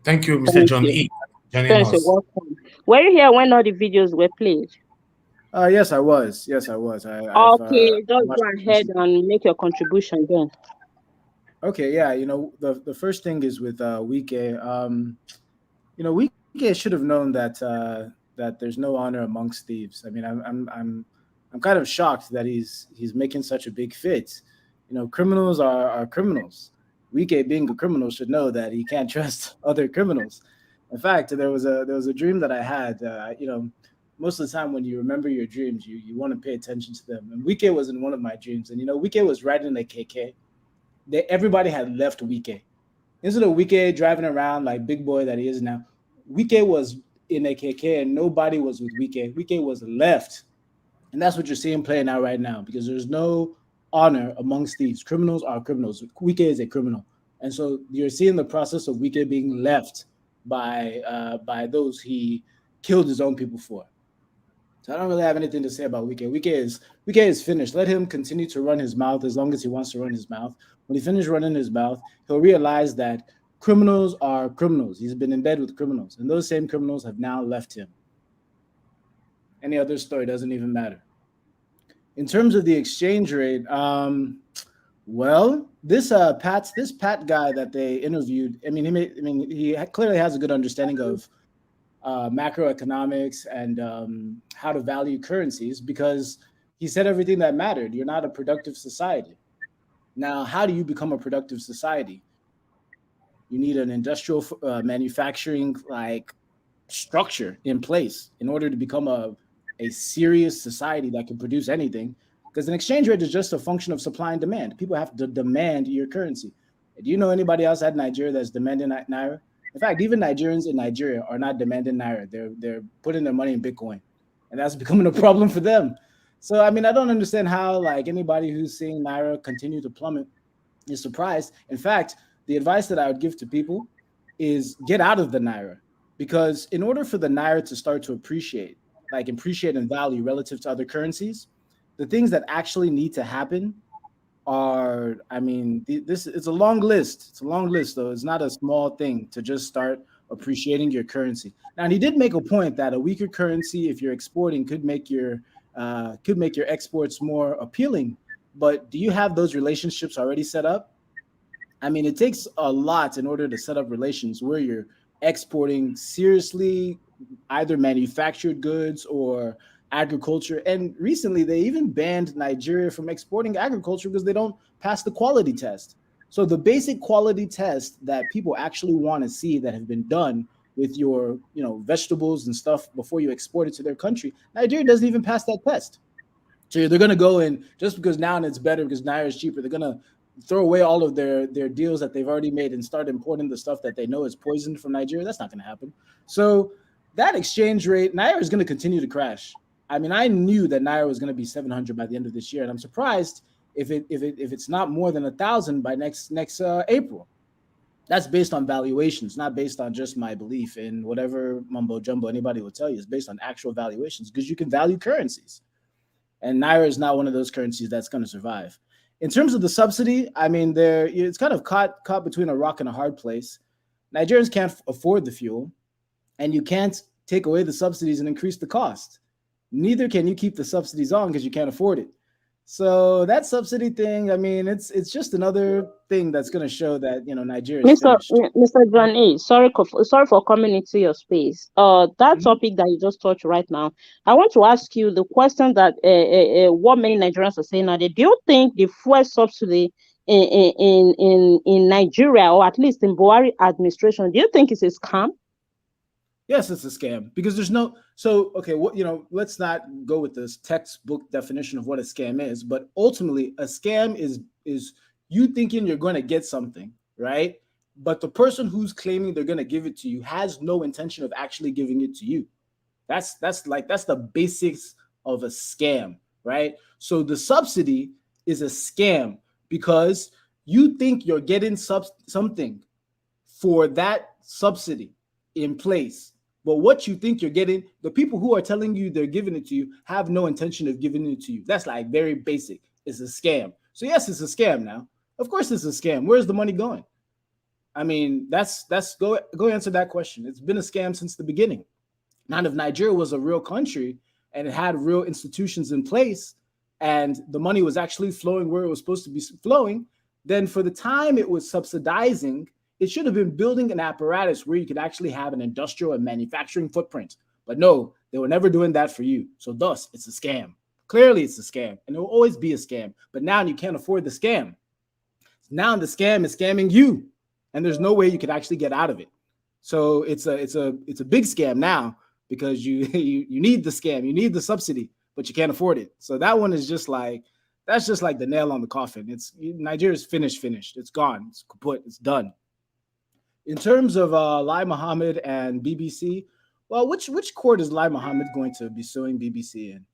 Thank you, Mr. Thank John you. E. joining Thanks, you're us. welcome. Were you here when all the videos were played? Yes, I was. Yes, I was. I've Okay, just go watched ahead and make your contribution then. Okay, yeah. The first thing is with Wike. Wike should have known that there's no honor amongst thieves. I mean, I'm kind of shocked that he's making such a big fit. Criminals are criminals. Wike, being a criminal, should know that he can't trust other criminals. In fact, there was a dream that I had. Most of the time when you remember your dreams, you want to pay attention to them. And Wike was in one of my dreams, and Wike was riding a KK. Everybody had left Wike. Instead of Wike driving around like big boy that he is now, Wike was in a KK and nobody was with Wike. Wike was left. And that's what you're seeing playing out right now because there's no honor amongst thieves. Criminals are criminals. Wike is a criminal. And so you're seeing the process of Wike being left by those he killed his own people for. So I don't really have anything to say about Wike. Wike is finished. Let him continue to run his mouth as long as he wants to run his mouth. When he finishes running his mouth, he'll realize that criminals are criminals. He's been in bed with criminals, and those same criminals have now left him. Any other story doesn't even matter. In terms of the exchange rate, this Pat guy that they interviewed, he clearly has a good understanding of macroeconomics and how to value currencies because he said everything that mattered. You're not a productive society. Now, how do you become a productive society? You need an industrial manufacturing structure in place in order to become a serious society that can produce anything. Because an exchange rate is just a function of supply and demand. People have to demand your currency. Do you know anybody else at Nigeria that's demanding naira? In fact, even Nigerians in Nigeria are not demanding naira. They're putting their money in Bitcoin, and that's becoming a problem for them. So I don't understand how anybody who's seeing naira continue to plummet is surprised. In fact, the advice that I would give to people is get out of the naira because in order for the naira to start to appreciate in value relative to other currencies, the things that actually need to happen are, this it's a long list. It's a long list, though. It's not a small thing to just start appreciating your currency. Now, and he did make a point that a weaker currency, if you're exporting, could make your exports more appealing. But do you have those relationships already set up? It takes a lot in order to set up relations where you're exporting seriously either manufactured goods or agriculture. And recently, they even banned Nigeria from exporting agriculture because they don't pass the quality test. So the basic quality test that people actually want to see that have been done with your, vegetables and stuff before you export it to their country, Nigeria doesn't even pass that test. So they're going to go in just because now it's better because Naira is cheaper. They're going to throw away all of their deals that they've already made and start importing the stuff that they know is poisoned from Nigeria. That's not going to happen. So that exchange rate, Naira is going to continue to crash. I knew that Naira was going to be 700 by the end of this year, and I'm surprised if it's not more than 1,000 by next April. That's based on valuations, not based on just my belief in whatever mumbo jumbo anybody will tell you. It's based on actual valuations because you can value currencies. And Naira is not one of those currencies that's going to survive. In terms of the subsidy, it's kind of caught between a rock and a hard place. Nigerians can't afford the fuel, and you can't take away the subsidies and increase the cost. Neither can you keep the subsidies on because you can't afford it. So that subsidy thing, it's just another thing that's going to show that Nigeria is finished. Mr. John A, sorry for coming into your space. That topic that you just touched right now, I want to ask you the question that what many Nigerians are saying now. Do you think the fuel subsidy in Nigeria, or at least in Buhari administration, do you think it's a scam? Yes, it's a scam because there's no. So okay, let's not go with this textbook definition of what a scam is, but ultimately, a scam is you thinking you're going to get something, right? But the person who's claiming they're going to give it to you has no intention of actually giving it to you. That's the basics of a scam, right? So the subsidy is a scam because you think you're getting something for that subsidy in place. But what you think you're getting, the people who are telling you they're giving it to you have no intention of giving it to you. That's very basic. It's a scam. So yes, it's a scam now. Of course it's a scam. Where's the money going? I mean, that's go answer that question. It's been a scam since the beginning. Now, if Nigeria was a real country and it had real institutions in place and the money was actually flowing where it was supposed to be flowing, then for the time it was subsidizing, it should have been building an apparatus where you could actually have an industrial and manufacturing footprint. But no, they were never doing that for you. So thus, it's a scam. Clearly, it's a scam, and it will always be a scam. But now you can't afford the scam. Now the scam is scamming you, and there's no way you could actually get out of it. So it's a big scam now because you need the scam, you need the subsidy, but you can't afford it. So that one is just like that's just like the nail on the coffin. It's Nigeria's finished. It's gone. It's kaput. It's done. In terms of Lai Mohammed and BBC, well, which court is Lai Mohammed going to be suing BBC in?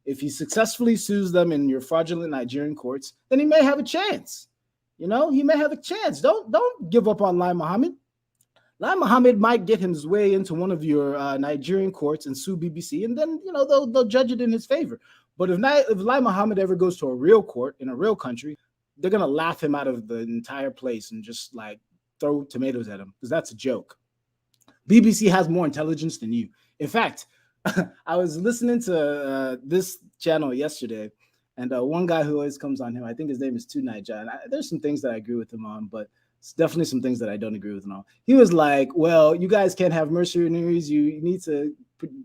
If he successfully sues them in your fraudulent Nigerian courts, then he may have a chance. You know, he may have a chance. Don't give up on Lai Mohammed. Lai Mohammed might get his way into one of your Nigerian courts and sue BBC, and then they'll judge it in his favor. But if Lai Mohammed ever goes to a real court in a real country, they're gonna laugh him out of the entire place and just like throw tomatoes at him because that's a joke. BBC has more intelligence than you. In fact, I was listening to this channel yesterday, and one guy who always comes on here, I think his name is Tunaija, and there's some things that I agree with him on, but it's definitely some things that I don't agree with him on. He was like, well, you guys can't have mercenaries. You need to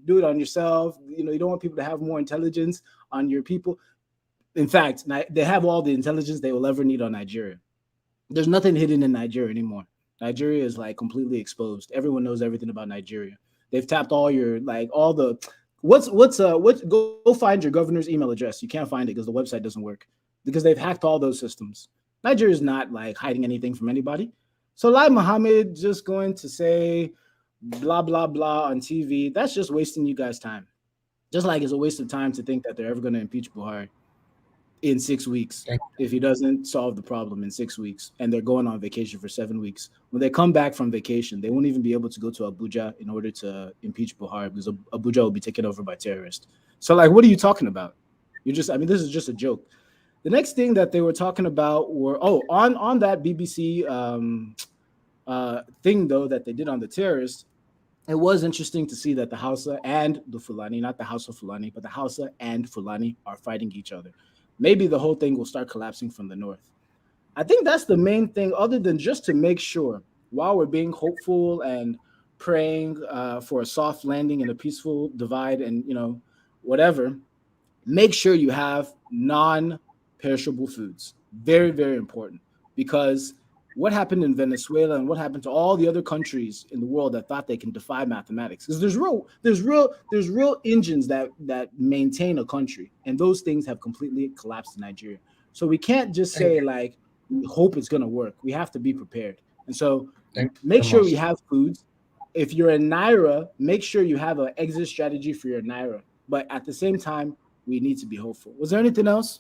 do it on yourself. You don't want people to have more intelligence on your people. In fact, they have all the intelligence they will ever need on Nigeria. There's nothing hidden in Nigeria anymore. Nigeria is like completely exposed. Everyone knows everything about Nigeria. They've tapped all your go find your governor's email address. You can't find it because the website doesn't work because they've hacked all those systems. Nigeria is not like hiding anything from anybody. So Lai Mohammed just going to say blah, blah, blah on TV, that's just wasting you guys' time. Just like it's a waste of time to think that they're ever going to impeach Buhari in 6 weeks if he doesn't solve the problem in 6 weeks, and they're going on vacation for 7 weeks. When they come back from vacation, they won't even be able to go to Abuja in order to impeach Buhari because Abuja will be taken over by terrorists. So like, what are you talking about? This is just a joke. The next thing that they were talking about were, on that BBC thing, though, that they did on the terrorists, it was interesting to see that the Hausa and the Fulani, not the House of Fulani, but the Hausa and Fulani are fighting each other. Maybe the whole thing will start collapsing from the north. I think that's the main thing, other than just to make sure, while we're being hopeful and praying for a soft landing and a peaceful divide and, whatever, make sure you have non-perishable foods. Very, very important, because what happened in Venezuela and what happened to all the other countries in the world that thought they can defy mathematics, because there's real engines that maintain a country, and those things have completely collapsed in Nigeria. So we can't just say like we hope it's going to work. We have to be prepared. And so make sure we have foods. If you're in Naira, make sure you have an exit strategy for your Naira. But at the same time, we need to be hopeful. Was there anything else?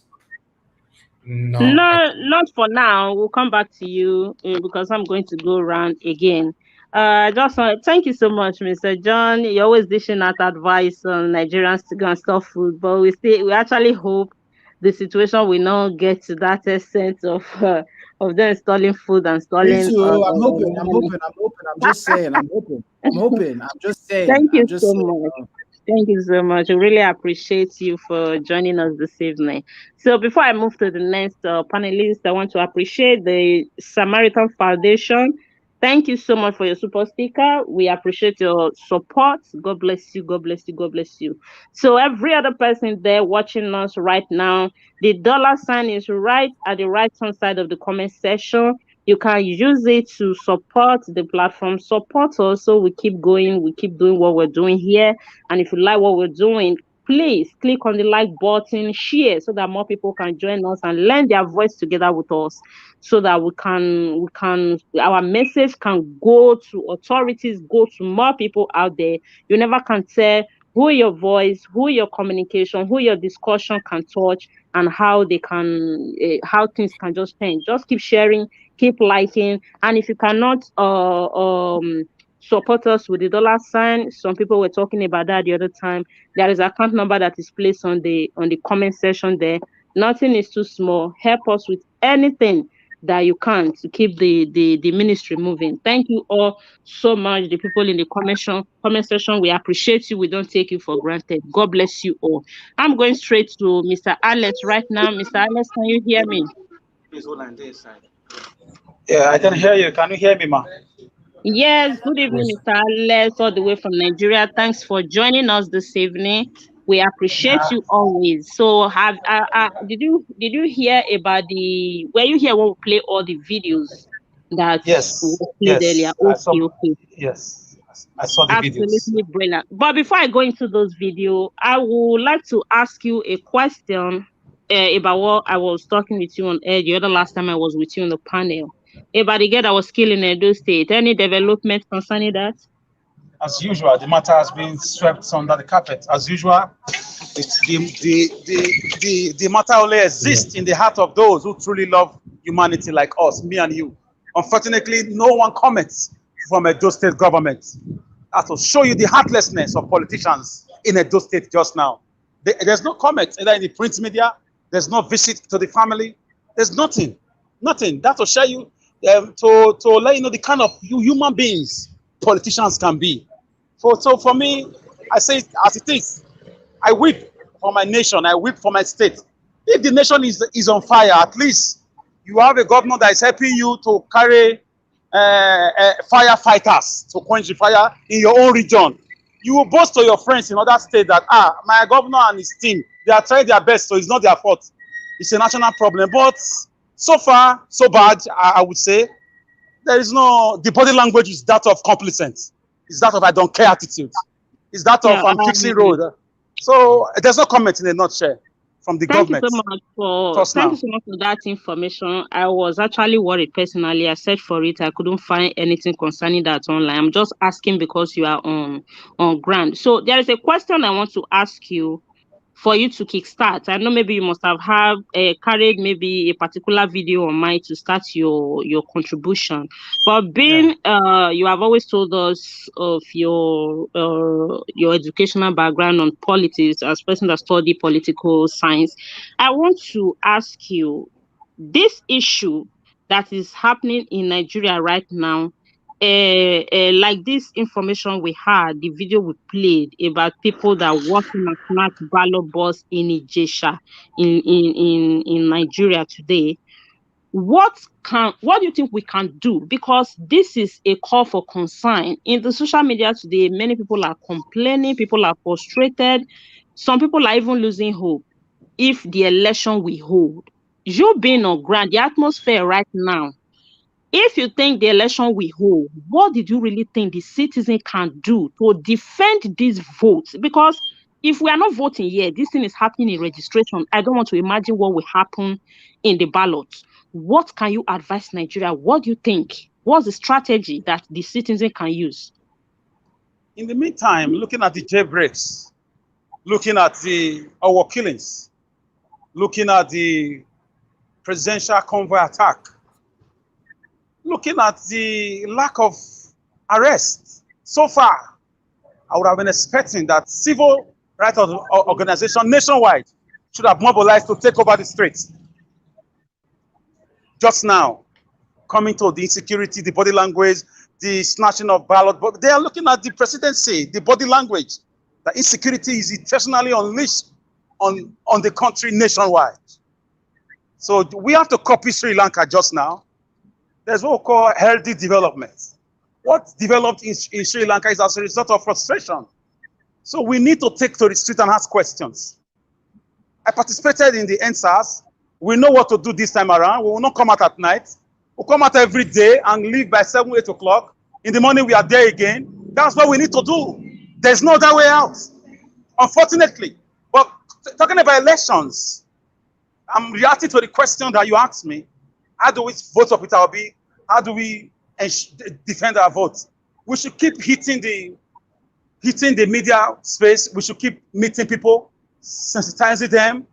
No, not for now. We'll come back to you because I'm going to go around again. Just thank you so much, Mr. John. You're always dishing out advice on Nigerians to go and store food, but we actually hope the situation will not get to that extent of them stealing food and stealing. Me too. I'm hoping. I'm just saying. I'm hoping. I'm just saying. Thank you so much. Thank you so much. I really appreciate you for joining us this evening. So before I move to the next panelist, I want to appreciate the Samaritan Foundation. Thank you so much for your super sticker. We appreciate your support. God bless you. God bless you. God bless you. So every other person there watching us right now, the dollar sign is right at the right-hand side of the comment section. You can use it to support the platform, support us so we keep going, we keep doing what we're doing here. And if you like what we're doing, please click on the like button, share so that more people can join us and lend their voice together with us so that our message can go to authorities, go to more people out there. You never can tell who your voice, who your communication, who your discussion can touch, and how things can just change. Just keep sharing, keep liking, and if you cannot support us with the dollar sign, some people were talking about that the other time. There is an account number that is placed on the comment section there. Nothing is too small. Help us with anything. that you can to keep the ministry moving. Thank you all so much, the people in the comment section. We appreciate you. We don't take you for granted. God bless you all. I'm going straight to Mr. Alex right now. Mr. Alex, can you hear me? Please hold on this side. Yeah, I can hear you. Can you hear me, ma? Yes, good evening, Mr. Alex, all the way from Nigeria. Thanks for joining us this evening. We appreciate you always. So, did you hear about the? Were you here when we play all the videos that Yes, were played earlier? Okay. Yes, I saw the videos. Absolutely brilliant. But before I go into those videos, I would like to ask you a question about what I was talking with you on air the other last time I was with you on the panel about the girl that was killed in Edo State. Any development concerning that? As usual, the matter has been swept under the carpet. As usual, it's the matter only exists in the heart of those who truly love humanity like us, me and you. Unfortunately, no one comments from Edo State government. That will show you the heartlessness of politicians in Edo State just now. There's no comment either in the print media. There's no visit to the family. There's nothing. That will show you to let you know the kind of human beings politicians can be. So for me, I say it as it is. I weep for my nation. I weep for my state. If the nation is on fire, at least you have a governor that is helping you to carry firefighters to quench the fire in your own region. You will boast to your friends in other states that my governor and his team, they are trying their best, so it's not their fault. It's a national problem. But so far, so bad, I would say. There is no, the body language is that of complacence. It's that of I don't care attitude. It's that of I'm fixing road. So there's no comment in a nutshell from the government. Thank you so much for that information. I was actually worried personally. I searched for it. I couldn't find anything concerning that online. I'm just asking because you are on ground. So there is a question I want to ask you for you to kickstart. I know maybe you must have carried maybe a particular video on mind to start your contribution. But being you have always told us of your educational background on politics as a person that studied political science. I want to ask you this issue that is happening in Nigeria right now. Like this information we had, the video we played about people that working at snack ballot box in Ijesha in Nigeria today. What do you think we can do? Because this is a call for concern. In the social media today, many people are complaining, people are frustrated, some people are even losing hope if the election we hold. You being on ground, the atmosphere right now, if you think the election we hold, what did you really think the citizen can do to defend these votes? Because if we are not voting here, this thing is happening in registration. I don't want to imagine what will happen in the ballots. What can you advise Nigeria? What do you think? What's the strategy that the citizen can use? In the meantime, looking at the jailbreaks, looking at our killings, looking at the presidential convoy attack, looking at the lack of arrest so far, I would have been expecting that civil rights organization nationwide should have mobilized to take over the streets. Just now, coming to the insecurity, the body language, the snatching of ballot, but they are looking at the presidency, the body language. The insecurity is intentionally unleashed on the country nationwide. So we have to copy Sri Lanka just now. There's what we call healthy development. What developed in Sri Lanka is as a result of frustration. So we need to take to the street and ask questions. I participated in the NSAS. We know what to do this time around. We will not come out at night. We'll come out every day and leave by 7, 8 o'clock. In the morning, we are there again. That's what we need to do. There's no other way out, unfortunately. But talking about elections, I'm reacting to the question that you asked me. How do we vote for Peter Obi? How do we defend our votes? We should keep hitting the media space. We should keep meeting people, sensitizing them,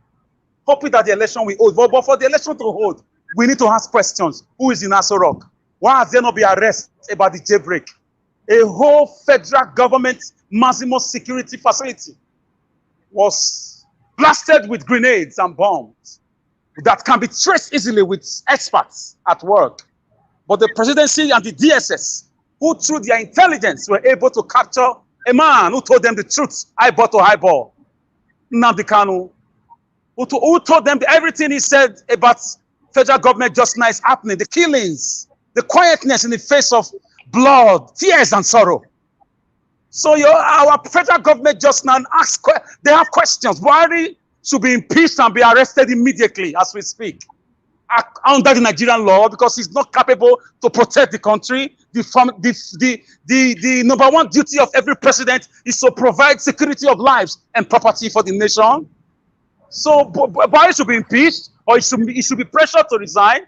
hoping that the election will hold. But for the election to hold, we need to ask questions. Who is in Aso Rock? Why has there not been arrest about the jailbreak? A whole federal government maximum security facility was blasted with grenades and bombs. that can be traced easily with experts at work. But the presidency and the DSS, who through their intelligence were able to capture a man who told them the truth, eyeball to eyeball, Nnamdi Kanu, who told them everything he said about federal government just now is happening, the killings, the quietness in the face of blood, tears, and sorrow. So our federal government just now they have questions. Buhari should be impeached and be arrested immediately as we speak under the Nigerian law, because he's not capable to protect the country. The number one duty of every president is to provide security of lives and property for the nation. So Buhari should be impeached, or he should be pressured to resign.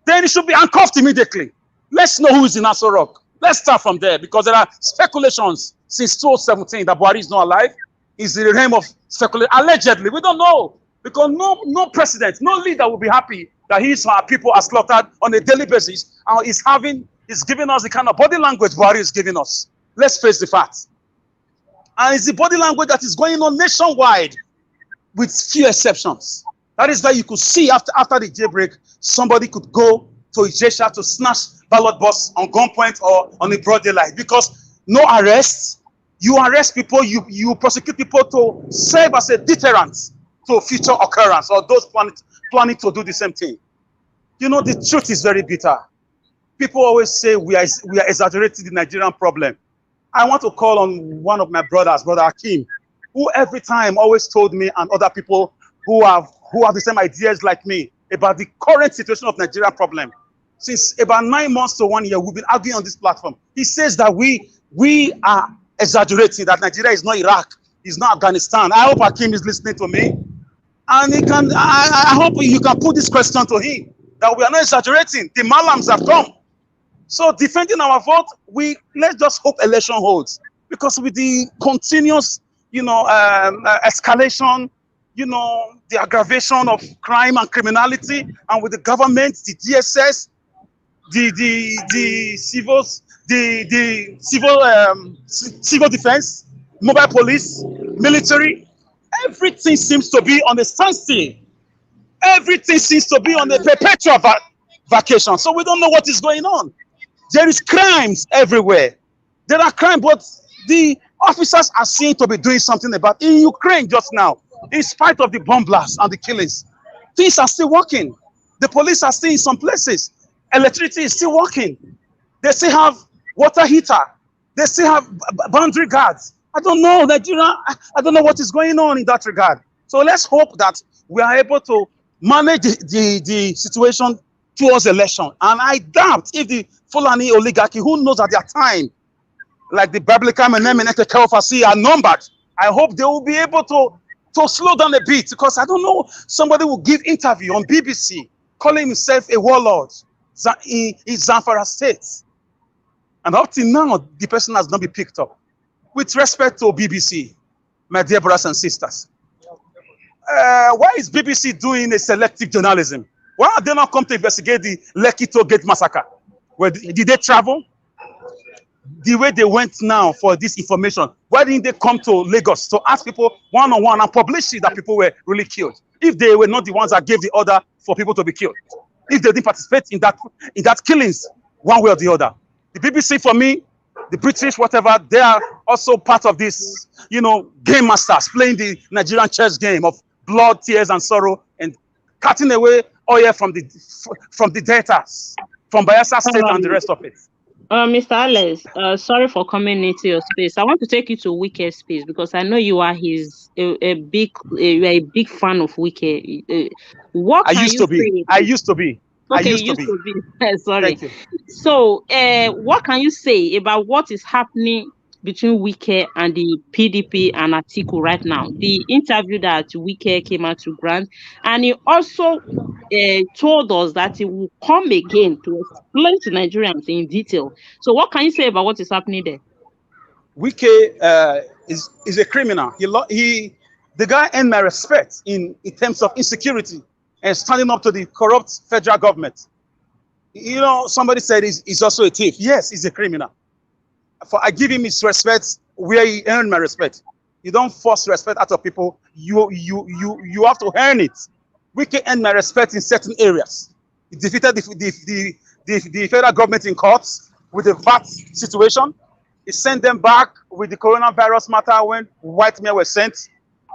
Then he should be handcuffed immediately. Let's know who is in Aso Rock. Let's start from there, because there are speculations since 2017 that Buhari is not alive. Is in the realm of speculation. Allegedly, we don't know, because no president, no leader will be happy that his people are slaughtered on a daily basis, and is giving us the kind of body language Buhari is giving us. Let's face the facts. And it's the body language that is going on nationwide, with few exceptions. That is why you could see after the jailbreak, somebody could go to Judicial to snatch ballot box on gunpoint or on a broad daylight, because no arrests. You arrest people, you prosecute people to serve as a deterrent to future occurrence or those planning to do the same thing. You know, the truth is very bitter. People always say we are exaggerating the Nigerian problem. I want to call on one of my brothers, Brother Akim, who every time always told me and other people who have the same ideas like me about the current situation of Nigerian problem. Since about 9 months to 1 year, we've been arguing on this platform. He says that we are exaggerating, that Nigeria is not Iraq, it's not Afghanistan. I hope Akim is listening to me, and he can. I hope you can put this question to him, that we are not exaggerating. The Malams have come. So defending our vote, let's just hope election holds, because with the continuous, escalation, the aggravation of crime and criminality, and with the government, the DSS, the civils. The civil defense, mobile police, military, everything seems to be on a standstill. Everything seems to be on a perpetual vacation. So we don't know what is going on. There is crimes everywhere. There are crimes, but the officers are seen to be doing something about it. In Ukraine just now, in spite of the bomb blasts and the killings, things are still working. The police are still in some places. Electricity is still working. They still have water heater. They still have boundary guards. I don't know, Nigeria. I don't know what is going on in that regard. So let's hope that we are able to manage the situation towards election. And I doubt if the Fulani oligarchy, who knows at their time, like the biblical and Electoral are numbered, I hope they will be able to slow down a bit, because I don't know, somebody will give interview on BBC calling himself a warlord in Zamfara State. And up till now, the person has not been picked up. With respect to BBC, my dear brothers and sisters, why is BBC doing a selective journalism? Why are they not come to investigate the Lekki Toll Gate massacre? Did they travel? The way they went now for this information, why didn't they come to Lagos to ask people one-on-one and publish it that people were really killed? If they were not the ones that gave the order for people to be killed, if they didn't participate in that killings, one way or the other. The BBC, for me, the British, whatever, they are also part of this, game masters playing the Nigerian chess game of blood, tears, and sorrow, and cutting away oil from the deltas, from Bayelsa State and the rest of it. Mr. Alex, sorry for coming into your space. I want to take you to Wike's space, because I know you are a big fan of Wike. I used to be. Okay, you used to be. Sorry. So, what can you say about what is happening between Wike and the PDP and Atiku right now? The interview that Wike came out to grant, and he also told us that he will come again to explain to Nigerians in detail. So, what can you say about what is happening there? Wike is a criminal. The guy earned my respect in terms of insecurity and standing up to the corrupt federal government. Somebody said he's also a thief. Yes, he's a criminal. I give him his respect where he earned my respect. You don't force respect out of people. You have to earn it. Wike earned my respect in certain areas. He defeated the federal government in courts with the VAT situation. He sent them back with the coronavirus matter when white men were sent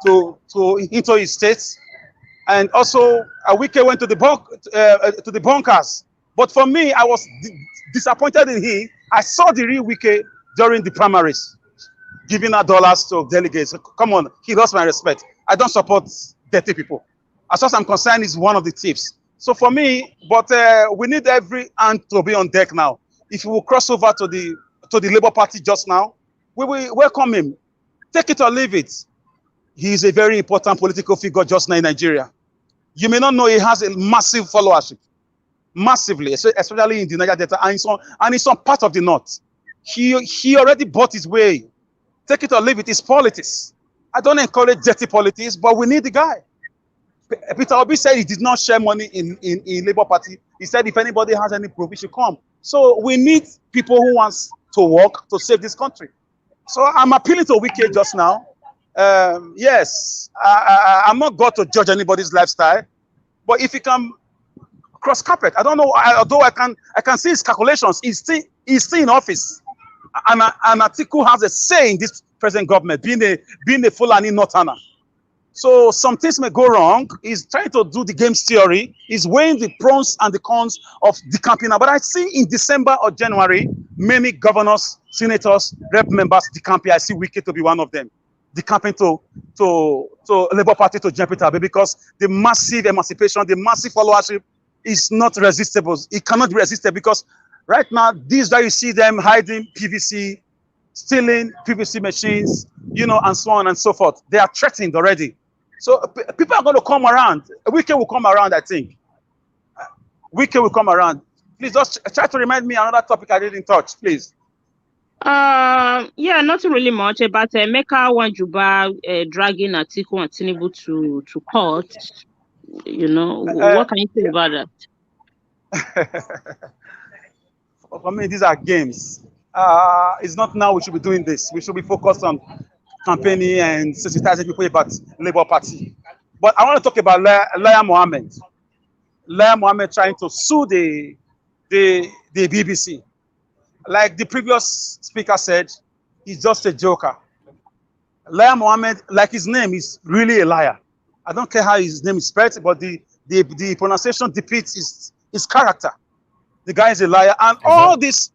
into his states. And also, Wike went to the bunkers. But for me, I was disappointed in him. I saw the real Wike during the primaries, giving out dollars to delegates. Come on, he lost my respect. I don't support dirty people. As far as I'm concerned, he's one of the thieves. So for me, but we need every hand to be on deck now. If we will cross over to the Labour Party just now, we will welcome him. Take it or leave it. He is a very important political figure just now in Nigeria. You may not know he has a massive followership, massively, especially in the Niger Delta and in some part of the north. He already bought his way. Take it or leave it. It's politics. I don't encourage dirty politics, but we need the guy. Peter Obi said he did not share money in Labour Party. He said if anybody has any proof, he should come. So we need people who wants to work to save this country. So I'm appealing to Wike just now. Yes, I'm not God to judge anybody's lifestyle, but if he can cross carpet, I don't know. Although I can see his calculations, he's still in office, and Atiku has a say in this present government, being a Fulani Northerner. So some things may go wrong. He's trying to do the games theory. He's weighing the pros and the cons of decamping. But I see in December or January, many governors, senators, rep members decamping. I see Wike to be one of them. Decamping to Labour Party to jump it up because the massive emancipation, the massive followership is not resistible. It cannot be resisted because right now, these that you see them hiding PVC, stealing PVC machines, and so on and so forth. They are threatened already. So people are going to come around. Wike will come around, I think. Wike will come around. Please just try to remind me another topic I didn't touch, please. Yeah, nothing really much about Emeka Wanjuba dragging Atiku and Tinubu to court. What can you say about that? For me, these are games. It's not now we should be doing this. We should be focused on campaigning and sensitizing people about Labour Party. But I want to talk about Lai Mohammed. Lai Mohammed trying to sue the BBC. Like the previous speaker said, he's just a joker. Lai Mohammed, like his name, is really a liar. I don't care how his name is spelled, but the pronunciation depicts his character. The guy is a liar, and all these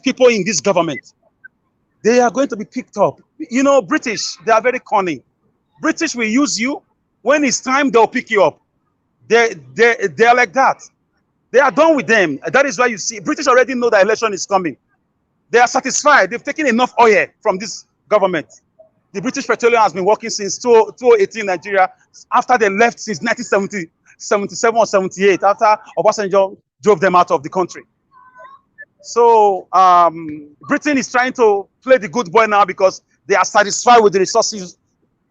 people in this government, they are going to be picked up. British, they are very cunning. British will use you. When it's time, they'll pick you up. They're like that. They are done with them. That is why you see British already know the election is coming. They are satisfied. They've taken enough oil from this government. The British Petroleum has been working since 2018 in Nigeria, after they left since 1977 or 78, after Obasanjo drove them out of the country. So Britain is trying to play the good boy now because they are satisfied with the resources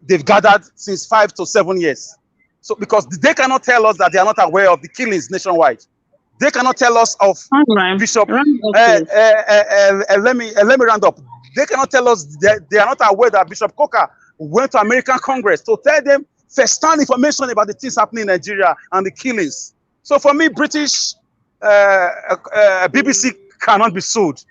they've gathered since 5 to 7 years. So because they cannot tell us that they are not aware of the killings nationwide. They cannot tell us of Bishop. Let me round up. They cannot tell us that they are not aware that Bishop Coker went to American Congress to tell them first-hand information about the things happening in Nigeria and the killings. So for me, British BBC cannot be sued.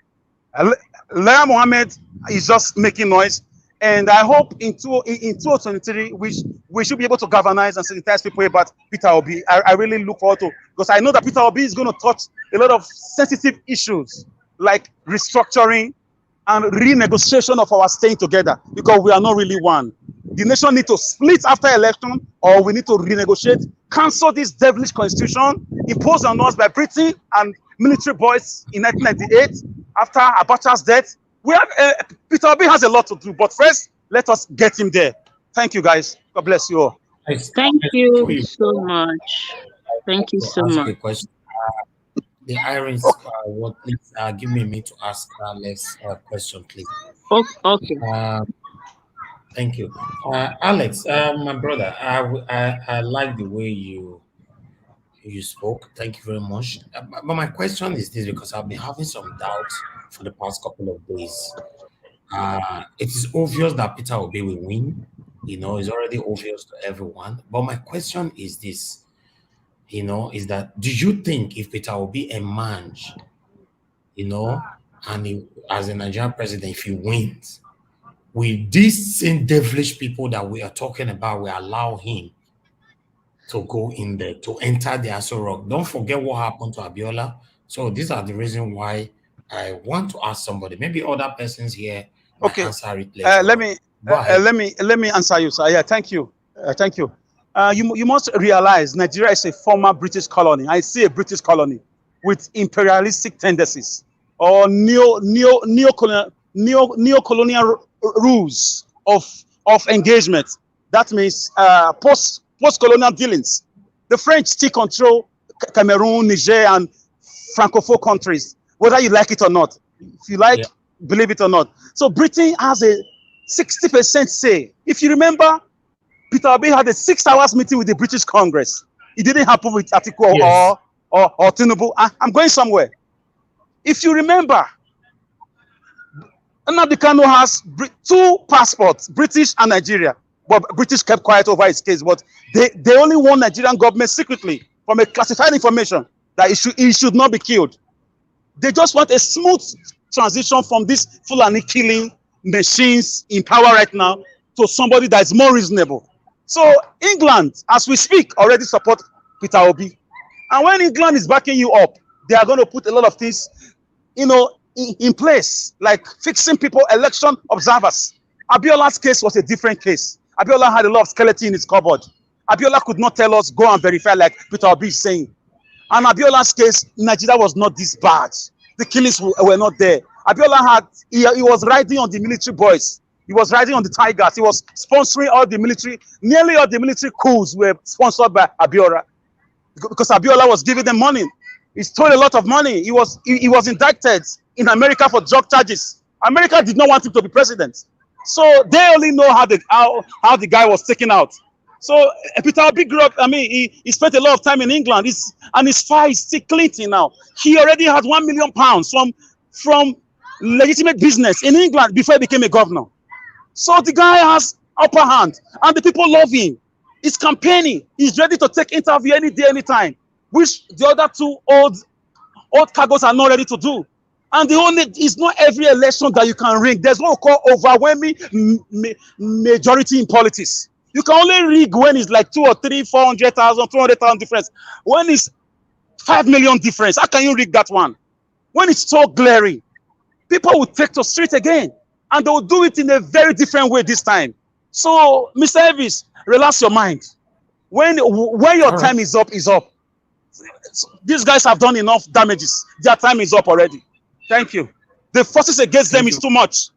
Lai Mohammed is just making noise, and I hope in 2023 we should be able to galvanize and sensitize people about Peter Obi. I really look forward to, because I know that Peter Obi is going to touch a lot of sensitive issues like restructuring and renegotiation of our staying together, because we are not really one. The nation needs to split after election, or we need to renegotiate, cancel this devilish constitution imposed on us by Britain and military boys in 1998 after Abacha's death. We have Peter Obi has a lot to do, but first let us get him there. Thank you, guys. God bless you all. Thank you so much. Thank you so much. The irons, what? Please give me a minute to ask Alex a question, please. Okay. Thank you, Alex. My brother, I like the way you spoke. Thank you very much. But my question is this, because I've been having some doubts for the past couple of days. It is obvious that Peter Obi will win. It's already obvious to everyone. But my question is this, is that, do you think if Peter Obi emerge, and as a Nigerian president, if he wins, will these same devilish people that we are talking about will allow him to go in there, to enter the Aso Rock? Don't forget what happened to Abiola. So these are the reasons why I want to ask somebody. Maybe other persons here might answer it later. Let me answer you, sir. Yeah, thank you. Thank you. You must realize Nigeria is a former British colony. I see a British colony with imperialistic tendencies or neo-colonial rules of engagement. That means post-colonial dealings. The French still control Cameroon, Niger, and Francophone countries, whether you like it or not. If you like, believe it or not. So Britain has a 60% say. If you remember, Peter Obi had a 6 hours meeting with the British Congress. It didn't happen with Atiku or Tinubu. I'm going somewhere. If you remember, Nnamdi Kanu has 2 passports, British and Nigeria. But British kept quiet over his case. But they only warned Nigerian government secretly from a classified information that he should not be killed. They just want a smooth transition from this Fulani killing machines in power right now to somebody that is more reasonable. So England, as we speak, already support Peter Obi. And when England is backing you up, they are going to put a lot of things, in place, like fixing people, election observers. Abiola's case was a different case. Abiola had a lot of skeleton in his cupboard. Abiola could not tell us, go and verify like Peter Obi is saying. And Abiola's case, Nigeria was not this bad. The killings were not there. Abiola he was riding on the military boys. He was riding on the tigers. He was sponsoring nearly all the military coups were sponsored by Abiola. Because Abiola was giving them money. He stole a lot of money. He was indicted in America for drug charges. America did not want him to be president. So they only know how the guy was taken out. So Peter Obi grew up, he spent a lot of time in England. And his file is still clinking now. He already had £1 million from legitimate business in England before he became a governor. So the guy has upper hand, and the people love him. He's campaigning. He's ready to take interview any day, anytime, which the other 2 old cargos are not ready to do. And it's not every election that you can rig. There's what we call overwhelming majority in politics. You can only rig when it's like 2 or 3, 400,000, 200,000 difference. When it's 5 million difference, how can you rig that one? When it's so glaring, people will take to street again, and they will do it in a very different way this time. So, Mr. Elvis, relax your mind. When your time is up, is up. These guys have done enough damages. Their time is up already. Thank you. The forces against them is too much.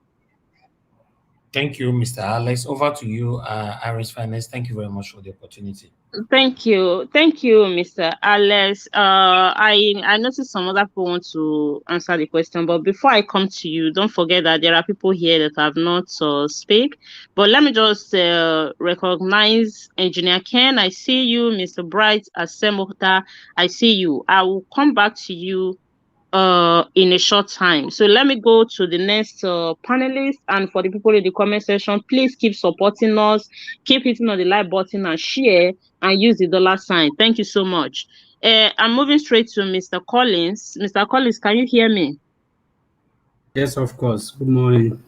Thank you, Mr. Alex. Over to you, Iris Finance. Thank you very much for the opportunity. Thank you, Mr. Alex. I noticed some other people want to answer the question, but before I come to you, don't forget that there are people here that have not speak. But let me just recognize Engineer Ken. I see you, Mr. Bright Asemota. I see you. I will come back to you in a short time. So let me go to the next panelist, and for the people in the comment section, please keep supporting us, keep hitting on the like button and share, and use the $sign. Thank you so much. I'm moving straight to Mr. Collins. Mr. Collins, can you hear me? Yes, of course. Good morning.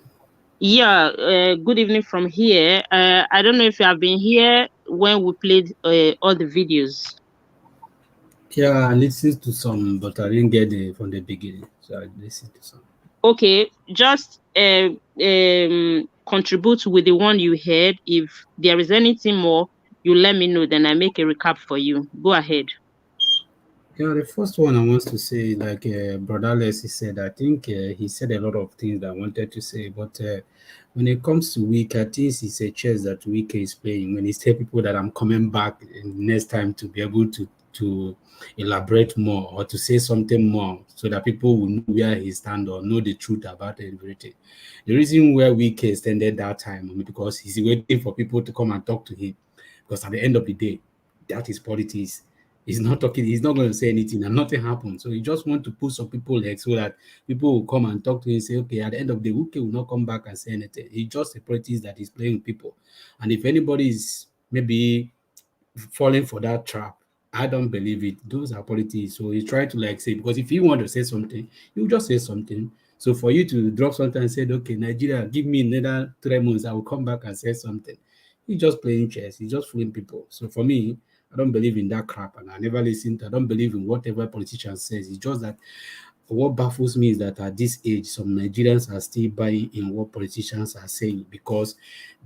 Yeah, good evening from here. I don't know if you have been here when we played all the videos. Yeah, I listened to some, but I didn't get it from the beginning, so I listened to some. Okay, just contribute with the one you heard. If there is anything more, you let me know, then I make a recap for you. Go ahead. Yeah, the first one I want to say, like Brother Leslie said, I think he said a lot of things that I wanted to say, but when it comes to Wike, I think it's a chess that Wike is playing. When he tells people that I'm coming back next time to be able to elaborate more or to say something more so that people will know where he stands or know the truth about everything. The reason why Wike extended that time because he's waiting for people to come and talk to him, because at the end of the day, that is politics. He's not talking, he's not going to say anything, and nothing happened. So he just want to put some people like so that people will come and talk to him and say, okay, at the end of the week, he will not come back and say anything. It's just a politics that he's playing with people. And if anybody is maybe falling for that trap, I don't believe it. Those are politics. So he's trying to like say, because if you want to say something, you just say something. So for you to drop something and say, okay, Nigeria, give me another 3 months, I will come back and say something. He's just playing chess. He's just fooling people. So for me, I don't believe in that crap, and I never listen to. I don't believe in whatever politician says. It's just that what baffles me is that at this age, some Nigerians are still buying in what politicians are saying because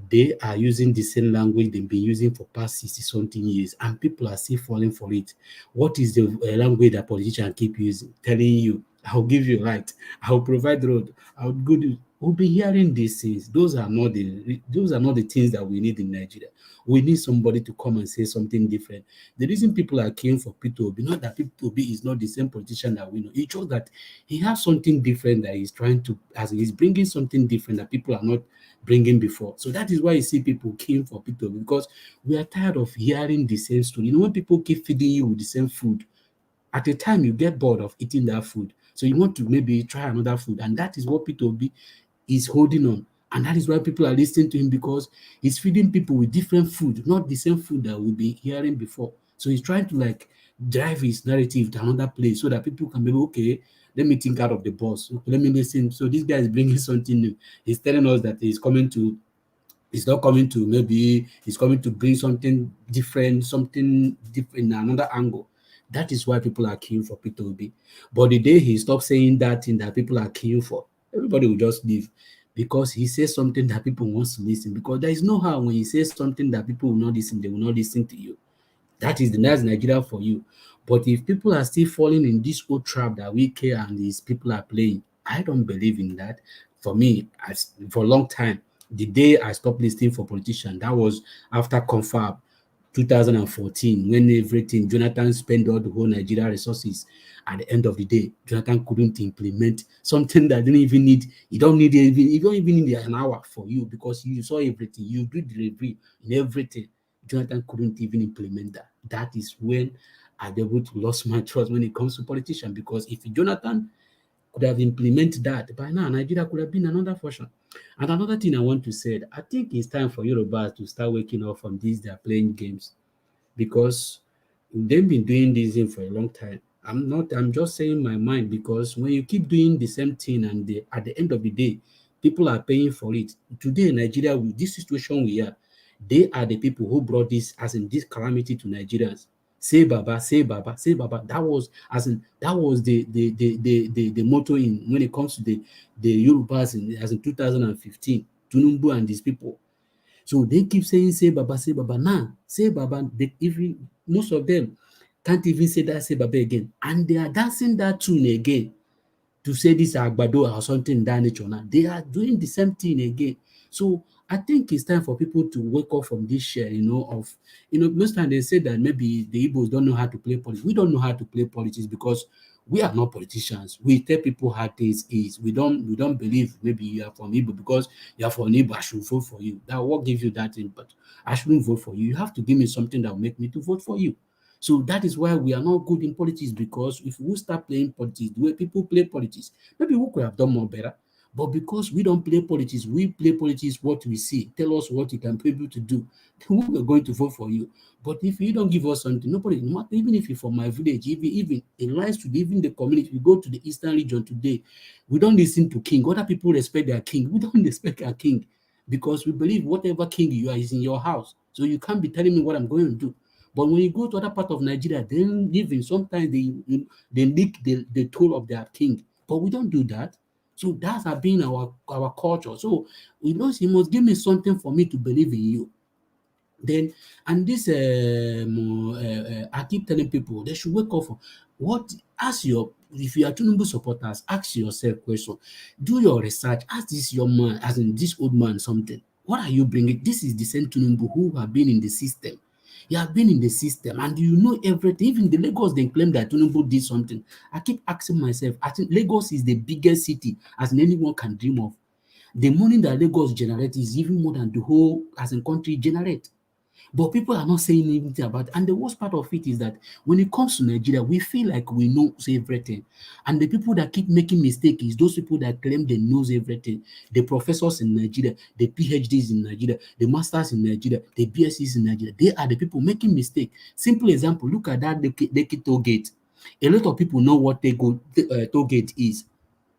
they are using the same language they've been using for past 60 something years, and people are still falling for it. What is the language that politicians keep using? Telling you, I'll give you right, I'll provide road, I'll good. We'll be hearing these things. Those are not the things that we need in Nigeria. We need somebody to come and say something different. The reason people are queuing for Peter Obi, not that Peter Obi is not the same politician that we know. It's just that he has something different that he's trying to, as he's bringing something different that people are not bringing before. So that is why you see people queuing for Peter Obi, because we are tired of hearing the same story. You know, when people keep feeding you with the same food, at a time you get bored of eating that food. So you want to maybe try another food. And that is what Peter Obi is holding on. And that is why people are listening to him, because he's feeding people with different food, not the same food that we've been hearing before. So he's trying to like drive his narrative to another place so that people can be okay. Let me think out of the box. Let me listen. So this guy is bringing something new. He's telling us that he's not coming to, maybe he's coming to bring something different in another angle. That is why people are queuing for Peter Obi. But the day he stops saying that thing that people are queuing for, everybody will just leave, because he says something that people want to listen. Because there is no how when he says something that people will not listen, they will not listen to you. That's Nigeria for you. But if people are still falling in this old trap that Wike and these people are playing, I don't believe in that. For me, for a long time, the day I stopped listening for politicians, that was after Confab 2014, when everything Jonathan spent all the whole Nigeria resources. At the end of the day, Jonathan couldn't implement something that didn't even need. You don't even need an hour for you, because you saw everything. You did the review in everything. Jonathan couldn't even implement that. That is when I able to lose my trust when it comes to politicians, because if Jonathan could have implemented that, by now Nigeria could have been another version. And another thing I want to say, I think it's time for Yorubas to start waking up from these they're playing games, because they've been doing this thing for a long time. I'm just saying my mind, because when you keep doing the same thing and at the end of the day, people are paying for it. Today in Nigeria, with this situation we are, they are the people who brought this, as in this calamity, to Nigerians. Say Baba, say Baba, say Baba. That was the motto in when it comes to the Yorubas as in 2015, Tinubu and these people. So they keep saying, say Baba, say Baba. Now, say Baba, even most of them can't even say that, say Baba again. And they are dancing that tune again to say this Agbado or something in that nature. Now, they are doing the same thing again. So I think it's time for people to wake up from this share, most times they say that maybe the Igbos don't know how to play politics. We don't know how to play politics because we are not politicians. We tell people how things is. We don't believe maybe you are from Igbo because you are from Igbo, I should vote for you. That what gives you that input. I shouldn't vote for you. You have to give me something that will make me to vote for you. So that is why we are not good in politics, because if we start playing politics the way people play politics, maybe we could have done more better. But because we don't play politics, we play politics what we see. Tell us what you can be able to do. Then we are going to vote for you. But if you don't give us something, nobody, even if you're from my village, even in lines to even the community, we go to the eastern region today, we don't listen to king. Other people respect their king. We don't respect our king because we believe whatever king you are is in your house. So you can't be telling me what I'm going to do. But when you go to other part of Nigeria, then even sometimes they leak the toll of their king. But we don't do that. So that's been our culture. So you must give me something for me to believe in you. Then and this I keep telling people they should wake up for what ask your if you are Tinubu supporters, ask yourself question. Do your research. Ask this young man, as in this old man, something. What are you bringing? This is the same Tinubu who have been in the system. You have been in the system and you know everything. Even the Lagos, they claim that Tinubu did something. I keep asking myself, I think Lagos is the biggest city as anyone can dream of. The money that Lagos generates is even more than the whole as in country generate. But people are not saying anything about it. And the worst part of it is that when it comes to Nigeria, we feel like we know everything. And the people that keep making mistakes is those people that claim they knows everything. The professors in Nigeria, the PhDs in Nigeria, the masters in Nigeria, the BScs in Nigeria, they are the people making mistakes. Simple example, look at that Lekki toll gate. A lot of people know what toll gate is.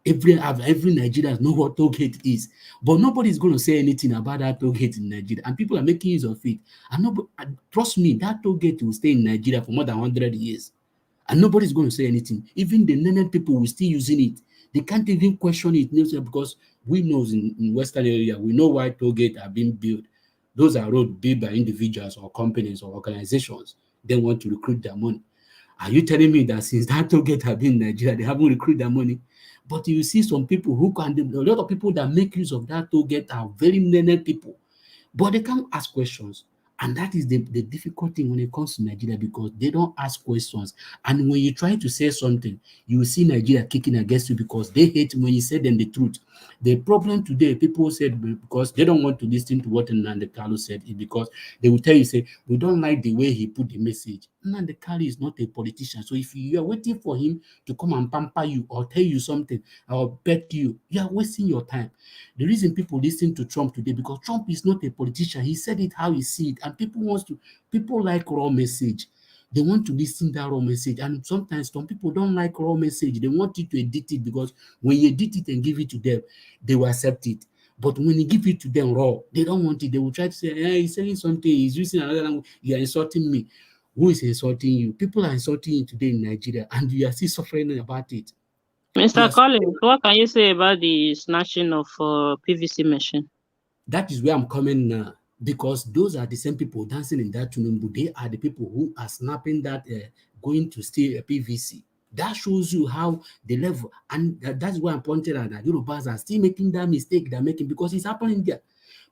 Every Nigerian know what toll gate is, but nobody is going to say anything about that toll gate in Nigeria, and people are making use of it. And trust me, that toll gate will stay in Nigeria for more than 100 years, and nobody's going to say anything. Even the learned people will still using it. They can't even question it because we know in Western area, we know why toll gate are being built. Those are roads built by individuals or companies or organizations. They want to recruit their money. Are you telling me that since that toll gate have been in Nigeria, they haven't recruited their money? But you see some people who can, a lot of people that make use of that toll gate are very learned people, but they can't ask questions. And that is the difficult thing when it comes to Nigeria, because they don't ask questions. And when you try to say something, you will see Nigeria kicking against you because they hate when you say them the truth. The problem today, people said because they don't want to listen to what Nnamdi Kanu said, is because they will tell you, say, we don't like the way he put the message. Nnamdi Kanu is not a politician. So if you are waiting for him to come and pamper you or tell you something or bet you are wasting your time. The reason people listen to Trump today, because Trump is not a politician. He said it how he see it, and people like raw message. They want to listen to that raw message, and sometimes some people don't like raw message. They want you to edit it, because when you edit it and give it to them, they will accept it. But when you give it to them raw, they don't want it. They will try to say, hey, he's saying something, he's using another language, you are insulting me. Who is insulting you? People are insulting you today in Nigeria, and you are still suffering about it. Mr. Yes. Collins, what can you say about the snatching of PVC machine? That is where I'm coming now, because those are the same people dancing in that Tinubu. They are the people who are snapping that, going to steal a PVC. That shows you how the level, and that's why I'm pointing out that Yorubas are still making that mistake they're making, because it's happening there.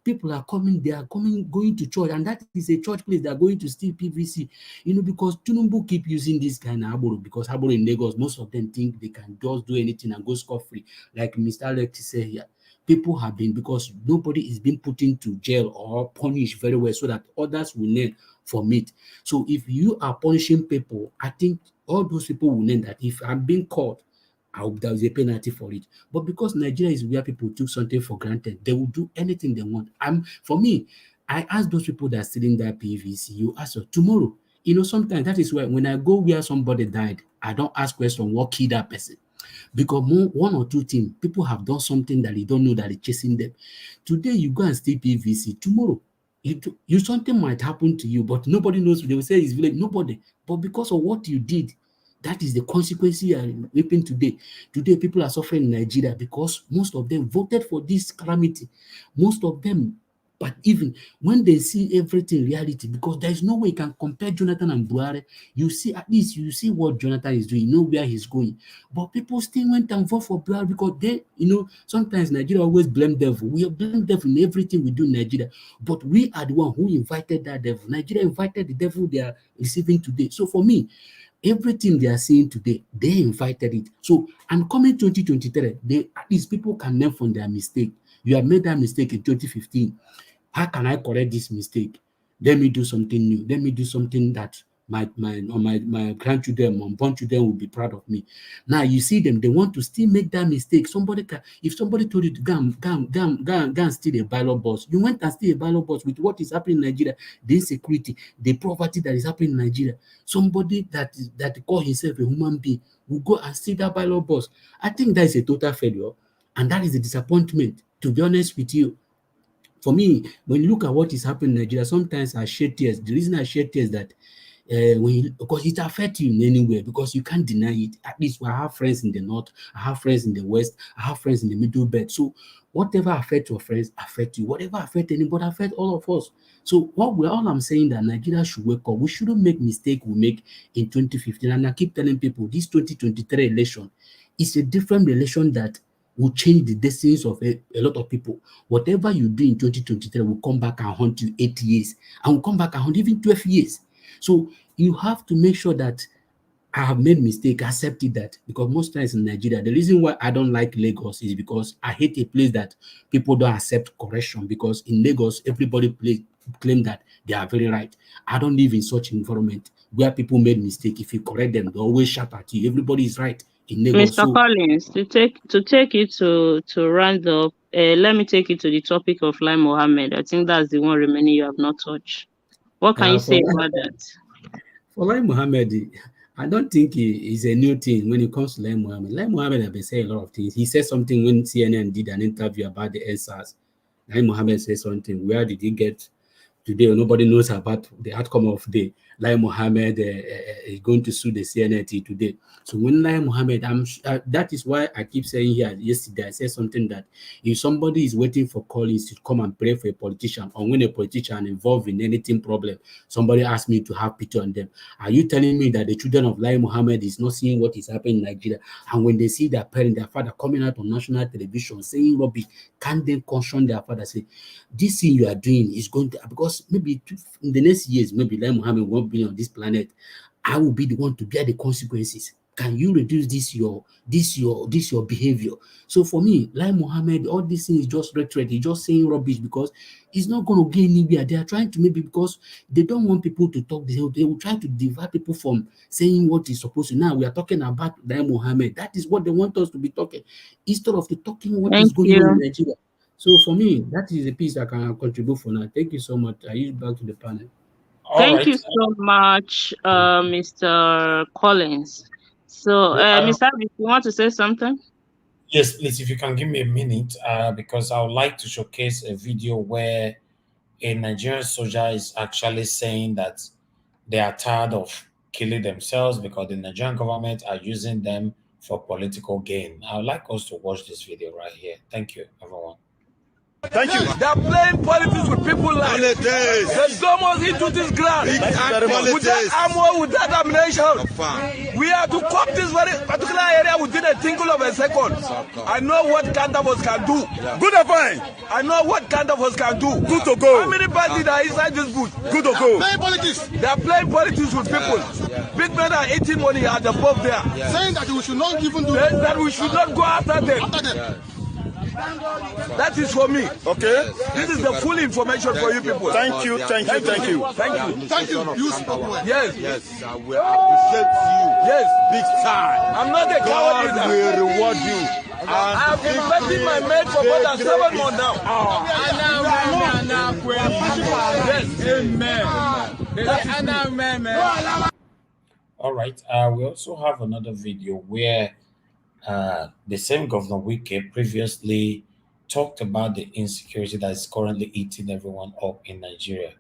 People are coming, going to church, and that is a church place. They're going to steal PVC, because Tinubu keep using this kind of Haboro, because Haboro in Lagos, most of them think they can just do anything and go scot-free, like Mr. Alex said here. People have been, because nobody is being put into jail or punished very well so that others will learn from it. So if you are punishing people, I think all those people will learn that if I'm being caught, there is a penalty for it. But because Nigeria is where people took something for granted, they will do anything they want. For me, I ask those people that are stealing that PVC, you ask her, tomorrow, sometimes that is why when I go where somebody died, I don't ask question what killed that person. Because one or two things, people have done something that you don't know that is chasing them. Today, you go and steal PVC. Tomorrow, something might happen to you, but nobody knows. They will say it's village. Nobody. But because of what you did, that is the consequence you are reaping today. Today, people are suffering in Nigeria because most of them voted for this calamity. Most of them. But even when they see everything reality, because there is no way you can compare Jonathan and Buhari, you see what Jonathan is doing, you know where he's going. But people still went and vote for Buhari because they, sometimes Nigeria always blame devil. We blame devil in everything we do in Nigeria. But we are the one who invited that devil. Nigeria invited the devil they are receiving today. So for me, everything they are seeing today, they invited it. So, and coming 2023, at least people can learn from their mistake. You have made that mistake in 2015. How can I correct this mistake? Let me do something new. Let me do something that my grandchildren, my born children will be proud of me. Now you see them, they want to still make that mistake. If somebody told you to go and steal a ballot box, you went and steal a ballot box with what is happening in Nigeria, the insecurity, the poverty that is happening in Nigeria. Somebody that call himself a human being will go and steal that ballot box. I think that is a total failure, and that is a disappointment, to be honest with you. For me, when you look at what is happening in Nigeria, sometimes I shed tears. The reason I shed tears is that because it affects you in any way, because you can't deny it. At least I have friends in the north, I have friends in the west, I have friends in the middle belt. So whatever affects your friends affect you. Whatever affects anybody affects all of us. So all I'm saying that Nigeria should wake up. We shouldn't make mistake we make in 2015. And I keep telling people this 2023 election is a different election that will change the destinies of a lot of people. Whatever you do in 2023 will come back and haunt you 8 years, and will come back and haunt even 12 years. So you have to make sure that I have made mistake, accepted that, because most times in Nigeria, the reason why I don't like Lagos is because I hate a place that people don't accept correction, because in Lagos, everybody claim that they are very right. I don't live in such environment where people made mistake. If you correct them, they always shout at you. Everybody is right in Lagos. Mr. Collins, to take you to round up, let me take you to the topic of Lai Mohammed. I think that's the one remaining you have not touched. What can you say about that? For Lai Mohammed, I don't think it's a new thing when it comes to Lai Mohammed. Lai Mohammed has been saying a lot of things. He said something when CNN did an interview about the NSAS. Lai Mohammed said something. Where did he get today? Nobody knows about the outcome of the Lai Mohammed is going to sue the CNT today. So when Lai Mohammed, that is why I keep saying here, yesterday I said something that if somebody is waiting for Collins to come and pray for a politician, or when a politician involved in anything problem, somebody asked me to have pity on them. Are you telling me that the children of Lai Mohammed is not seeing what is happening in Nigeria? And when they see their parent, their father coming out on national television saying rubbish, can they caution their father, say, this thing you are doing is going to, because maybe in the next years, maybe Lai Mohammed won't be on this planet. I will be the one to bear the consequences. Can you reduce your behavior? So for me, Lai Mohammed, all these things is just rhetoric. He's just saying rubbish because it's not going to get anywhere. They are trying to, maybe because they don't want people to talk. They will try to divert people from saying what is supposed to. Now we are talking about Lai Mohammed. That is what they want us to be talking, instead of the talking what is going on in Nigeria. So for me, that is a piece I can contribute for now. Thank you so much. I use back to the panel. Thank you so much, Mr. Collins. So, Mr. Abby, you want to say something? Yes, please, if you can give me a minute, because I would like to showcase a video where a Nigerian soldier is actually saying that they are tired of killing themselves because the Nigerian government are using them for political gain. I would like us to watch this video right here. Thank you, everyone. Thank you. They are playing politics with people's lives. They don't want into this ground. With that ammo, with that ammunition. We have to cop this very particular area within a tinkle of a second. I know what Kandavos can do. Good or fine. I know what Kandavos can do. Good to go. How many parties are inside this booth? Good to go. Playing politics. They are playing politics with people. Big men are eating money at the pub there. Saying that we should not even do that we should not go after them. That is for me. Okay. This is the full information for you people. Thank you, thank you, thank you. Thank you. Thank you. You spoke well. Yes. Yes, I will appreciate you. Yes. Big time. I'm not a coward either. God will reward you. I've been fighting my mate for more than 7 months now. Yes. Amen. All right. We also have another video where the same Governor Wike previously talked about the insecurity that is currently eating everyone up in Nigeria.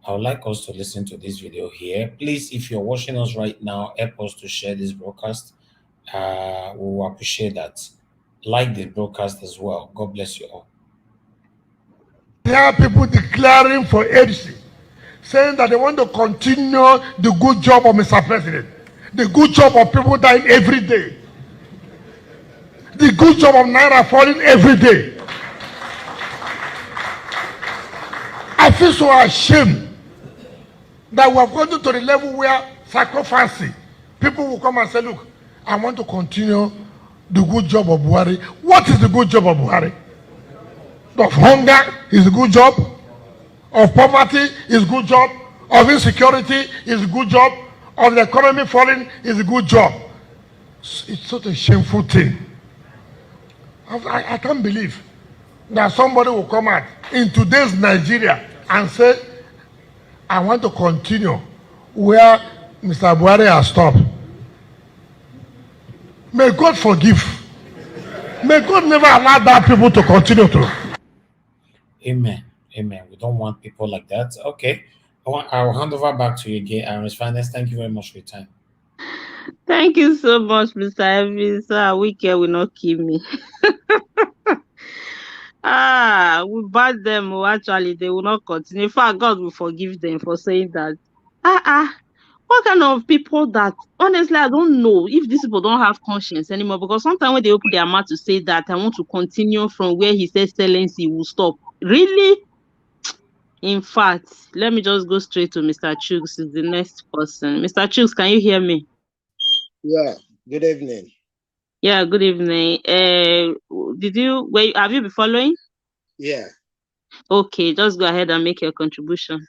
I would like us to listen to this video here. Please, if you're watching us right now, help us to share this broadcast. We will appreciate that. Like the broadcast as well. God bless you all. There are people declaring for APC, saying that they want to continue the good job of Mr. President, the good job of people dying every day, the good job of Naira falling every day. I feel so ashamed that we have gotten to the level where sacrificing, people will come and say, look, I want to continue the good job of Buhari. What is the good job of Buhari? Of hunger is a good job. Of poverty is a good job. Of insecurity is a good job. Of the economy falling is a good job. It's such a shameful thing. I can't believe that somebody will come out in today's Nigeria and say, I want to continue where Mr. Buhari has stopped. May God forgive. May God never allow that people to continue to. Amen. Amen. We don't want people like that. Okay. I'll hand over back to you again. Ms. Finance, thank you very much for your time. Thank you so much, Mr. Evans. Wike will not kill me. We bad them. Actually, they will not continue. In fact, God will forgive them for saying that. What kind of people that, honestly, I don't know if these people don't have conscience anymore, because sometimes when they open their mouth to say that, I want to continue from where he says excellency will stop. Really? In fact, let me just go straight to Mr. Chuks, is the next person. Mr. Chuks, can you hear me? Yeah, good evening. Yeah, good evening. Have you been following? Yeah. Okay, just go ahead and make your contribution.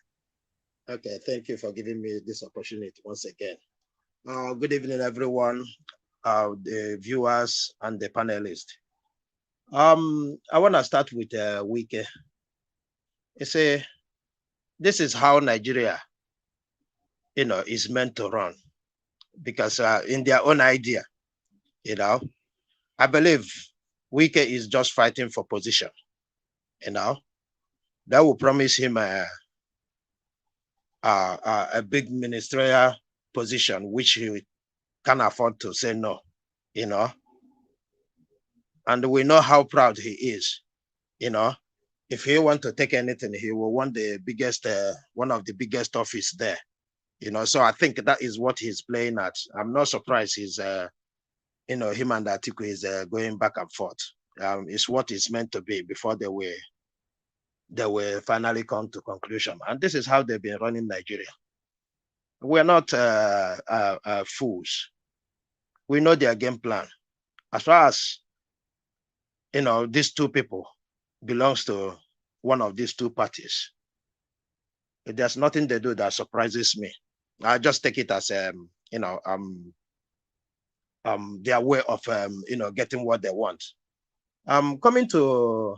Okay, thank you for giving me this opportunity once again. Good evening, everyone, the viewers and the panelists. I want to start with Wike. This is how Nigeria, is meant to run, because in their own idea, I believe Wike is just fighting for position. That will promise him a big ministerial position, which he can afford to say no, and we know how proud he is. If he want to take anything, he will want the biggest, one of the biggest office there. So I think that is what he's playing at. I'm not surprised he's, him and Atiku is going back and forth. It's what it's meant to be before they will finally come to conclusion. And this is how they've been running Nigeria. We're not fools. We know their game plan. As far as, these two people belongs to one of these two parties, there's nothing they do that surprises me. I just take it as, their way of, getting what they want. Coming to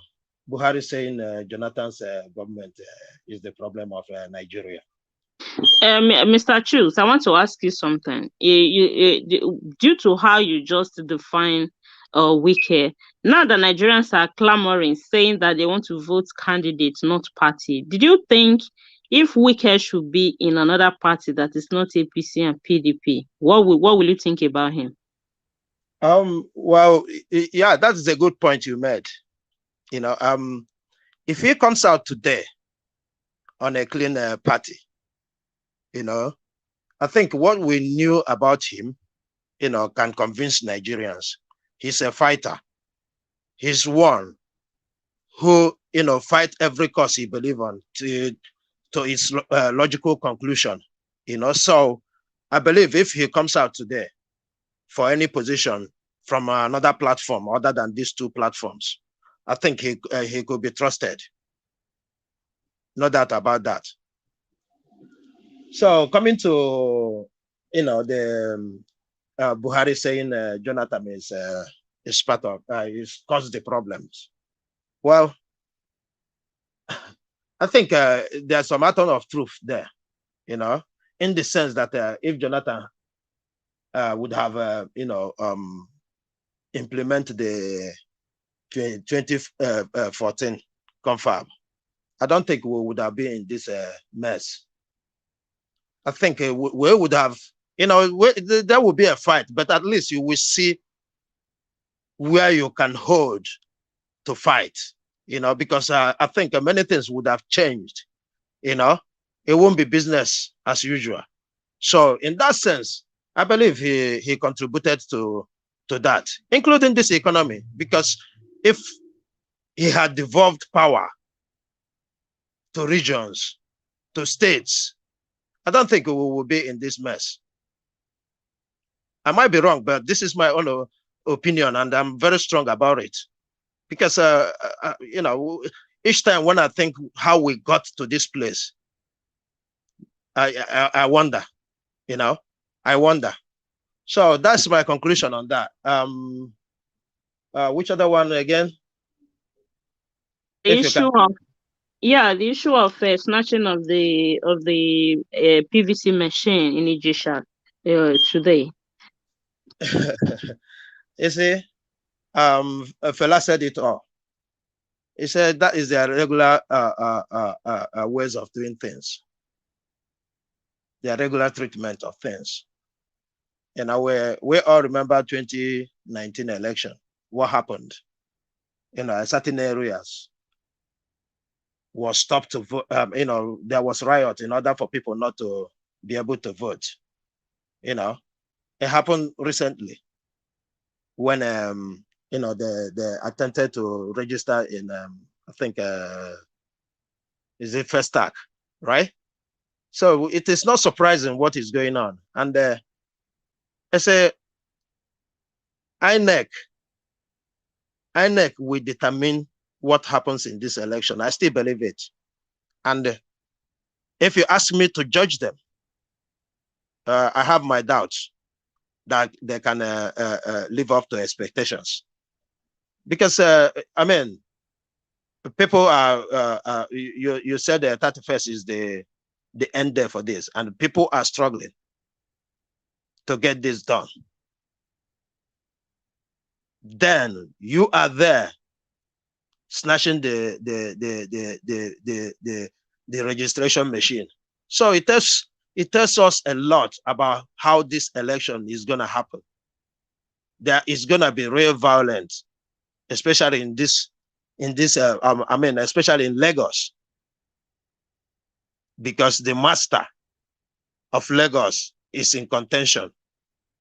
Buhari saying Jonathan's government is the problem of Nigeria. Mr. Chus, I want to ask you something. Due to how you just define Wike, now the Nigerians are clamoring, saying that they want to vote candidates, not party. Did you think if Wike should be in another party that is not APC and PDP, what will you think about him? Well, yeah, that's a good point you made. If he comes out today on a clean party, I think what we knew about him, can convince Nigerians. He's a fighter. He's one who, fight every cause he believes on to its logical conclusion. So I believe if he comes out today for any position from another platform other than these two platforms, I think he could be trusted. No doubt about that. So coming to, the Buhari saying Jonathan is part of, is caused the problems. Well, I think there's some matter of truth there, in the sense that if Jonathan would have, implement the 2014 confirm, I don't think we would have been in this mess. I think we would have, there will be a fight, but at least you will see where you can hold to fight, because I think many things would have changed, it won't be business as usual. So in that sense, I believe he contributed to that, including this economy, because if he had devolved power to regions, to states, I don't think we will be in this mess. I might be wrong, but this is my own opinion, and I'm very strong about it. Because, each time when I think how we got to this place, I wonder, I wonder. So that's my conclusion on that. Which other one again? The issue of snatching of the PVC machine in Judicial today. You see, a fella said it all. He said that is their regular ways of doing things, their regular treatment of things. We all remember 2019 election, what happened. Certain areas was stopped to vote. There was riot in order for people not to be able to vote. It happened recently when they attempted to register in I think is it First Stack, right? So it is not surprising what is going on. And I say INEC will determine what happens in this election. I still believe it. And if you ask me to judge them, I have my doubts that they can live up to expectations. Because, I mean, people are, you said the 31st is the end day for this, and people are struggling to get this done. Then you are there snatching the registration machine. So it tells us a lot about how this election is going to happen. There is going to be real violence, especially in this I mean, especially in Lagos, because the master of Lagos is in contention.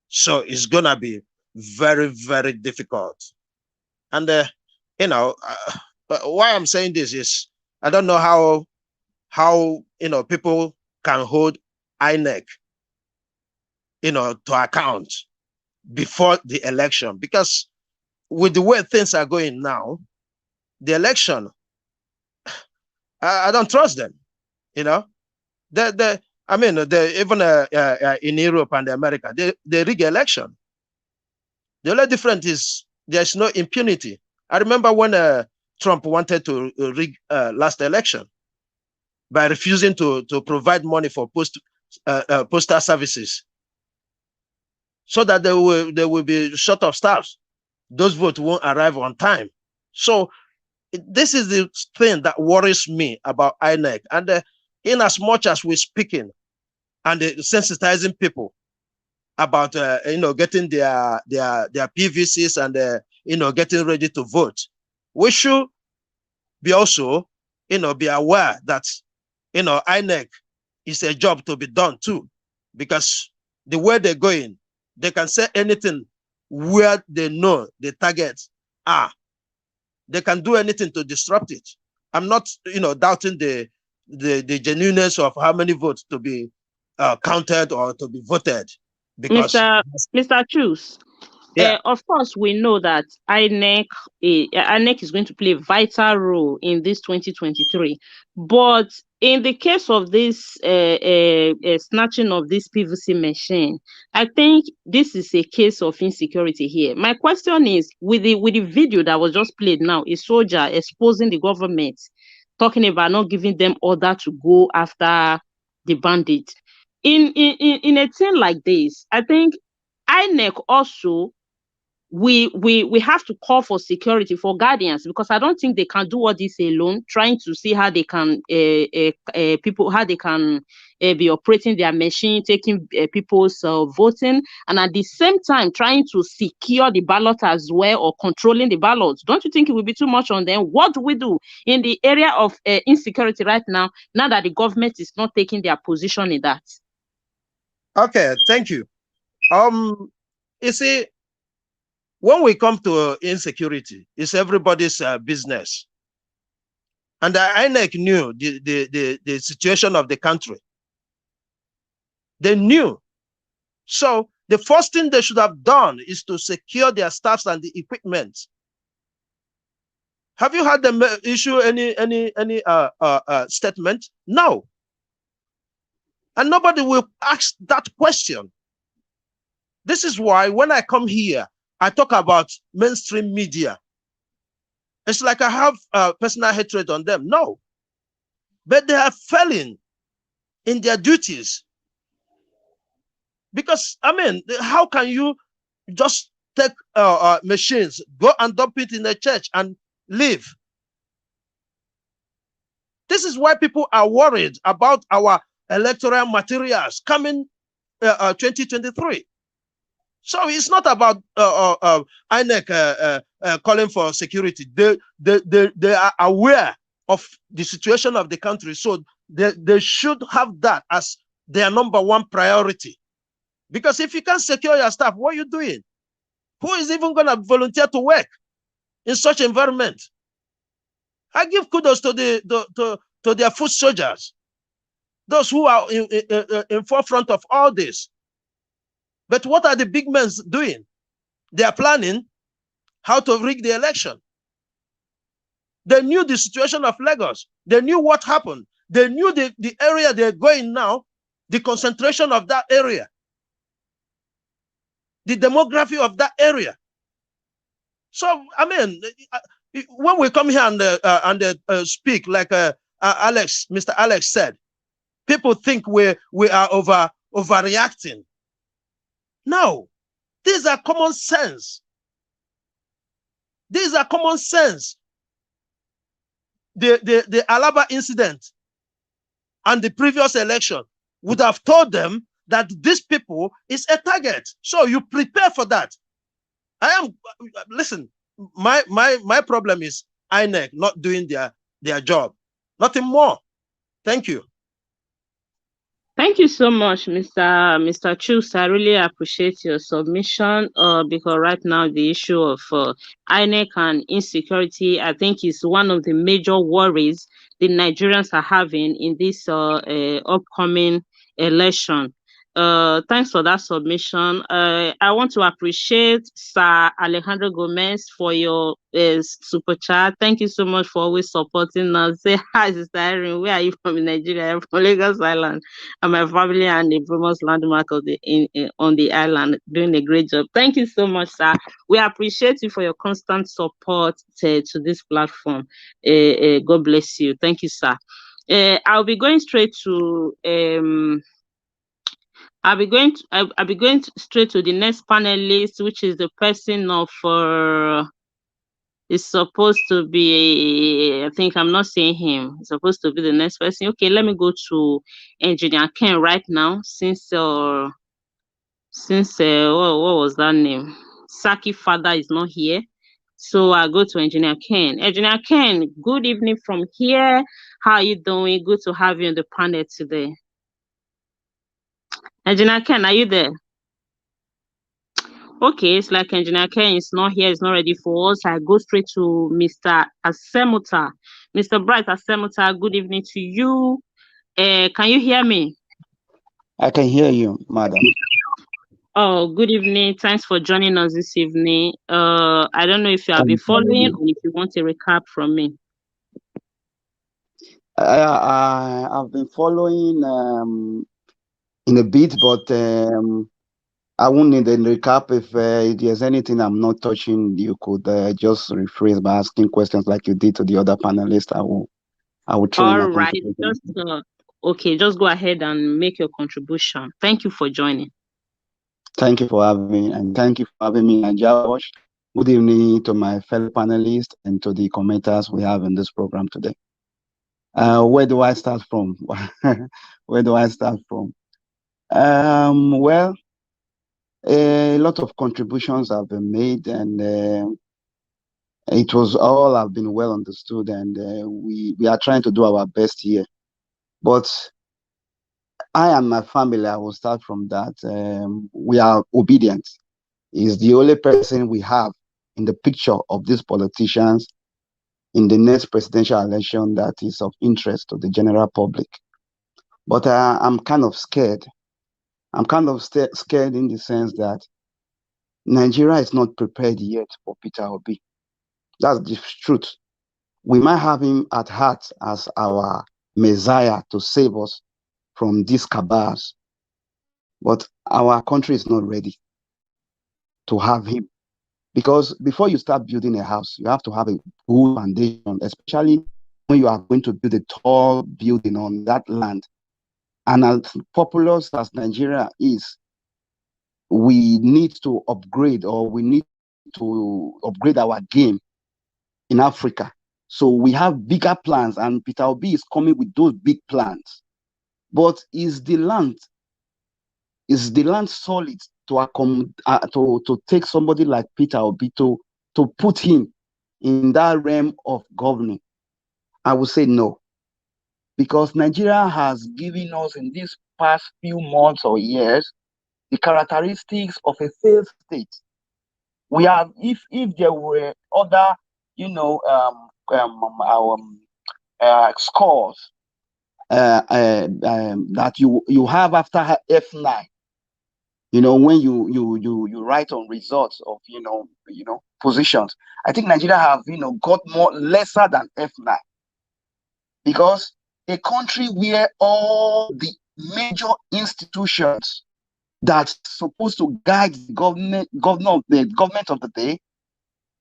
So it's going to be very, very difficult. And, you know, why I'm saying this is, I don't know how you know, people can hold INEC, you know, to account before the election, because with the way things are going now, the election, I don't trust them, you know. I mean, even in Europe and America, they rig election. The only difference is there's no impunity. I remember when Trump wanted to rig last election by refusing to provide money for postal services, so that they will be short of staff. Those votes won't arrive on time. So this is the thing that worries me about INEC. And in as much as we're speaking and sensitizing people about you know, getting their PVCs and you know, getting ready to vote, we should be also, you know, be aware that, you know, INEC is a job to be done too, because the way they're going, they can say anything where they know the targets are. They can do anything to disrupt it. I'm not, you know, doubting the genuineness of how many votes to be counted or to be voted. Because Mr. Chus, yeah, of course, we know that INEC is going to play a vital role in this 2023. But in the case of this snatching of this PVC machine, I think this is a case of insecurity here. My question is, with the video that was just played now, a soldier exposing the government, talking about not giving them order to go after the bandit. In a thing like this, I think INEC also, we have to call for security, for guardians, because I don't think they can do all this alone, trying to see how they can be operating their machine, taking people's voting, and at the same time trying to secure the ballot as well, or controlling the ballots. Don't you think it will be too much on them? What do we do in the area of insecurity right now that the government is not taking their position in that? Okay, thank you. You see, when we come to insecurity, it's everybody's business. And the INEC knew the situation of the country. They knew. So the first thing they should have done is to secure their staffs and the equipment. Have you had them issue any statement? No. And nobody will ask that question. This is why when I come here, I talk about mainstream media. It's like I have personal hatred on them. No. But they are failing in their duties. Because, I mean, how can you just take machines, go and dump it in a church and leave? This is why people are worried about our electoral materials coming 2023. So it's not about INEC calling for security. They are aware of the situation of the country, so they should have that as their number one priority. Because if you can't secure your staff, what are you doing? Who is even going to volunteer to work in such environment? I give kudos to their foot soldiers, those who are in forefront of all this. But what are the big men doing? They are planning how to rig the election. They knew the situation of Lagos. They knew what happened. They knew the area they're going now, the concentration of that area, the demography of that area. So, I mean, when we come here and speak like Mr. Alex said, people think we are overreacting. No, these are common sense. These are common sense. The Alaba incident and the previous election would have told them that these people is a target. So you prepare for that. Listen, my problem is INEC not doing their job. Nothing more. Thank you. Thank you so much, Mr. Chus. I really appreciate your submission because right now the issue of INEC and insecurity, I think, is one of the major worries the Nigerians are having in this upcoming election. Thanks for that submission. I want to appreciate Sir Alejandro Gomez for your super chat. Thank you so much for always supporting us. Say hi, Sister Irene. Where are you from in Nigeria? I'm from Lagos Island, and my family and the famous landmark of on the island, doing a great job. Thank you so much, sir. We appreciate you for your constant support to this platform. God bless you. Thank you, sir. I'll be going straight to I'll be going straight to the next panelist, which is the person of is supposed to be, I think I'm not seeing him. It's supposed to be the next person. Okay, let me go to Engineer Ken right now, since what was that name? Saki father is not here. So I go to Engineer Ken. Engineer Ken, good evening from here. How are you doing? Good to have you on the panel today. Engineer Ken, are you there? Okay, it's like Engineer Ken is not here, it's not ready for us. I go straight to Mr. Asemuta. Mr. Bright Asemuta, good evening to you. Can you hear me? I can hear you, madam. Oh, good evening. Thanks for joining us this evening. I don't know if you have been following or if you want a recap from me. I've been following in a bit, but I won't need a recap. If there's anything I'm not touching, you could just rephrase by asking questions like you did to the other panelists. I will try. All right, just okay, just go ahead and make your contribution. Thank you for joining. Thank you for having me, and thank you for having me, Naija. Good evening to my fellow panelists and to the commenters we have in this program today. Where do I start from? Where do I start from? Well, a lot of contributions have been made, and it was all have been well understood, and we are trying to do our best here. But I and my family, I will start from that. We are obedient. Is the only person we have in the picture of these politicians in the next presidential election that is of interest to the general public. But I'm kind of scared. I'm kind of scared in the sense that Nigeria is not prepared yet for Peter Obi. That's the truth. We might have him at heart as our Messiah to save us from these cabals, but our country is not ready to have him. Because before you start building a house, you have to have a good foundation, especially when you are going to build a tall building on that land. And as populous as Nigeria is, we need to upgrade, or we need to upgrade our game in Africa. So we have bigger plans, and Peter Obi is coming with those big plans. But is the land solid to take somebody like Peter Obi to put him in that realm of governing? I would say no, because Nigeria has given us in these past few months or years the characteristics of a failed state. We have, if there were other, scores that you have after F9, when you write on results of positions, I think Nigeria have got more lesser than F9, because a country where all the major institutions that's supposed to guide the government of the day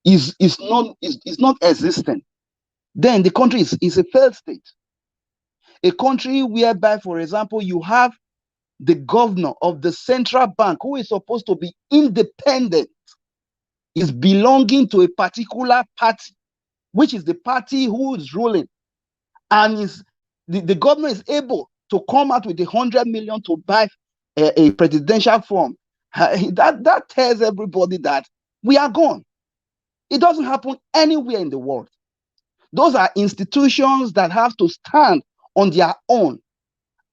is not existent, then the country is a failed state. A country whereby, for example, you have the governor of the central bank, who is supposed to be independent, is belonging to a particular party, which is the party who is ruling, and the governor is able to come out with 100 million to buy a presidential form. That tells everybody that we are gone. It doesn't happen anywhere in the world. Those are institutions that have to stand on their own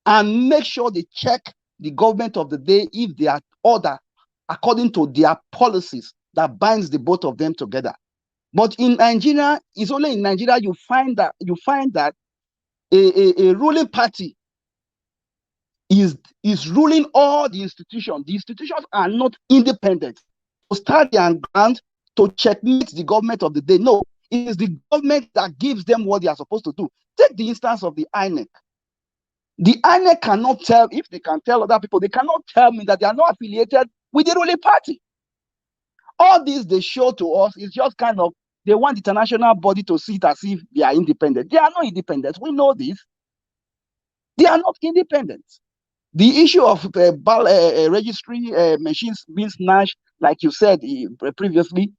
and make sure they check the government of the day if they are ordered according to their policies that binds the both of them together. But in Nigeria, it's only in Nigeria you find that a ruling party is ruling all the institutions. The institutions are not independent to start their ground to checkmate the government of the day. No, it is the government that gives them what they are supposed to do. Take the instance of the INEC. The INEC cannot tell, if they can tell other people, they cannot tell me that they are not affiliated with the ruling party. All this they show to us is just kind of, they want the international body to see it as if they are independent. They are not independent. We know this. They are not independent. The issue of registry machines being snatched, like you said previously,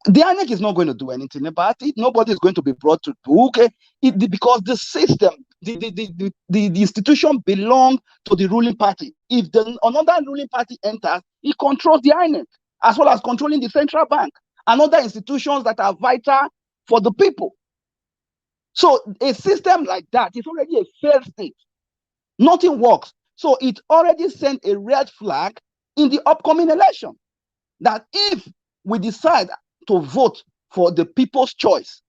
the INEC is not going to do anything about it. Nobody is going to be brought to book because the system, the institution belongs to the ruling party. If another ruling party enters, it controls the INEC, as well as controlling the central bank and other institutions that are vital for the people. So a system like that is already a failed state. Nothing works. So it already sent a red flag in the upcoming election that if we decide to vote for the people's choice,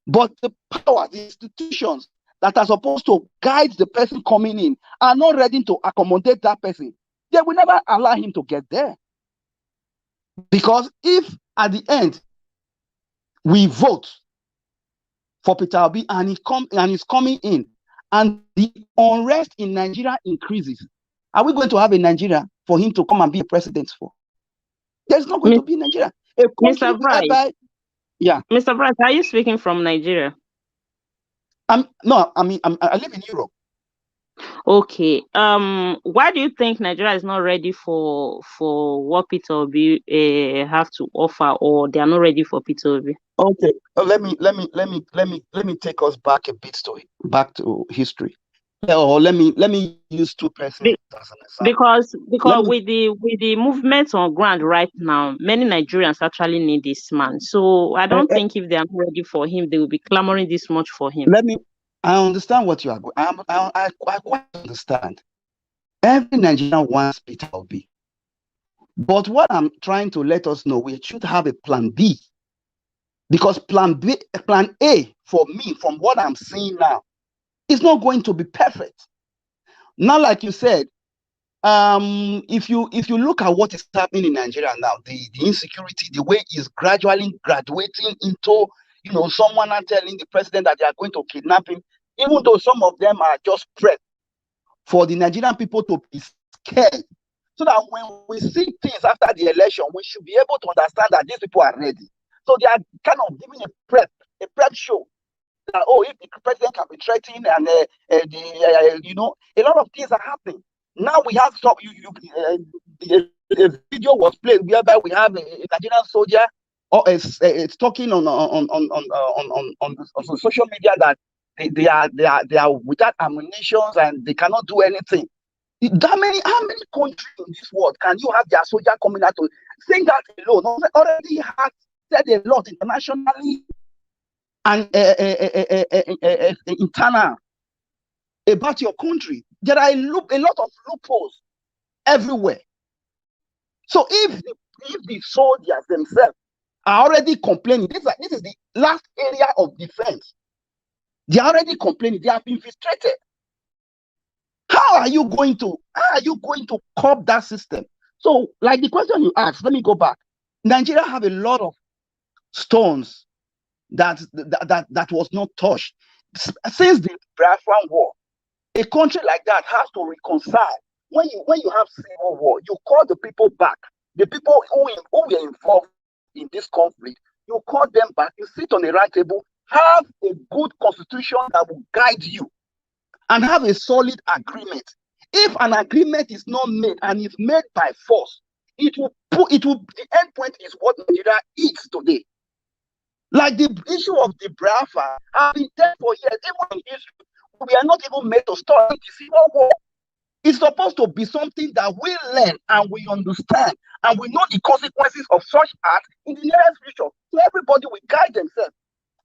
but the power, the institutions that are supposed to guide the person coming in are not ready to accommodate that person, they will never allow him to get there. Because if at the end we vote for Peter Obi and he's coming in, and the unrest in Nigeria increases, are we going to have a Nigeria for him to come and be a president for? There's not going to be Nigeria. Mr. Bright, yeah. Mr. Bright, are you speaking from Nigeria? No, I live in Europe. Okay. Why do you think Nigeria is not ready for what Peter Obi have to offer, or they are not ready for Peter Obi? Okay. Let me take us back a bit to history. Or let me use two persons as an example. Because with the movement on ground right now, many Nigerians actually need this man. So I don't think if they are ready for him, they will be clamoring this much for him. I understand what you are going. I quite understand. Every Nigerian wants Peter Obi. But what I'm trying to let us know, we should have a plan B. Because plan A, for me, from what I'm seeing now, is not going to be perfect. Now, like you said, if you look at what is happening in Nigeria now, the insecurity, the way it's gradually graduating into, someone are telling the president that they are going to kidnap him, even though some of them are just prepped for the Nigerian people to be scared. So that when we see things after the election, we should be able to understand that these people are ready. So they are kind of giving a prep show. That, if the president can be threatened, and a lot of things are happening. Now we have some. The video was played whereby we have a Nigerian soldier, it's talking on social media that they are without ammunition and they cannot do anything. How many countries in this world can you have their soldier coming out to saying that alone? Already has said a lot internationally and internal about your country. There are a lot of loopholes everywhere. So if the soldiers themselves are already complaining, this is the last area of defense. They are already complaining. They have been frustrated. How are you going to curb that system? So, like the question you asked, let me go back. Nigeria have a lot of stones that was not touched since the Biafran War. A country like that has to reconcile. When you have civil war, you call the people back. The people who were involved in this conflict, you call them back. You sit on the right table, have a good constitution that will guide you, and have a solid agreement. If an agreement is not made and is made by force, the end point is what Nigeria is today. Like the issue of the Biafra have been there for years, even in history. We are not even made to start the civil war. It's supposed to be something that we learn and we understand, and we know the consequences of such acts in the nearest future. So everybody will guide themselves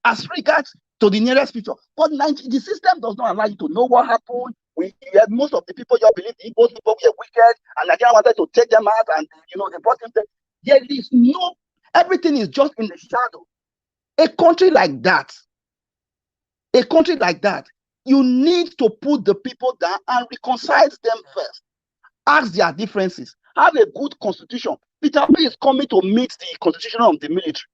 as regards to the nearest future. But the system does not allow you to know what happened. Most of the people you believe the Igbo people were wicked, and Nigeria wanted to take them out, and they brought them there. There is everything is just in the shadow. A country like that, you need to put the people down and reconcile them first. Ask their differences. Have a good constitution. Peter Obi is coming to meet the constitution of the military.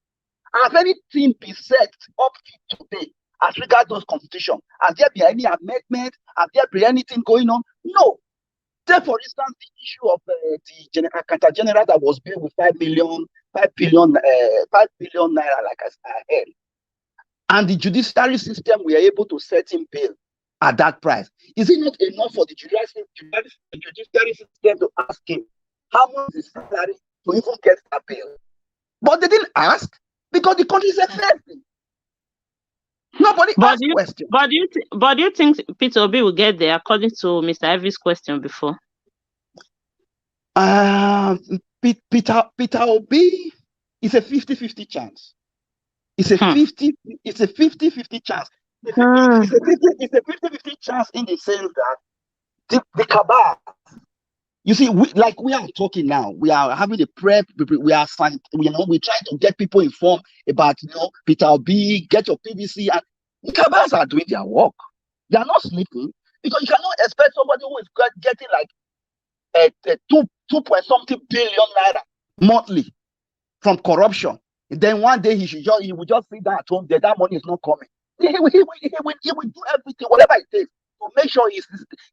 Has anything been said up to today as regards those constitution? Has there been any amendment? Has there been anything going on? No. Take, for instance, the issue of the Carter General that was built with 5 billion naira, like I heard. And the judiciary system, we are able to set him bail at that price. Is it not enough for the judiciary system to ask him how much is his salary to even get a bail? But they didn't ask because the country is expensive. Nobody asked questions. But do you think Peter Obi will get there according to Mr. Ivy's question before? Peter Obi is a 50-50 chance. It's a 50-50 chance. It's a 50-50 chance in the sense that the cabal, you see, we are talking now. We are having a prep. We're trying to get people informed about, Peter Obi, get your PVC, and the cabals are doing their work. They are not sleeping, because you cannot expect somebody who is getting like 2.something billion naira monthly from corruption. Then one day he will just sit down at home. That money is not coming. He will do everything, whatever it takes, to make sure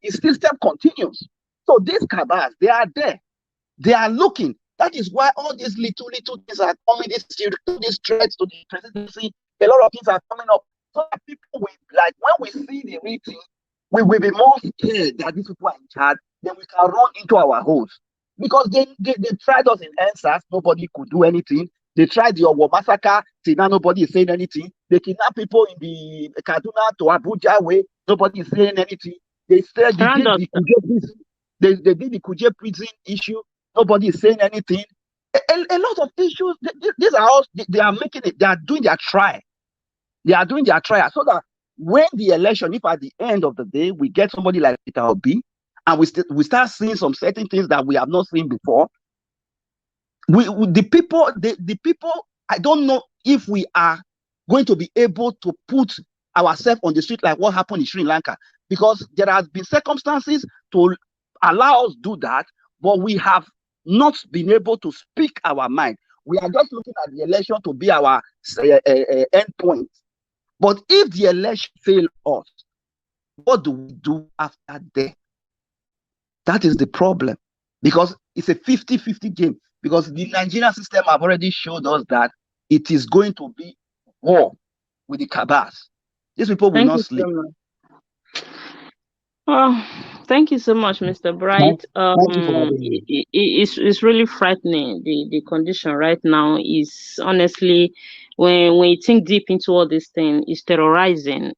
his system continues. So these cabals, they are there. They are looking. That is why all these little things are coming. These threats to the presidency, a lot of things are coming up. So that people will, like, when we see the meeting, we will be more scared that these people are in charge. Then we can run into our holes. Because they tried us in answers, nobody could do anything. They tried the Owo massacre, till now nobody is saying anything. They kidnapped people in the Kaduna to Abuja way, nobody is saying anything. They said they did the Kuje prison issue, nobody is saying anything. A lot of issues, these are all, they are making it, they are doing their try. They are doing their trial, so that when the election, if at the end of the day, we get somebody like Peter Obi, and we start seeing some certain things that we have not seen before, the people, I don't know if we are going to be able to put ourselves on the street like what happened in Sri Lanka, because there has been circumstances to allow us do that, but we have not been able to speak our mind. We are just looking at the election to be our end point. But if the election fails us, what do we do after that? That is the problem, because it's a 50-50 game. Because the Nigerian system have already showed us that it is going to be war with the cabals. These people will not sleep. Oh, thank you so much, Mr. Bright. It's really frightening. The condition right now is, honestly, when you think deep into all this thing, is terrorizing,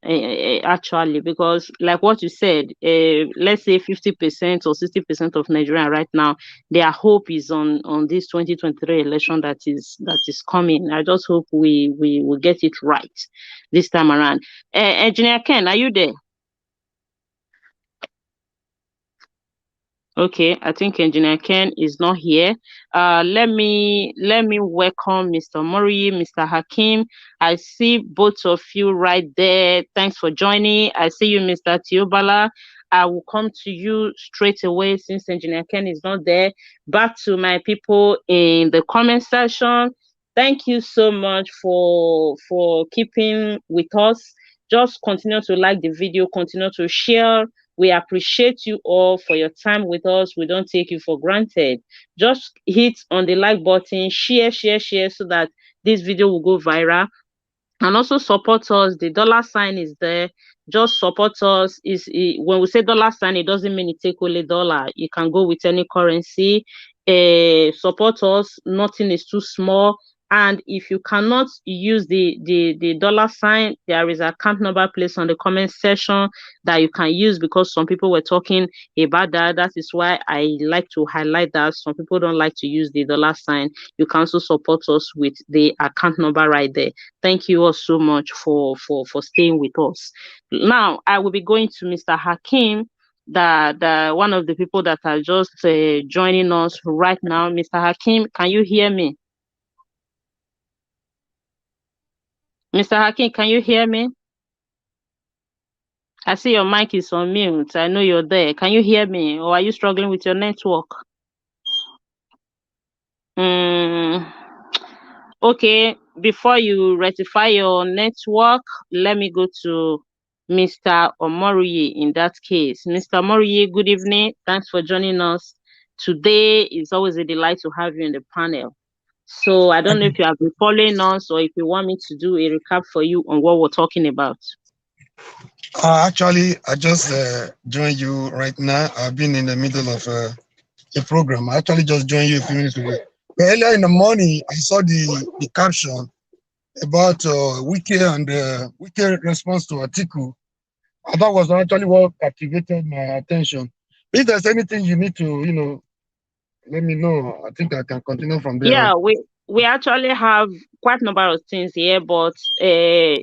actually, because like what you said, let's say 50% or 60% of Nigeria right now, their hope is on this 2023 election that is coming. I just hope we will get it right this time around. Engineer Ken, are you there? Okay, I think Engineer Ken is not here. Let me welcome Mr. Mori, Mr. Hakim. I see both of you right there. Thanks for joining. I see you, Mr. Tiobala. I will come to you straight away since Engineer Ken is not there. Back to my people in the comment section. Thank you so much for keeping with us. Just continue to like the video, continue to share. We appreciate you all for your time with us. We don't take you for granted. Just hit on the like button, share so that this video will go viral. And also support us. The $sign is there. Just support us. When we say $sign, it doesn't mean it take only dollar. You can go with any currency. Support us. Nothing is too small. And if you cannot use the $sign, there is an account number placed on the comment section that you can use, because some people were talking about that. That is why I like to highlight that. Some people don't like to use the $sign. You can also support us with the account number right there. Thank you all so much for staying with us. Now, I will be going to Mr. Hakeem, the one of the people that are just joining us right now. Mr. Hakeem, can you hear me? Mr. Hakeem, can you hear me? I see your mic is on mute. I know you're there. Can you hear me, or are you struggling with your network? Okay, before you rectify your network, let me go to Mr. Omoruye in that case. Mr. Omoruye, good evening. Thanks for joining us. Today is always a delight to have you in the panel. So I don't know if you have been following us, or if you want me to do a recap for you on what we're talking about. Actually, I just joined you right now. I've been in the middle of a program. I actually just joined you a few minutes ago. But earlier in the morning, I saw the caption about Wike and Wike response to Atiku. And that was actually what captivated my attention. If there's anything you need to, let me know. I think I can continue from there. Yeah, we actually have quite a number of things here, but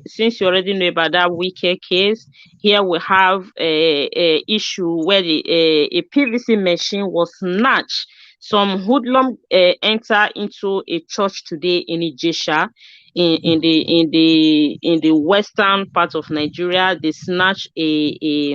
since you already know about that Wike case, here we have a issue where a PVC machine was snatched. Some hoodlum enter into a church today in Ijesha, in the western part of Nigeria. They snatched a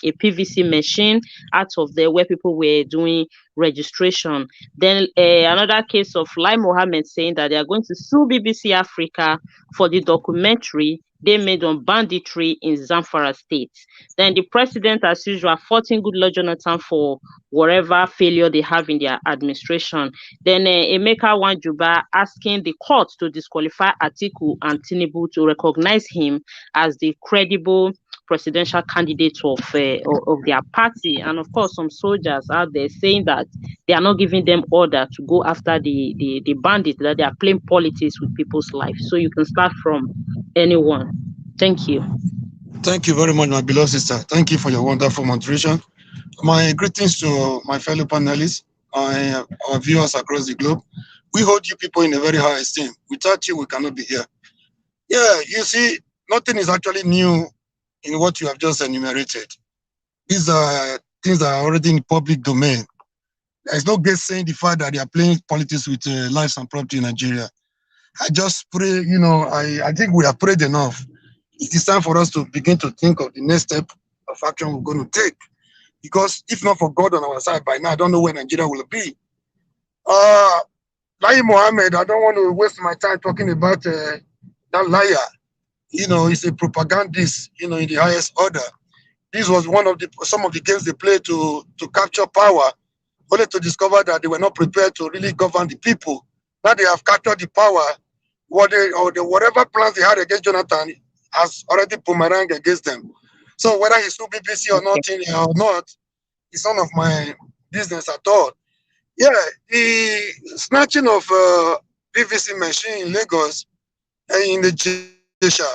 PVC machine out of there where people were doing registration. Then another case of Lai Mohammed saying that they are going to sue BBC Africa for the documentary they made on banditry in Zamfara State. Then the president, as usual, faulting Goodluck Jonathan for whatever failure they have in their administration. Then Emeka Wanjuba asking the court to disqualify Atiku and Tinubu to recognize him as the credible presidential candidate of their party. And of course, some soldiers out there saying that they are not giving them order to go after the bandits, that they are playing politics with people's life. So you can start from anyone. Thank you. Thank you very much, my beloved sister. Thank you for your wonderful moderation. My greetings to my fellow panelists, our viewers across the globe. We hold you people in a very high esteem. Without you, we cannot be here. Yeah, you see, nothing is actually new in what you have just enumerated. These are things that are already in public domain. There's no guest saying the fact that they are playing politics with lives and property in Nigeria. I just pray, I think we have prayed enough. It is time for us to begin to think of the next step of action we're going to take. Because if not for God on our side by now, I don't know where Nigeria will be. Lai Mohammed, I don't want to waste my time talking about that liar. He's a propagandist, in the highest order. This was some of the games they played to capture power, only to discover that they were not prepared to really govern the people. Now they have captured the power, whatever plans they had against Jonathan has already boomerang against them. So whether he's through BBC or not, it's none of my business at all. Yeah, the snatching of PVC machine in Lagos in the Judicial,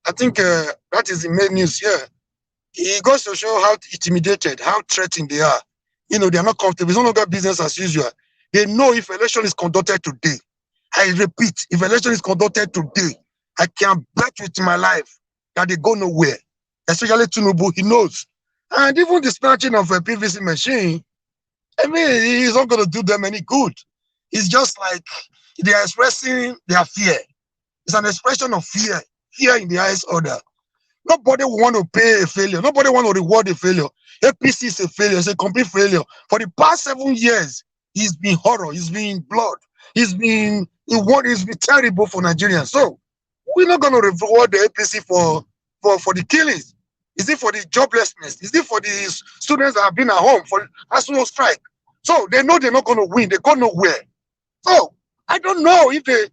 I think that is the main news here. It goes to show how intimidated, how threatened they are. They are not comfortable. It's no longer business as usual. They know if election is conducted today, I repeat, if election is conducted today, I can bet with my life that they go nowhere. Especially Tinubu, he knows. And even the snatching of a PVC machine, it's not going to do them any good. It's just like they are expressing their fear. It's an expression of fear in the highest order. Nobody will want to pay a failure. Nobody want to reward a failure. APC is a failure. It's a complete failure. For the past 7 years, it's been horror. It's been blood. It's been terrible for Nigerians. So we're not going to reward the APC for the killings. Is it for the joblessness? Is it for the students that have been at home for national strike? So they know they're not going to win. They go nowhere. So I don't know if the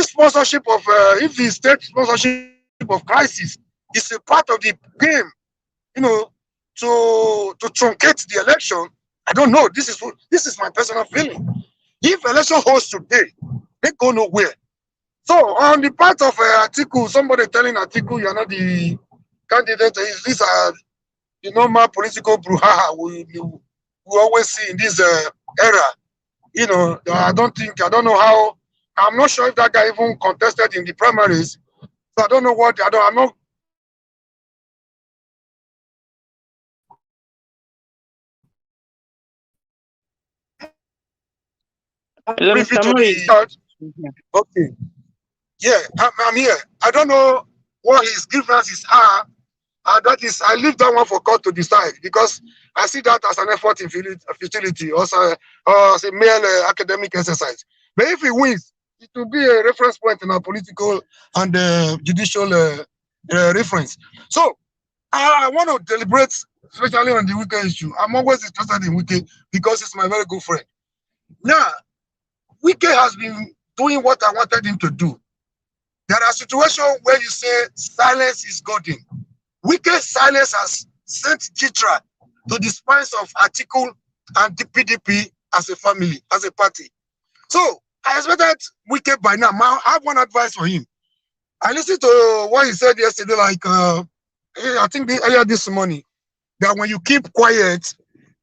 sponsorship of if the state sponsorship of crisis is a part of the game, to truncate the election. I don't know. This is my personal feeling. If election holds today, they go nowhere. So on the part of Atiku, somebody telling Atiku you're not the candidate, these are the normal political brouhaha we always see in this era. I don't know how. I'm not sure if that guy even contested in the primaries. So I don't know what. I'm not. Okay. Yeah, I'm here. I don't know what his grievances are. That is, I leave that one for court to decide, because I see that as an effort in futility, or as a mere academic exercise. But if he wins, it will be a reference point in our political and judicial reference. So I want to deliberate, especially on the Wike issue. I'm always interested in Wike because he's my very good friend. Now, Wike has been doing what I wanted him to do. There are situations where you say silence is golden. Wike's silence has sent Jitra to the spines of Atiku and the PDP as a family, as a party. So I expected Wike by now. I have one advice for him. I listened to what he said yesterday, I think earlier this morning, that when you keep quiet,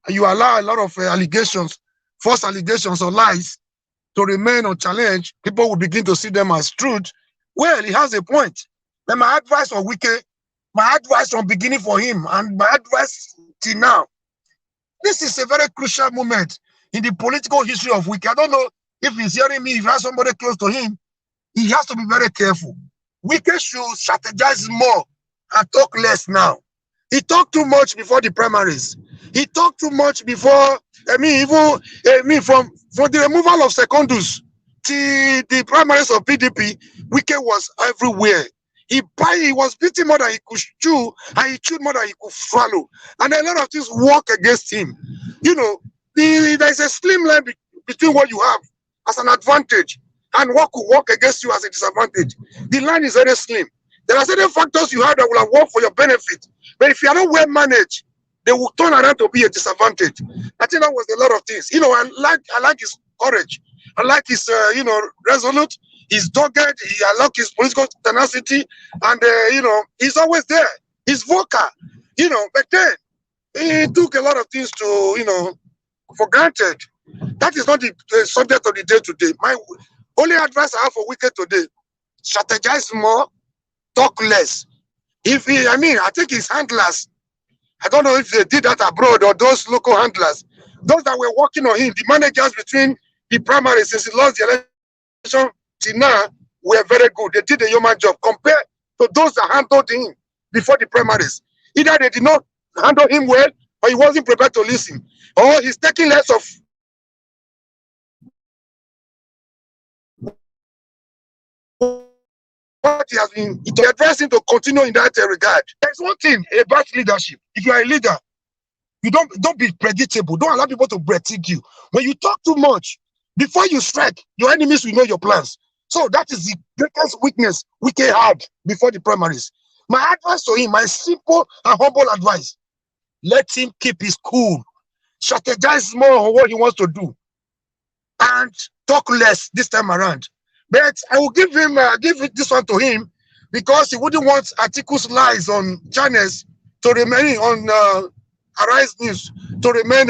you allow a lot of allegations, false allegations or lies to remain unchallenged, people will begin to see them as truth. Well, he has a point. Then my advice for Wike, my advice from beginning for him, and my advice till now, this is a very crucial moment in the political history of Wike. I don't know if he's hearing me, if he has somebody close to him, he has to be very careful. Wike should strategize more and talk less now. He talked too much before the primaries. He talked too much before, from the removal of secondus to the primaries of PDP, Wike was everywhere. He was beating more than he could chew, and he chewed more than he could swallow. And a lot of things work against him. There's a slim line between what you have as an advantage and what could work against you as a disadvantage. The line is very slim. There are certain factors you have that will have worked for your benefit. But if you are not well managed, they will turn around to be a disadvantage. I think that was a lot of things. I like his courage. I like his, resolute. He's dogged. I like his political tenacity. And, he's always there. He's vocal. But then he took a lot of things to, for granted. That is not the subject of the day today. My only advice I have for Wike today, strategize more, talk less. I think his handlers, I don't know if they did that abroad or those local handlers, those that were working on him, the managers between the primaries since he lost the election till now were very good. They did a yeoman job compared to those that handled him before the primaries. Either they did not handle him well, or he wasn't prepared to listen, or he's taking less of what he has been advising to continue in that regard. There's one thing about leadership. If you are a leader, you don't be predictable. Don't allow people to breastfeed you. When you talk too much, before you strike, your enemies will know your plans. So that is the greatest weakness Wike had before the primaries. My advice to him, my simple and humble advice, let him keep his cool, strategize more on what he wants to do, and talk less this time around. But I will give this one to him because he wouldn't want Atiku's lies on channels to remain on Arise News to remain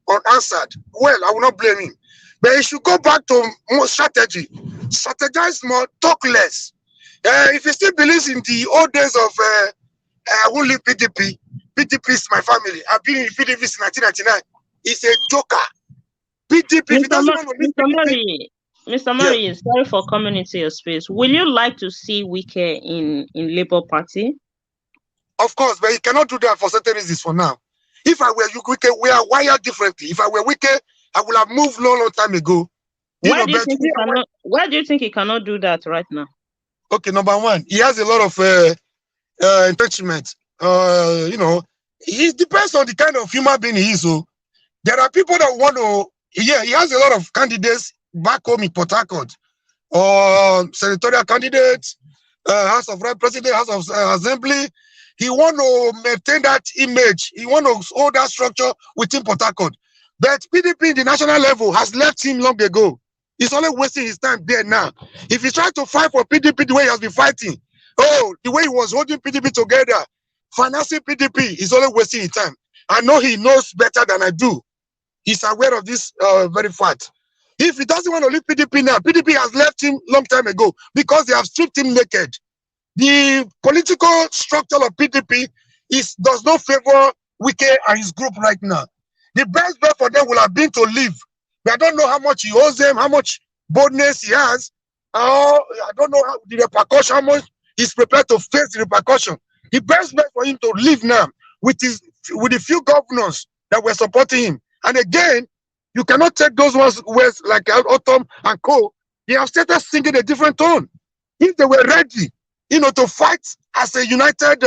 unanswered. Well, I will not blame him. But he should go back to more strategy. Strategize more, talk less. If he still believes in the old days of who leave PDP, PDP is my family. I've been in PDP since 1999. He's a joker. PDP, Mr. Murray, sorry for coming into your space. Will you like to see Wike in Labour Party? Of course, but he cannot do that for certain reasons for now. If I were Wike, we are wired differently. If I were Wike, I would have moved long time ago. Why do you think he cannot do that right now? Okay, number one, he has a lot of entrenchment. You know, it depends on the kind of human being he is. So there are people that want to. Yeah, he has a lot of candidates back home in Port Harcourt, or senatorial candidates, House of Rep President, House of Assembly. He want to maintain that image. He want to hold that structure within Port Harcourt. But PDP in the national level has left him long ago. He's only wasting his time there now. If he's trying to fight for PDP the way he has been fighting, the way he was holding PDP together, financing PDP, he's only wasting his time. I know he knows better than I do. He's aware of this very fact. If he doesn't want to leave PDP now, PDP has left him long time ago because they have stripped him naked. The political structure of PDP does not favor Wike and his group right now. The best bet for them would have been to leave. But I don't know how much he owes them, how much boldness he has. I don't know how the repercussion, how much he's prepared to face the repercussion. The best bet for him to leave now with the few governors that were supporting him. And again, you cannot take those ones words like Autumn and Co. They have started singing a different tone. If they were ready, to fight as a united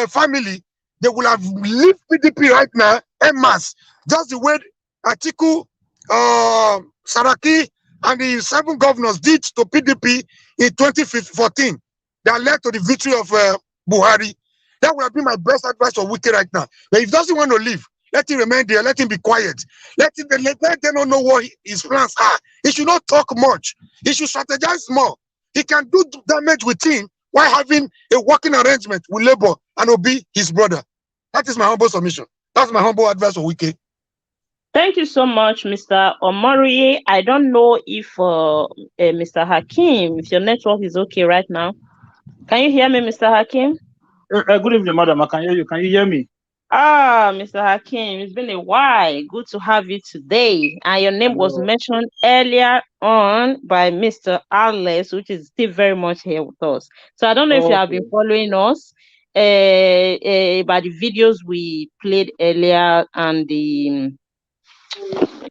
family, they would have left PDP right now en masse. Just the way Atiku, Saraki, and the 7 governors did to PDP in 2014 that led to the victory of Buhari. That would have been my best advice for Wike right now. But if he doesn't want to leave, let him remain there. Let him be quiet. Let them not know what his plans are. He should not talk much. He should strategize more. He can do damage within while having a working arrangement with Labour and Obi, his brother. That is my humble submission. That's my humble advice for Wike. Thank you so much, Mr. Omori. I don't know if Mr. Hakim, if your network is okay right now. Can you hear me, Mr. Hakim? Good evening, madam. I can hear you. Can you hear me? Mr. Hakim, it's been a while. Good to have you today. And your name was mentioned earlier on by Mr. Alex, which is still very much here with us. So I don't know if you have been following us about the videos we played earlier and the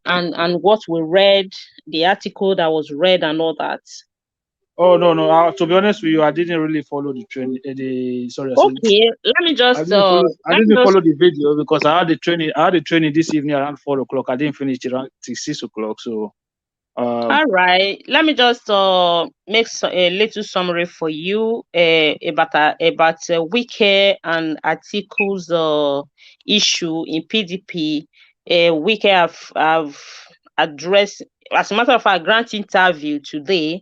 and what we read, the article that was read and all that. Oh no! To be honest with you, I didn't really follow the training. Okay, let me just. I didn't follow the video because I had the training. I had the training this evening around 4 o'clock. I didn't finish it around 6 o'clock. So. All right. Let me just make a little summary for you about Wike and Atiku's issue in PDP. Wike have addressed, as a matter of fact, grant interview today,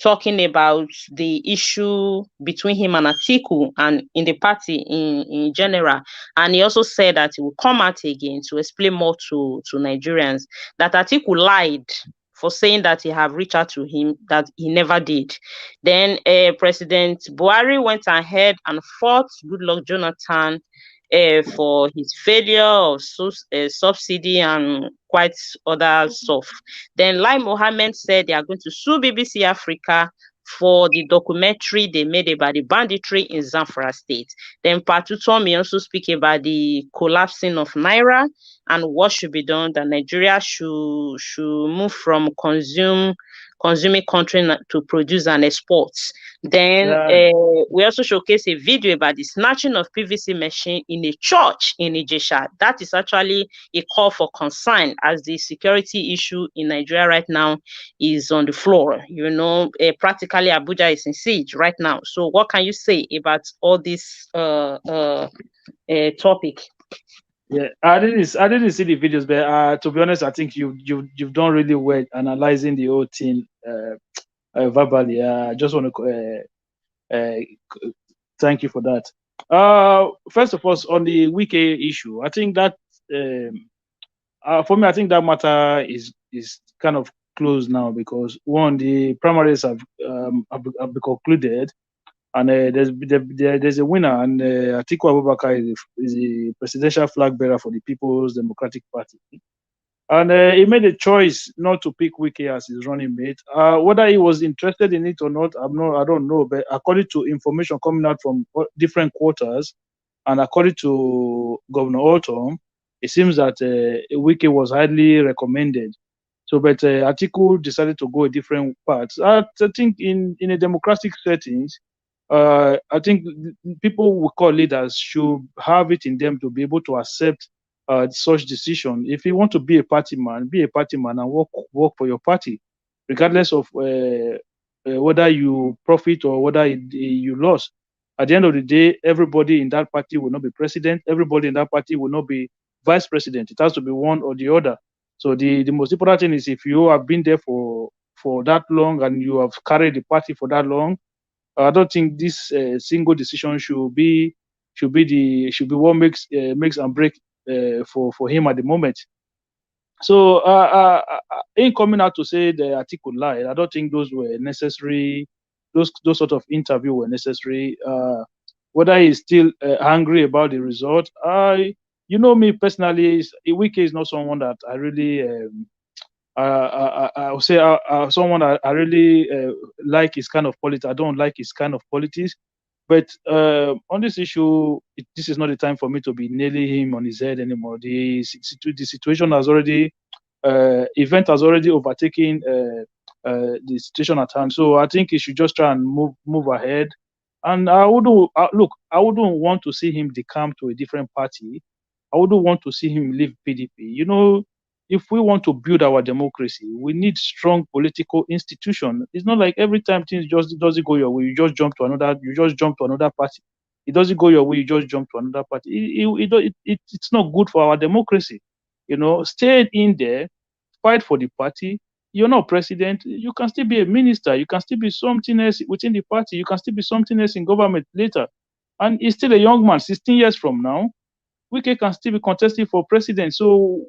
talking about the issue between him and Atiku and in the party in general. And he also said that he will come out again to explain more to Nigerians that Atiku lied for saying that he have reached out to him, that he never did. Then President Buhari went ahead and fought Goodluck Jonathan for his failure of subsidy and quite other stuff. Then Lai Mohammed said they are going to sue BBC Africa for the documentary they made about the banditry in Zamfara State. Then Patutomi also speak about the collapsing of Naira and what should be done, that Nigeria should move from consuming country to produce and export. Then we also showcase a video about the snatching of PVC machine in a church in Ijesha. That is actually a call for concern as the security issue in Nigeria right now is on the floor. Practically Abuja is in siege right now. So what can you say about all this topic? Yeah, I didn't see the videos, but to be honest, I think you've done really well analyzing the whole thing verbally. I just want to thank you for that. First of all, on the Wike issue, I think that for me, I think that matter is kind of closed now because one, the primaries have been concluded. And there's a winner, and Atiku Abubakar is the presidential flag bearer for the People's Democratic Party. And he made a choice not to pick Wike as his running mate. Whether he was interested in it or not, I don't know. But according to information coming out from different quarters, And according to Governor Ortom, it seems that Wike was highly recommended. So, but Atiku decided to go a different path. I think in a democratic settings, I think people we call leaders should have it in them to be able to accept such decision. If you want to be a party man and work for your party, regardless of whether you profit or whether you lost. At the end of the day, everybody in that party will not be president. Everybody in that party will not be vice president. It has to be one or the other. So the most important thing is if you have been there for that long and you have carried the party for that long, I don't think this single decision should be what makes and break for him at the moment. So in coming out to say the article lied, I don't think those were necessary. Those sort of interview were necessary. Whether he's still angry about the result, you know me personally, Wike is not someone that I really I would say someone I really like his kind of politics. I don't like his kind of politics. But on this issue, this is not the time for me to be nailing him on his head anymore. The situation has already, event has already overtaken the situation at hand. So I think he should just try and move ahead. And I wouldn't want to see him decamp to a different party. I wouldn't want to see him leave PDP. You know, if we want to build our democracy, we need strong political institution. It's not like every time things just doesn't go your way, you just jump to another party. It doesn't go your way, you just jump to another party. It's not good for our democracy. You know, stay in there, fight for the party. You're not president. You can still be a minister. You can still be something else within the party. You can still be something else in government later. And he's still a young man. 16 years from now, Wike can still be contesting for president. So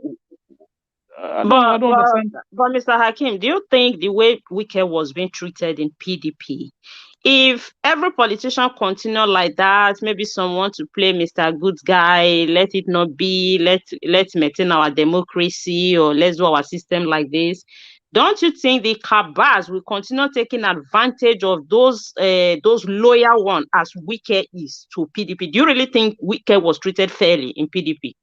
I don't understand. But Mr. Hakim, do you think the way Wike was being treated in PDP, if every politician continue like that, maybe someone to play Mr. Good Guy, let it not be, let's maintain our democracy, or let's do our system like this, don't you think the cabals will continue taking advantage of those loyal ones as Wike is to PDP? Do you really think Wike was treated fairly in PDP?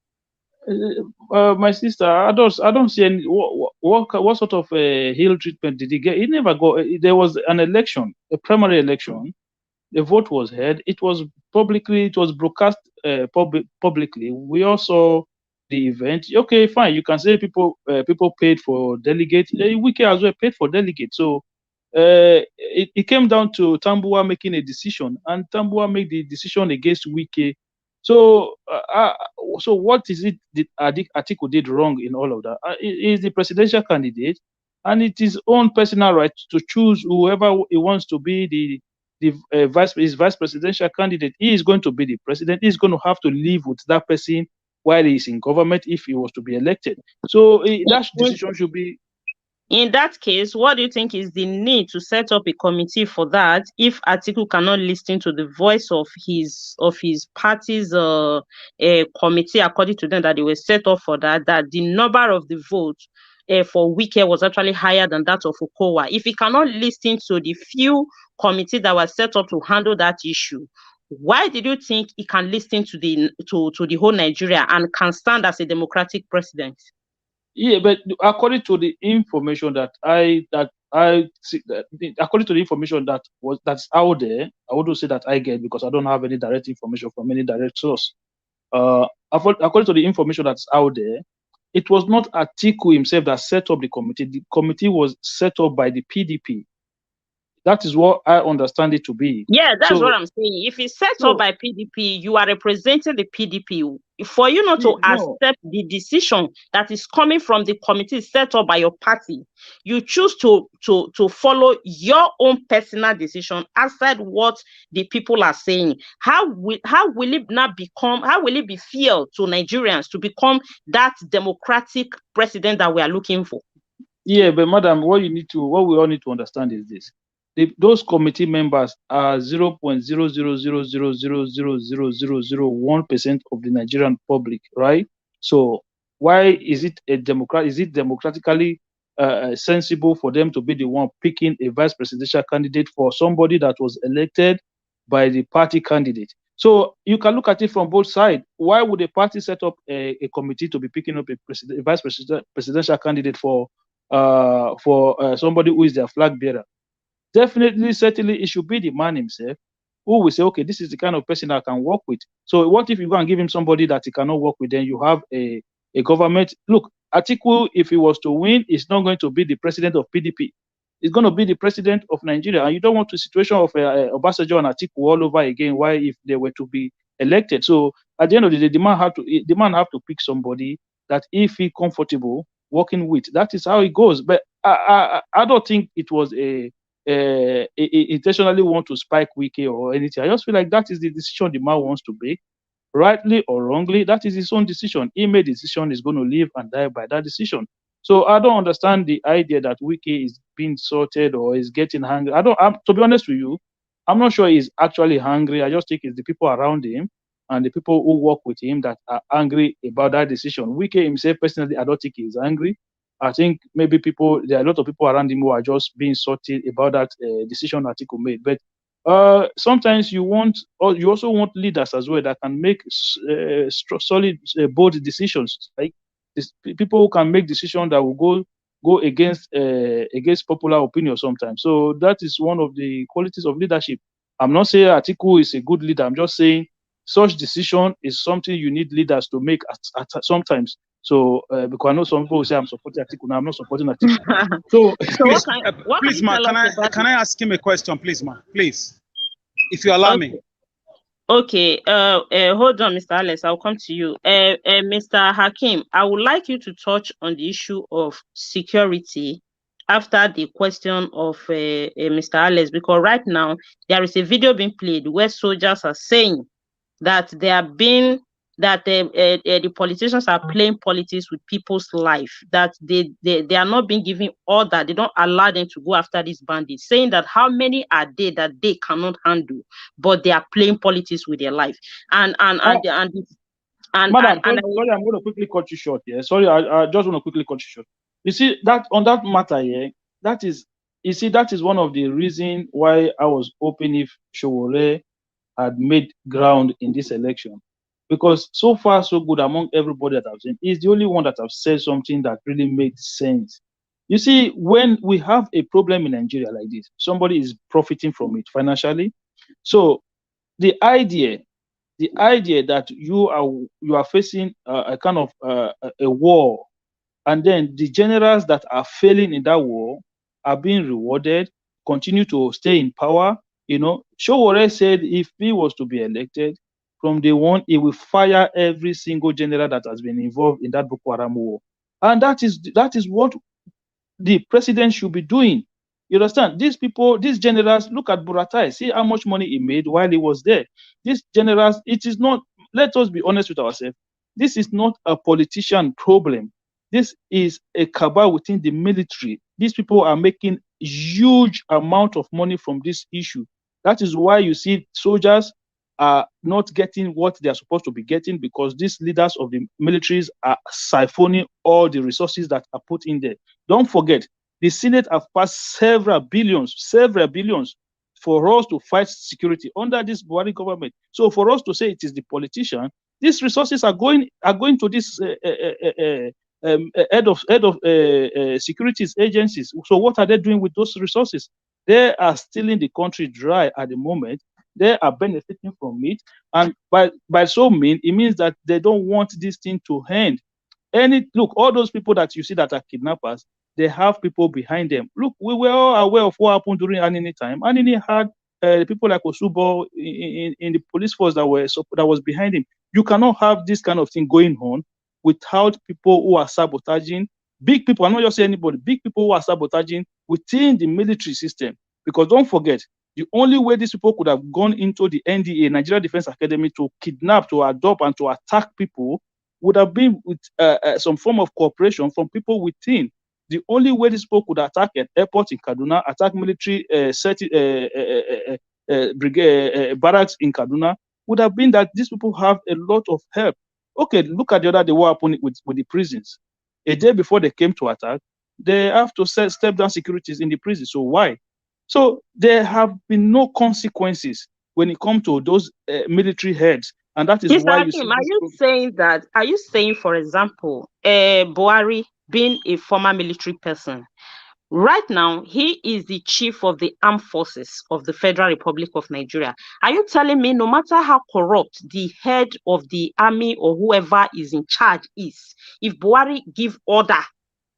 My sister, I don't see any. What sort of heel treatment did he get? He never got. There was an election, a primary election. The vote was heard. It was publicly. It was broadcast publicly. We all saw the event. Okay, fine. You can say people paid for delegates. Wike as well paid for delegates. So it came down to Tambuwa making a decision, and Tambuwa made the decision against Wike. So, so what is it that Atiku did wrong in all of that? He is the presidential candidate, and it is his own personal right to choose whoever he wants to be his vice presidential candidate. He is going to be the president. He's going to have to live with that person while he is in government if he was to be elected. So that decision should be. In that case, what do you think is the need to set up a committee for that if Atiku cannot listen to the voice of his party's committee, according to them, that they were set up for that the number of the votes for Wike was actually higher than that of Okowa? If he cannot listen to the few committees that were set up to handle that issue, why did you think he can listen to the whole Nigeria and can stand as a democratic president? Yeah, but according to the information according to the information that's out there, I wouldn't say that I get because I don't have any direct information from any direct source. According to the information that's out there, it was not Atiku himself that set up the committee. The committee was set up by the PDP. That is what I understand it to be. Yeah, that's what I'm saying. If it's set up by PDP, you are representing the PDP. For you not to accept the decision that is coming from the committee set up by your party, you choose to follow your own personal decision outside what the people are saying. How will it be fair to Nigerians to become that democratic president that we are looking for? Yeah, but madam, what we all need to understand is this. Those committee members are 0.000000001% of the Nigerian public, right? So why is it democratically sensible for them to be the one picking a vice presidential candidate for somebody that was elected by the party candidate? So you can look at it from both sides. Why would a party set up a committee to be picking up a vice presidential candidate for somebody who is their flag bearer? Definitely, certainly, it should be the man himself who will say, okay, this is the kind of person I can work with. So what if you go and give him somebody that he cannot work with? Then you have a government. Look, Atiku, if he was to win, is not going to be the president of PDP. He's going to be the president of Nigeria. And you don't want the situation of Obasanjo and Atiku all over again. Why, if they were to be elected? So at the end of the day, the man have to pick somebody that he feel comfortable working with. That is how it goes. But I don't think it was intentionally want to spike Wike or anything. I just feel like that is the decision the man wants to make, rightly or wrongly. That is his own decision. He made the decision. He's going to live and die by that decision. So I don't understand the idea that Wike is being sorted or is getting hungry. To be honest with you, I'm not sure he's actually hungry. I just think it's the people around him and the people who work with him that are angry about that decision. Wike himself, personally, I don't think he's angry. I think maybe there are a lot of people around him who are just being sorted about that decision Atiku made. But sometimes you also want leaders as well that can make solid, bold decisions. Like people who can make decisions that will go against popular opinion sometimes. So that is one of the qualities of leadership. I'm not saying Atiku is a good leader. I'm just saying such decision is something you need leaders to make at sometimes. So because I know some people will say I'm supporting Atiku. Now I'm not supporting Atiku. So please, ma, can I ask him a question, please, ma? Please, if you allow me. Okay, hold on, Mr. Alex. I'll come to you. Mr. Hakim, I would like you to touch on the issue of security after the question of Mr. Alex, because right now there is a video being played where soldiers are saying that the politicians are playing politics with people's life, that they are not being given order, they don't allow them to go after these bandits, saying that how many are they that they cannot handle, but they are playing politics with their life. Madam, sorry, I'm going to quickly cut you short here. Sorry, I just want to quickly cut you short. You see, that on that matter here, that is one of the reasons why I was hoping if Sowore had made ground in this election. Because so far, so good among everybody that I've seen, he's the only one that have said something that really made sense. You see, when we have a problem in Nigeria like this, somebody is profiting from it financially. So the idea that you are facing a kind of a war, and then the generals that are failing in that war are being rewarded, continue to stay in power. You know, Sowore said if he was to be elected, from day one, he will fire every single general that has been involved in that Boko Haram war. And that is what the president should be doing. You understand? These people, these generals, look at Buratai, see how much money he made while he was there. These generals, it is not, let us be honest with ourselves, this is not a politician problem. This is a cabal within the military. These people are making huge amount of money from this issue. That is why you see soldiers are not getting what they are supposed to be getting, because these leaders of the militaries are siphoning all the resources that are put in there. Don't forget, the Senate have passed several billions for us to fight security under this Buhari government. So for us to say it is the politician, these resources are going to this head of securities agencies. So what are they doing with those resources? They are stealing the country dry at the moment. They are benefiting from it, and by so means, it means that they don't want this thing to end. Look, all those people that you see that are kidnappers, they have people behind them. Look, we were all aware of what happened during INEC time. INEC had people like Osubo in the police force that was behind him. You cannot have this kind of thing going on without people who are sabotaging. Big people, I'm not just saying anybody, big people who are sabotaging within the military system. Because don't forget, the only way these people could have gone into the NDA, Nigeria Defense Academy, to kidnap, to adopt, and to attack people would have been with some form of cooperation from people within. The only way these people could attack an airport in Kaduna, attack military barracks in Kaduna, would have been that these people have a lot of help. Okay, look at the other day what happened with the prisons. A day before they came to attack, they have to step down securities in the prison. So why? So there have been no consequences. when it comes to those military heads, and that is Mr. why you see. Hakim, are you saying, for example, Buhari being a former military person, right now he is the chief of the armed forces of the Federal Republic of Nigeria? Are you telling me no matter how corrupt the head of the army or whoever is in charge is, if Buhari give order,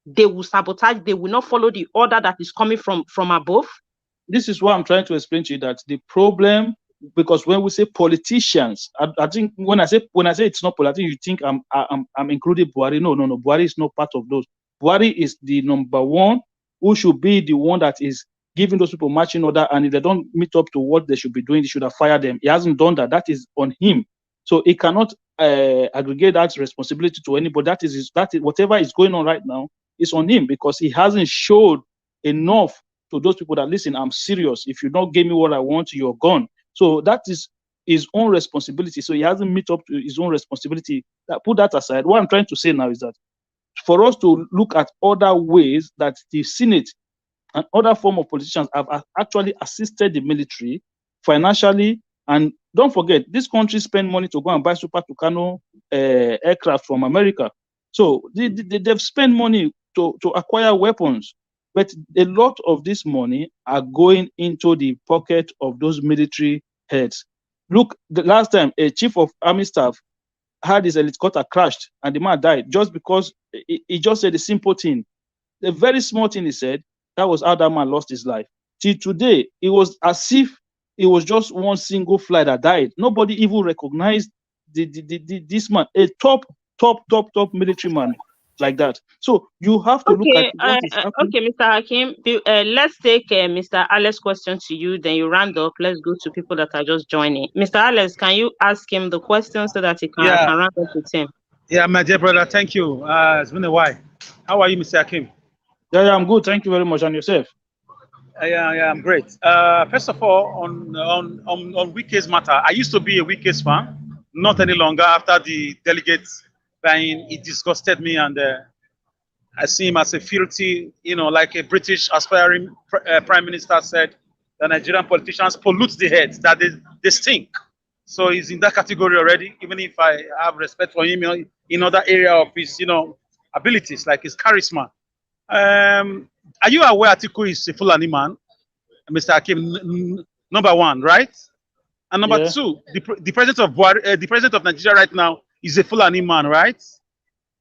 they will sabotage, they will not follow the order that is coming from above? This is what I'm trying to explain to you, that the problem, because when we say politicians, I think when I say it's not politics, you think I'm including Buhari. No. Buhari is not part of those. Buhari is the number one who should be the one that is giving those people marching order, and if they don't meet up to what they should be doing, they should have fired them. He hasn't done that. That is on him. So he cannot aggregate that responsibility to anybody. That is whatever is going on right now is on him, because he hasn't showed enough to those people that, listen, I'm serious. If you don't give me what I want, you're gone. So that is his own responsibility. So he hasn't met up to his own responsibility. Put that aside. What I'm trying to say now is that for us to look at other ways that the Senate and other form of politicians have actually assisted the military financially. And don't forget, this country spend money to go and buy Super Tucano aircraft from America. So they've spent money to acquire weapons. But a lot of this money are going into the pocket of those military heads. Look, the last time a chief of army staff had his helicopter crashed and the man died just because he just said a simple thing. A very small thing he said, that was how that man lost his life. Till today, it was as if it was just one single fly that died. Nobody even recognized this man, a top military man like that. So you have to look at what is happening. Okay, Mr. Hakim, let's take Mr. Alex's question to you, then you round up. Let's go to people that are just joining. Mr. Alex, can you ask him the question so that I can round up with him? Yeah, my dear brother, thank you. It's been a while. How are you, Mr. Hakim? Yeah, I'm good. Thank you very much. And yourself? Yeah, I'm great. First of all, on Wike's matter, I used to be a Wike's fan, not any longer. After the delegates dying, it disgusted me, and I see him as a filthy, like a British aspiring prime minister said, the Nigerian politicians pollute the heads, that they stink. So he's in that category already, even if I have respect for him in other area of his, abilities, like his charisma. Are you aware Atiku is a Fulani man, Mr. Hakim? Number one, right? And number two, the president of Buhari, the president of Nigeria right now is a Fulani man, right?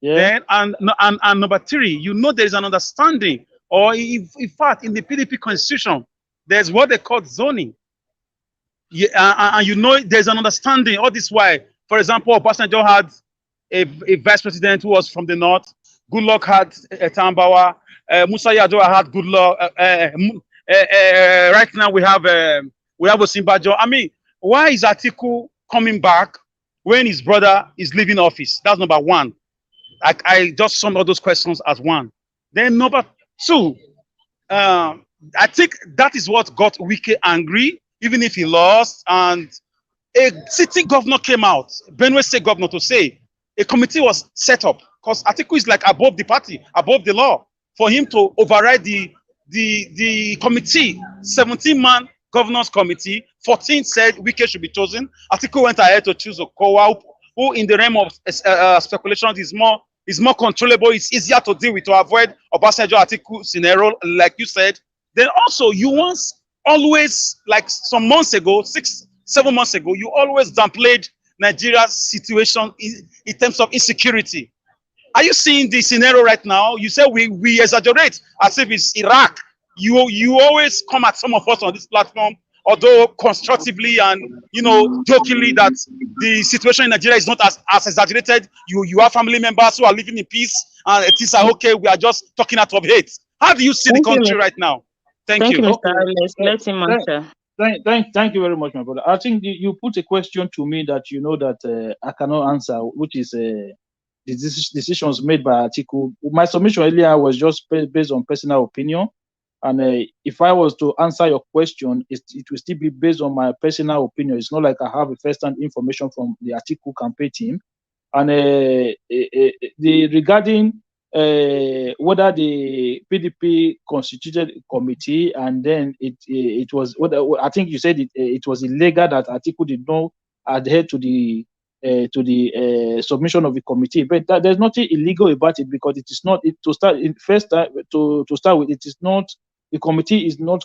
Yeah. Then, and number three, there is an understanding, or in fact, in the PDP constitution, there's what they call zoning. Yeah, and there's an understanding. All this why, for example, Obasanjo had a vice president who was from the north. Goodluck had Tambawa. Musa Yar'Adua had Goodluck. Right now we have Osinbajo. I mean, why is Atiku coming back when his brother is leaving office? That's number one. I just sum all those questions as one. Then number two, I think that is what got Wike angry, even if he lost. And a sitting governor came out, Benue State governor, to say a committee was set up, because Atiku is like above the party, above the law, for him to override the committee, 17-man governors committee. 14 said Wike should be chosen. Atiku went ahead to choose Okowa, who in the realm of speculations is more controllable. It's easier to deal with, to avoid Obasanjo Atiku scenario, like you said. Then also, you once always, like some months ago, 6-7 months ago, you always downplayed Nigeria's situation in terms of insecurity. Are you seeing the scenario right now? You say we exaggerate as if it's Iraq. You always come at some of us on this platform, although constructively and jokingly, that the situation in Nigeria is not as exaggerated. You have family members who are living in peace, and it is okay. We are just talking out of hate. How do you see the country right now? Thank you. Mr. Alex. Let him answer. Thank you very much, my brother. I think you put a question to me that that I cannot answer, which is the decisions made by Atiku. My submission earlier was just based on personal opinion, and if I was to answer your question, it will still be based on my personal opinion. It's not like I have a first-hand information from the Atiku campaign team. And regarding whether the PDP constituted a committee and then it was I think you said it was illegal that Atiku did not adhere to the submission of the committee, but there's nothing illegal about it because it is not to start with. It is not, the committee is not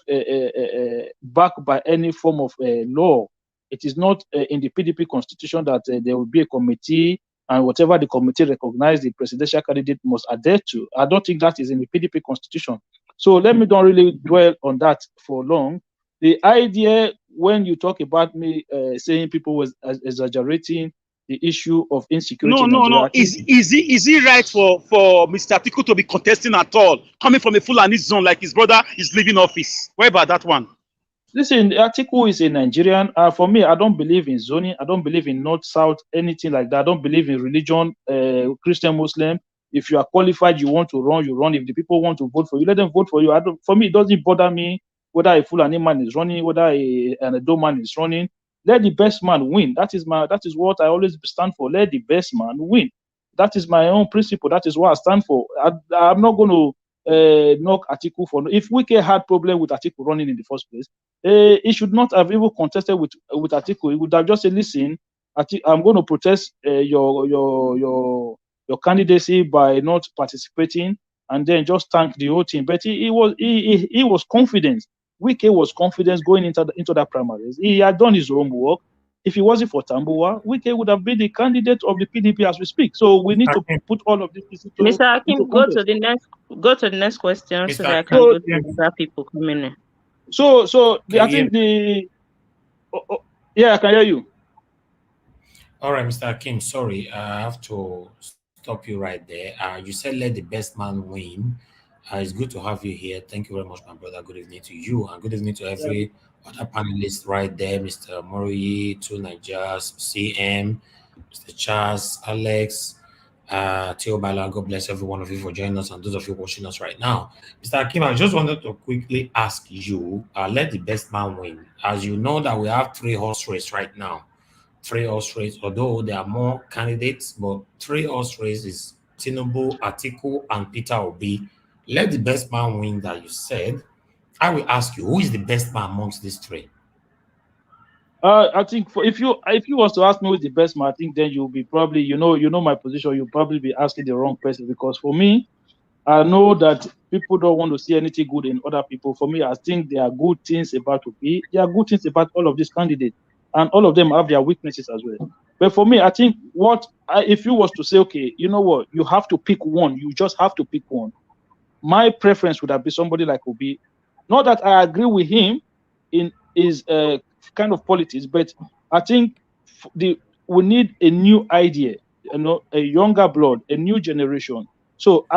backed by any form of law. It is not in the PDP constitution that there will be a committee and whatever the committee recognizes the presidential candidate must adhere to. I don't think that is in the PDP constitution. So let me don't really dwell on that for long. The idea when you talk about me saying people was exaggerating the issue of insecurity. No. Is it right for Mr. Atiku to be contesting at all, coming from a Fulani zone like his brother is leaving office? Where about that one? Listen, Atiku is a Nigerian. For me, I don't believe in zoning. I don't believe in north, south, anything like that. I don't believe in religion, Christian, Muslim. If you are qualified, you want to run, you run. If the people want to vote for you, let them vote for you. For me, it doesn't bother me whether a Fulani man is running, whether an Edo man is running. Let the best man win. That is what I always stand for. Let the best man win. That is my own principle. That is what I stand for. I'm not going to knock Atiku for. If Wike had problem with Atiku running in the first place, he should not have even contested with Atiku. He would have just said, "Listen, I'm going to protest your candidacy by not participating," and then just thank the whole team. But he was confident. Wike was confident going into that primaries. He had done his own work. If it wasn't for Tambuwa, Wike would have been the candidate of the PDP as we speak. So we need to put all of this into Mr. Hakim, go to the next question so that I can go to the other people coming in. So I think yeah, I can hear you. All right, Mr. Hakim, sorry, I have to stop you right there. You said let the best man win. It's good to have you here. Thank you very much, my brother. Good evening to you, and good evening to every other panelist right there, Mr. Moroyi, Two Nigerians, CM, Mr. Charles, Alex, Theo Bala. God bless every one of you for joining us, and those of you watching us right now. Mr. Hakim, I just wanted to quickly ask you, let the best man win. As you know that we have 3-horse race right now. 3-horse race, although there are more candidates, but 3-horse race is Tinubu, Atiku, and Peter Obi. Let the best man win that you said. I will ask you, who is the best man amongst these 3? I think if you was to ask me who is the best man, I think then you'll be probably, you know my position, you'll probably be asking the wrong person, because for me, I know that people don't want to see anything good in other people. For me, I think there are good things about Obi. There are good things about all of these candidates, and all of them have their weaknesses as well. But for me, I think if you was to say, okay, you know what, you have to pick one, you just have to pick one. My preference would have been somebody like Obi. Not that I agree with him in his kind of politics, but I think we need a new idea, a younger blood, a new generation. So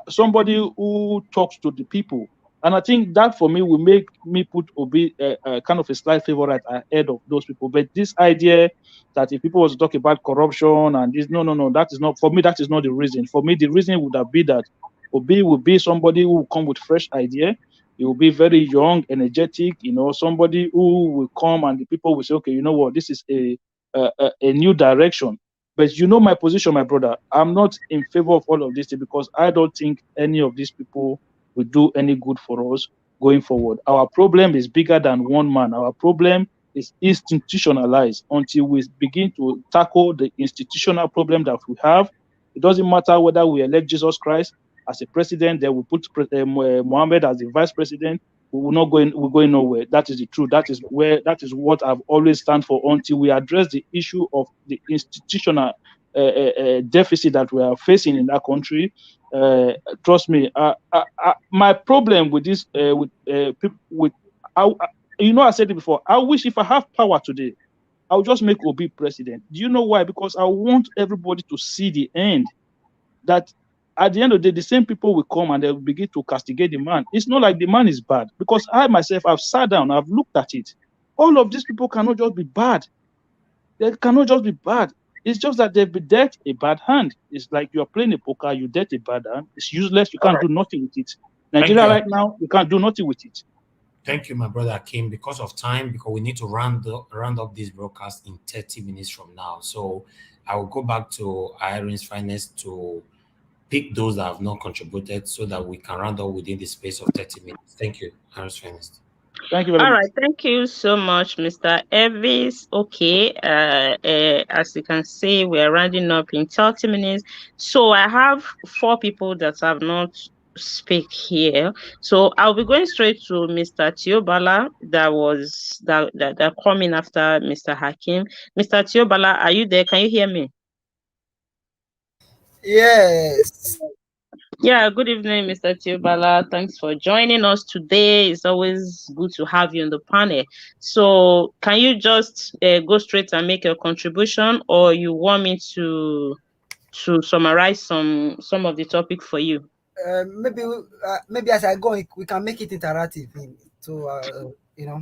somebody who talks to the people. And I think that for me will make me put Obi kind of a slight favorite ahead of those people. But this idea that if people was to talk about corruption and this, no, that is not, for me, that is not the reason. For me, the reason would have been that Obi will be somebody who will come with fresh idea. He will be very young, energetic, somebody who will come and the people will say, okay, you know what, this is a new direction. But you know my position, my brother. I'm not in favor of all of this because I don't think any of these people will do any good for us going forward. Our problem is bigger than one man. Our problem is institutionalized. Until we begin to tackle the institutional problem that we have, it doesn't matter whether we elect Jesus Christ as a president, then we put Mohammed as the vice president. We're going nowhere. That is the truth. That is what I've always stand for. Until we address the issue of the institutional deficit that we are facing in that country, trust me. My problem with this, I said it before. I wish if I have power today, I'll just make Obi president. Do you know why? Because I want everybody to see the end. That at the end of the day, the same people will come and they'll begin to castigate the man. It's not like the man is bad, because I myself, I've sat down, I've looked at it. All of these people cannot just be bad. They cannot just be bad. It's just that they've been dealt a bad hand. It's like you're playing a poker, you dealt a bad hand. It's useless. You can't do nothing with it. Nigeria right now, you can't do nothing with it. Thank you, my brother Kim. Because of time, because we need to round up this broadcast in 30 minutes from now. So I will go back to Irene's finest to pick those that have not contributed so that we can round up within the space of 30 minutes. Thank you. Harris Feminist. Thank you very All much. right, thank you so much, Mr. Elvis. Okay, as you can see, we're rounding up in 30 minutes. So I have 4 people that have not speak here. So I'll be going straight to Mr. Tiobala that coming after Mr. Hakim. Mr. Tiobala, are you there? Can you hear me? Yes. Yeah, good evening, Mr. Tiobala. Thanks for joining us today. It's always good to have you on the panel. So can you just go straight and make your contribution, or you want me to summarize some of the topic for you? Maybe as I go, we can make it interactive. You know.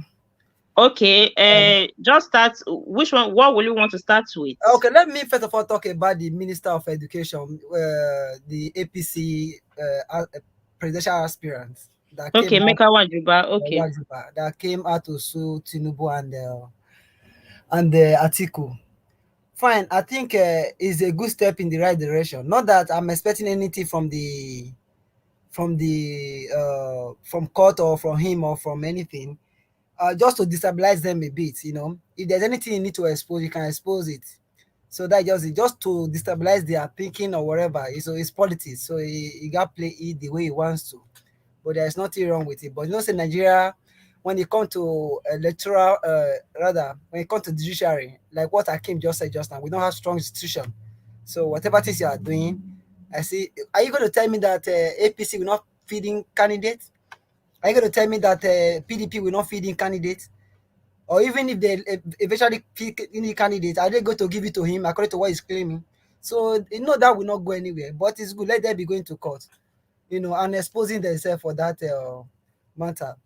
Okay, just start. Which one? What will you want to start with? Okay, let me first of all talk about the Minister of Education, the APC presidential aspirant that Okay, came make out, Wajuba. Okay. that came out to sue Tinubu and Atiku. Fine, I think it's a good step in the right direction. Not that I'm expecting anything from court or from him or from anything. Just to destabilize them a bit, you know. If there's anything you need to expose, you can expose it. So that just to destabilize their thinking or whatever. So it's politics. So he got play it the way he wants to. But there's nothing wrong with it. But you know, say Nigeria, when it comes to electoral, when it comes to judiciary, like what Akim just said just now, we don't have strong institution. So whatever things you are doing, I see. Are you going to tell me that APC will not feeding candidates? Are you going to tell me that PDP will not feed in candidates? Or even if they eventually pick any candidate, are they going to give it to him according to what he's claiming? So, you know, that will not go anywhere. But it's good. Let them be going to court, you know, and exposing themselves for that matter.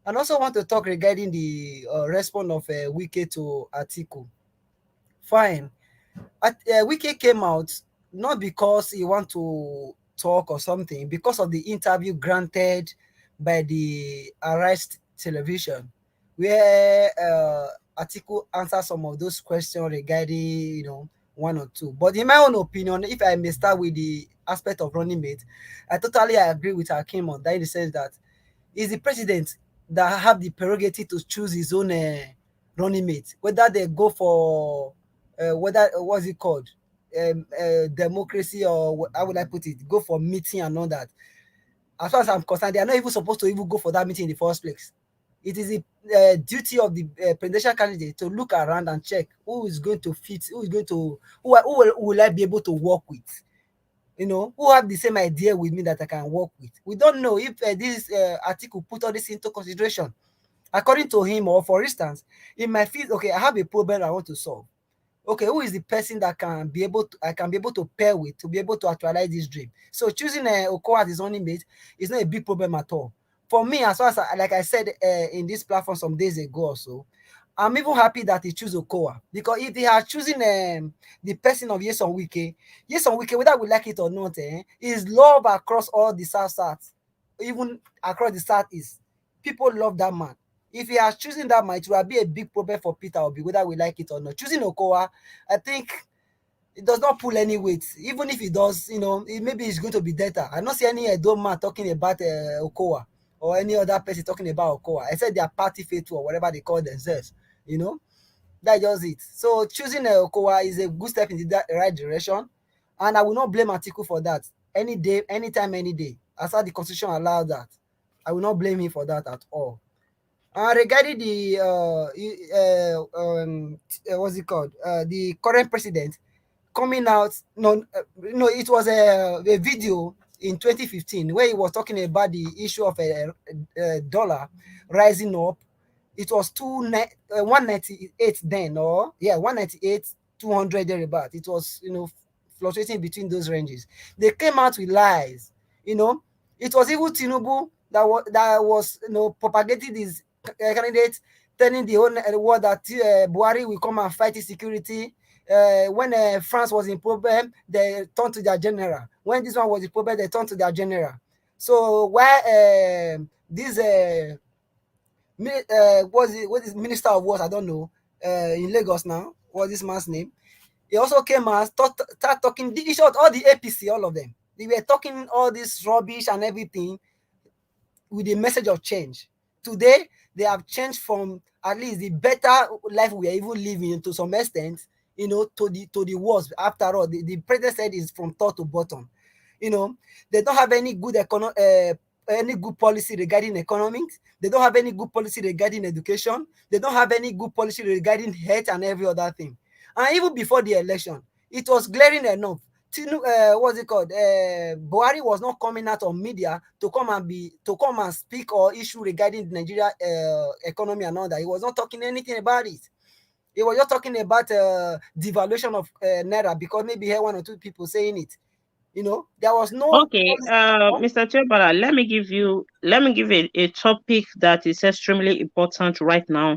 And also want to talk regarding the response of Wike to Atiku. Fine. Wike came out not because he want to talk or something, because of the interview granted by the Arise television, where Atiku answered some of those questions regarding, you know, one or two. But in my own opinion, if I may start with the aspect of running mate, I totally agree with Hakim on that, in the sense that it's the president that have the prerogative to choose his own running mate, whether they go for what's it called, democracy, or how would I put it, go for meeting and all that. As far as I'm concerned, they are not even supposed to even go for that meeting in the first place. It is the duty of the presidential candidate to look around and check who is going to fit, who will I be able to work with, you know, who have the same idea with me that I can work with. We don't know if this article put all this into consideration. According to him, or for instance, it might feel, okay, I have a problem I want to solve. Okay, who is the person that I can be able to pair with to be able to actualize this dream? So choosing Okowa as his only mate is not a big problem at all. For me, as far as like I said in this platform some days ago or so, I'm even happy that he chose Okowa, because if they are choosing the person of Nyesom Wike, whether we like it or not, is love across all the South, even across the Southeast. People love that man. If he has chosen that man, it will be a big problem for Peter Obi, whether we like it or not. Choosing Okowa, I think it does not pull any weight. Even if it does, you know, maybe it's going to be data. I don't see any Edo man talking about Okowa or any other person talking about Okowa. I said they are party faithful or whatever they call themselves, you know. That's just it. So choosing Okowa is a good step in the right direction. And I will not blame Atiku for that. Any day, anytime, any day. As far as the constitution allows that, I will not blame him for that at all. Regarding the what's it called? The current president coming out. No, it was a video in 2015 where he was talking about the issue of a dollar rising up. It was 198 then, or 198, 200 thereabout. It was, you know, fluctuating between those ranges. They came out with lies, you know. It was even Tinubu that was you know, propagating this candidate, telling the whole world that Buhari will come and fight insecurity. When France was in problem, they turned to their general. When this one was in problem, they turned to their general. So why this what is Minister of Wars? I don't know. In Lagos now, what's this man's name? He also came and start talking. In short, all the APC, all of them, They were talking all this rubbish and everything with the message of change. Today, they have changed from at least the better life we are even living to some extent, you know, to the worst. After all, the president said is from top to bottom. You know, they don't have any good any good policy regarding economics. They don't have any good policy regarding education. They don't have any good policy regarding health and every other thing. And even before the election, it was glaring enough. What's it called? Buhari was not coming out on media to come and speak or issue regarding the Nigeria economy and all that. He was not talking anything about it. He was just talking about devaluation of naira because maybe he had one or two people saying it. You know, there was no. Okay, Mr. Chebala, let me give a topic that is extremely important right now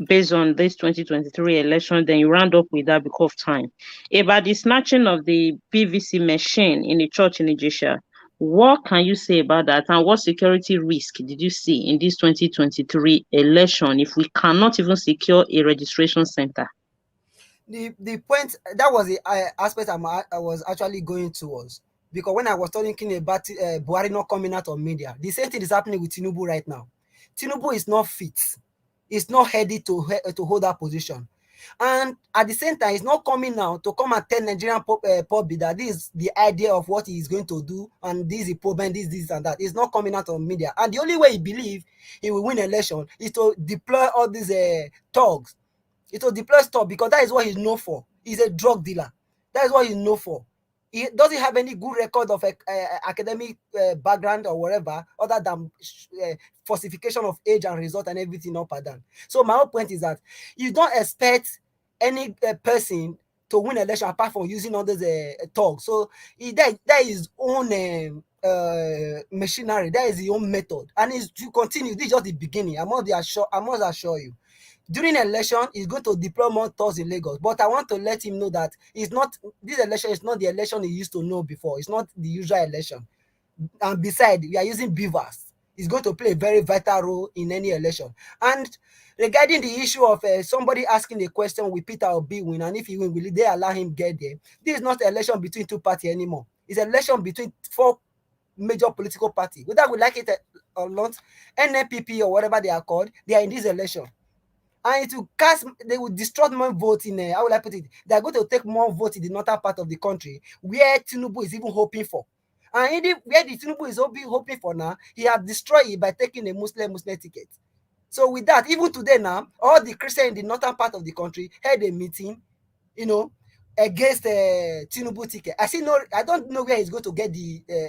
based on this 2023 election, then you round up with that because of time. About the snatching of the PVC machine in the church in Judicial, what can you say about that, and what security risk did you see in this 2023 election if we cannot even secure a registration center? The point that was the aspect I was actually going towards, because when I was talking about Buhari not coming out on media, the same thing is happening with Tinubu right now. Tinubu is not fit. He's not ready to hold that position. And at the same time, he's not coming now to come and tell Nigerian public that this is the idea of what he is going to do, and this is the problem, this and that. He's not coming out on media. And the only way he believes he will win election is to deploy all these thugs. It will deploy stuff because that is what he's known for. He's a drug dealer. That is what he's known for. He doesn't have any good record of academic background or whatever, other than falsification of age and result and everything up and down. So my whole point is that you don't expect any person to win election apart from using all those talks. So that is his own machinery. That is his own method, and it's to continue. This is just the beginning. I must assure you. During election, he's going to deploy more thugs in Lagos. But I want to let him know that this election is not the election he used to know before. It's not the usual election. And besides, we are using beavers. He's going to play a very vital role in any election. And regarding the issue of somebody asking a question, will Peter Obi win? And if he win, will they allow him get there? This is not an election between two parties anymore. It's an election between four major political parties. Whether we like it or not, NPP or whatever they are called, they are in this election. And it will they will destroy more votes in, how will I put it? They are going to take more votes in the northern part of the country, where Tinubu is even hoping for. And where the Tinubu is hoping for now, he has destroyed it by taking a Muslim ticket. So with that, even today now, all the Christians in the northern part of the country had a meeting, you know, against Tinubu ticket. I don't know where he's going to get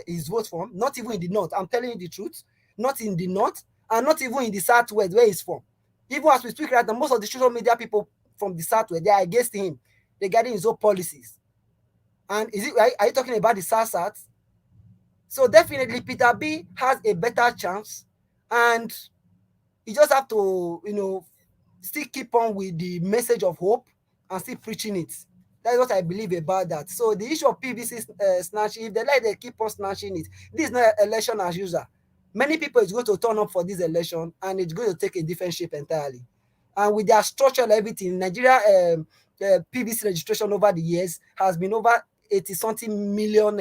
his vote from, not even in the north. I'm telling you the truth. Not in the north, and not even in the southwest where he's from. Even as we speak right now, most of the social media people from the southwest, they are against him regarding his own policies. And are you talking about the South? So definitely Peter B has a better chance, and you just have to, you know, still keep on with the message of hope and still preaching it. That's what I believe about that. So the issue of PVC snatching, if they like, they keep on snatching it. This is not election as usual. Many people is going to turn up for this election, and it's going to take a different shape entirely. And with their structure and everything, Nigeria PVC registration over the years has been over 80-something million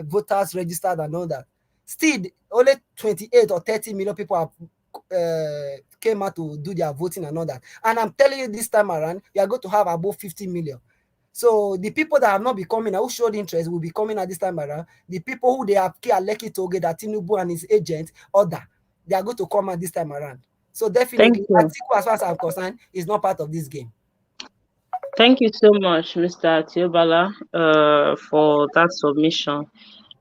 voters registered and all that. Still, only 28 or 30 million people have came out to do their voting and all that. And I'm telling you, this time around, you are going to have above 50 million. So the people that have not been coming, who showed interest, will be coming at this time around. The people who they have Aleki Toge, that Tinubu and his agent order, they are going to come at this time around. So definitely, Atiku, as far as I'm concerned, is not part of this game. Thank you so much, Mr. Tiobala, for that submission.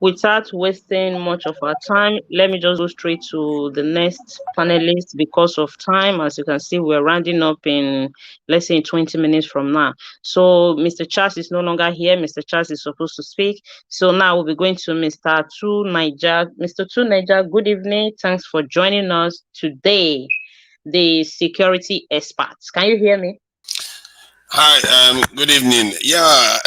Without wasting much of our time, let me just go straight to the next panelist because of time. As you can see, we're rounding up in, let's say, 20 minutes from now. So Mr. Charles is no longer here. Mr. Charles is supposed to speak. So now we'll be going to Mr. Tu Niger. Mr. Tu Niger, good evening. Thanks for joining us today, the security experts. Can you hear me? Hi, good evening. Yeah,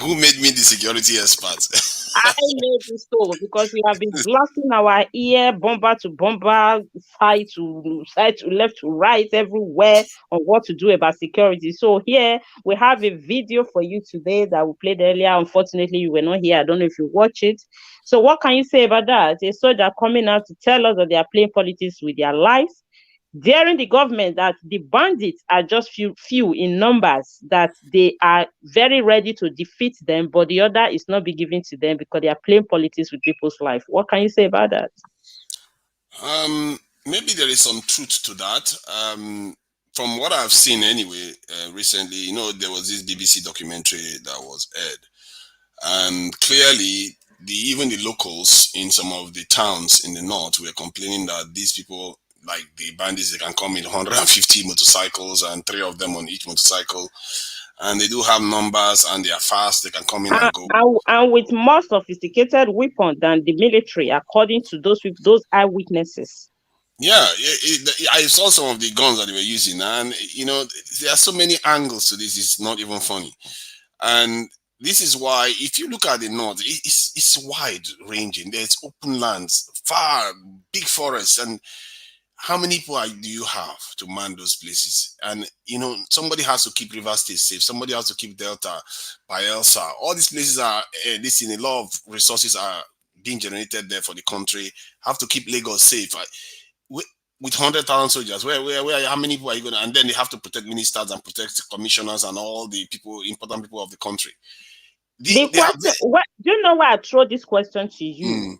who made me the security expert? I know this so because you have been blasting our ear, bomber to bomber, side to left to right, everywhere on what to do about security. So here we have a video for you today that we played earlier. Unfortunately, you were not here. I don't know if you watch it. So what can you say about that? A soldier coming out to tell us that they are playing politics with their lives, daring the government that the bandits are just few in numbers, that they are very ready to defeat them, but the order is not be given to them because they are playing politics with people's life. What can you say about that? Maybe there is some truth to that. From what I've seen anyway, recently, there was this BBC documentary that was aired, and clearly even the locals in some of the towns in the north were complaining that these people, like the bandits, they can come in 150 motorcycles and 3 of them on each motorcycle, and they do have numbers and they are fast. They can come in and go, and with more sophisticated weapons than the military, according to those eyewitnesses. Yeah, I saw some of the guns that they were using, and there are so many angles to this. It's not even funny, and this is why, if you look at the north, it's wide ranging. There's open lands, far, big forests, and how many people do you have to man those places? And somebody has to keep River State safe. Somebody has to keep Delta, Bayelsa. All these places are a lot of resources are being generated there for the country. Have to keep Lagos safe. With 100,000 soldiers, how many people are you going to? And then they have to protect ministers and protect commissioners and all the important people of the country. Do you know why I throw this question to you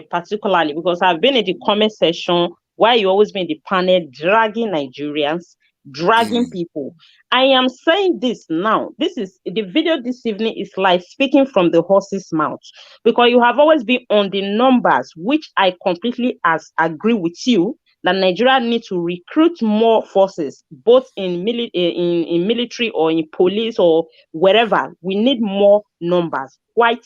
particularly? Because I've been in the comment section where you always been in the panel dragging Nigerians, dragging people. I am saying this now. This is the video this evening is like speaking from the horse's mouth, because you have always been on the numbers, which I completely agree with you, that Nigeria needs to recruit more forces, both in military or in police or wherever. We need more numbers. I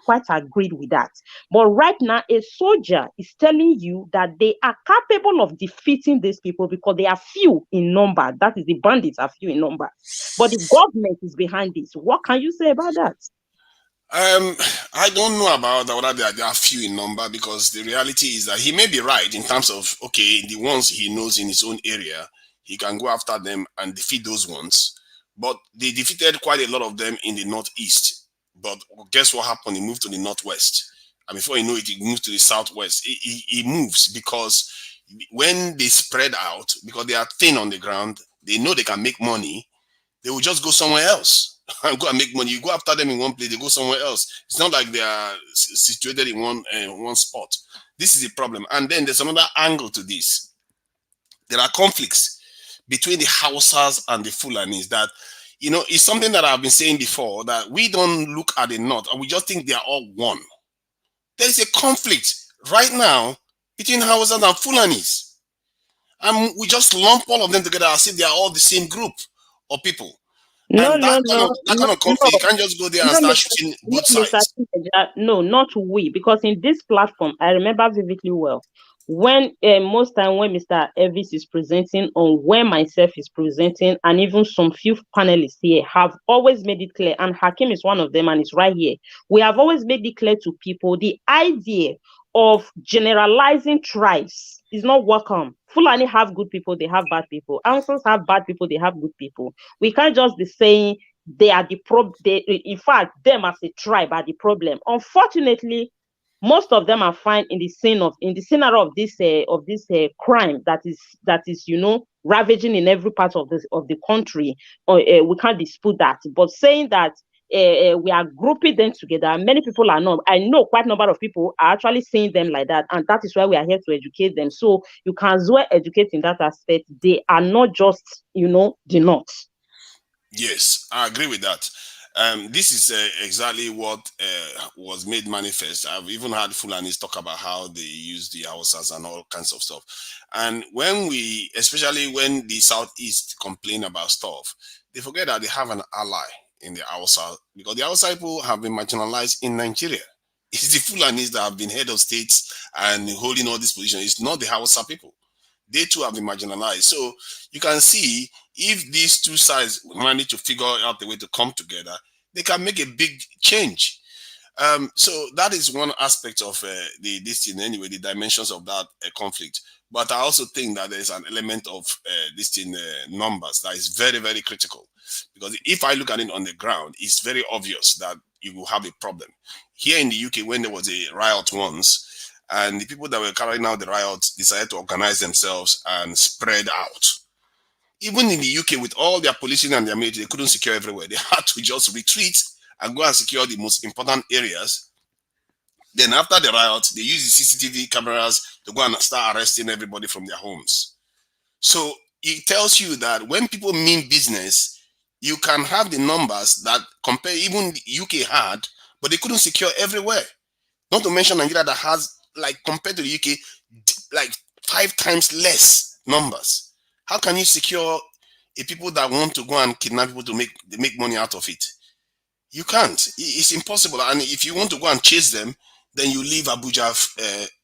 quite agreed with that. But right now, a soldier is telling you that they are capable of defeating these people because they are few in number. That is, the bandits are few in number. But the government is behind this. What can you say about that? I don't know about whether they are few in number, because the reality is that he may be right in terms of, okay, the ones he knows in his own area, he can go after them and defeat those ones. But they defeated quite a lot of them in the northeast. But guess what happened? He moved to the northwest. And before you know it, he moved to the southwest. He moves because when they spread out, because they are thin on the ground, they know they can make money, they will just go somewhere else and go and make money. You go after them in one place, they go somewhere else. It's not like they are situated in one spot. This is the problem. And then there's another angle to this. There are conflicts between the Hausas and the Fulanis that, it's something that I've been saying before, that we don't look at the north and we just think they are all one. There is a conflict right now between Hausas and Fulanis. And we just lump all of them together as if they are all the same group of people. That kind of conflict, you can't just go there and start shooting both sides. No, not we, because in this platform, I remember vividly well, when most time when Mr. Elvis is presenting, or when myself is presenting, and even some few panelists here have always made it clear, and Hakim is one of them and is right here. We have always made it clear to people the idea of generalizing tribes is not welcome. Fulani have good people, they have bad people. Hausas have bad people, they have good people. We can't just be saying they are the problem. In fact, them as a tribe are the problem. Unfortunately, most of them are fine in the scenario of this crime that is ravaging in every part of the country. We can't dispute that. But saying that we are grouping them together, many people are not. I know quite a number of people are actually seeing them like that, and that is why we are here to educate them. So you can as well educate in that aspect. They are not just the north. Yes, I agree with that. This is exactly what was made manifest. I've even had Fulanis talk about how they use the Hausas and all kinds of stuff. And especially when the Southeast complain about stuff, they forget that they have an ally in the Hausa, because the Hausa people have been marginalized in Nigeria. It's the Fulanis that have been head of states and holding all these positions. It's not the Hausa people. They too have been marginalized. So you can see, if these two sides manage to figure out the way to come together, they can make a big change. So that is one aspect of this thing anyway, the dimensions of that conflict. But I also think that there's an element of this thing numbers that is very, very critical. Because if I look at it on the ground, it's very obvious that you will have a problem. Here in the UK, when there was a riot once, and the people that were carrying out the riot decided to organize themselves and spread out. Even in the UK, with all their policing and their military, they couldn't secure everywhere. They had to just retreat and go and secure the most important areas. Then after the riot, they use the CCTV cameras to go and start arresting everybody from their homes. So it tells you that when people mean business, you can have the numbers that compare even the UK had, but they couldn't secure everywhere. Not to mention Nigeria that has, like, compared to the UK, like 5 times less numbers. How can you secure a people that want to go and kidnap people to make money out of it? You can't. It's impossible. And if you want to go and chase them, then you leave Abuja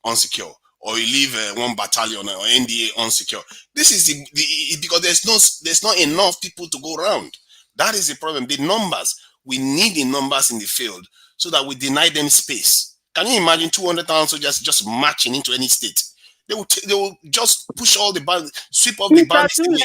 unsecure, or you leave one battalion or NDA unsecure. This is because there's not enough people to go around. That is the problem. The numbers, we need the numbers in the field so that we deny them space. Can you imagine 200,000 soldiers just marching into any state? They will just push all the sweep off the bandits easily.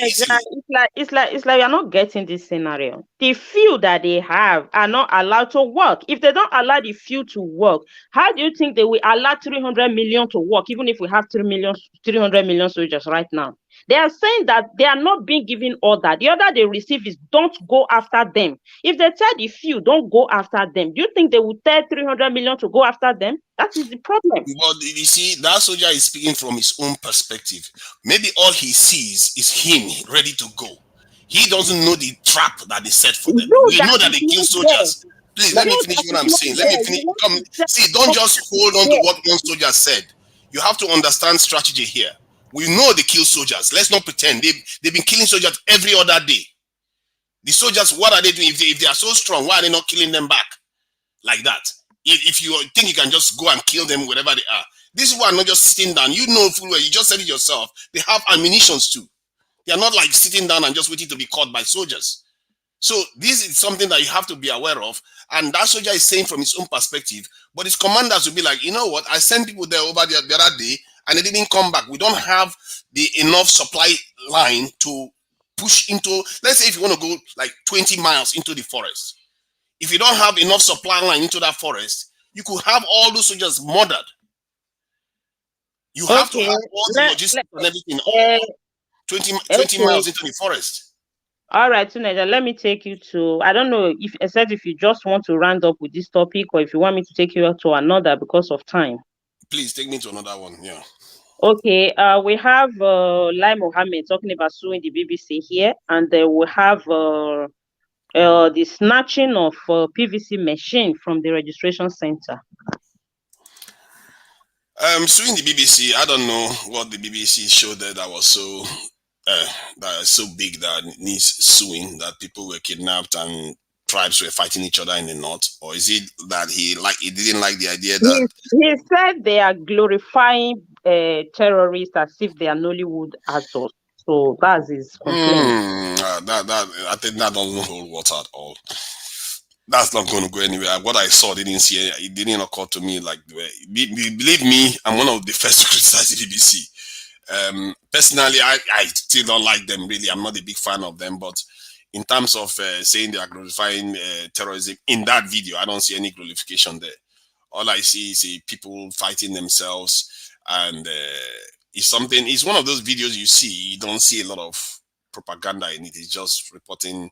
It's like you're not getting this scenario. The few that they have are not allowed to work. If they don't allow the few to work, how do you think they will allow 300 million to work, even if we have 300 million soldiers right now? They are saying that they are not being given order. The order they receive is don't go after them. If they tell the few, don't go after them, do you think they will tell 300 million to go after them? That is the problem. But you see, that soldier is speaking from his own perspective. Maybe all he sees is him ready to go. He doesn't know the trap that they set for them. We know that they kill soldiers. Please, let me finish what I'm saying. Let me finish. See, don't just hold on to what one soldier said. You have to understand strategy here. We know they kill soldiers. Let's not pretend. They've been killing soldiers every other day. The soldiers, what are they doing? If they are so strong, why are they not killing them back like that? If you think you can just go and kill them wherever they are. These people are not just sitting down. You know full well, you just said it yourself. They have ammunitions too. They are not like sitting down and just waiting to be caught by soldiers. So this is something that you have to be aware of. And that soldier is saying from his own perspective, but his commanders will be like, you know what? I sent people there over the other day and they didn't come back. We don't have the enough supply line to push into, let's say if you want to go like 20 miles into the forest. If you don't have enough supply line into that forest, you could have all those soldiers murdered. You have to have all the logistics and everything, all 20 miles into the forest. All right, Tuneja, let me take you to, I don't know if you just want to round up with this topic or if you want me to take you to another because of time. Please take me to another one, yeah. Okay, we have Lai Mohammed talking about suing the BBC here, and we have the snatching of PVC machine from the registration center. Suing the BBC, I don't know what the BBC showed there that was so big that needs suing, that people were kidnapped and tribes were fighting each other in the north, or is it that he didn't like the idea that he said they are glorifying terrorists as if they are Nollywood actors? So that's his complaint. I think that doesn't hold water at all. That's not going to go anywhere. What I saw it didn't occur to me like the way. Believe me, I'm one of the first to criticize the BBC. Personally, I still don't like them really. I'm not a big fan of them, but in terms of saying they are glorifying terrorism in that video, I don't see any glorification there. All I see is people fighting themselves, and it's one of those videos you see. You don't see a lot of propaganda in it. It's just reporting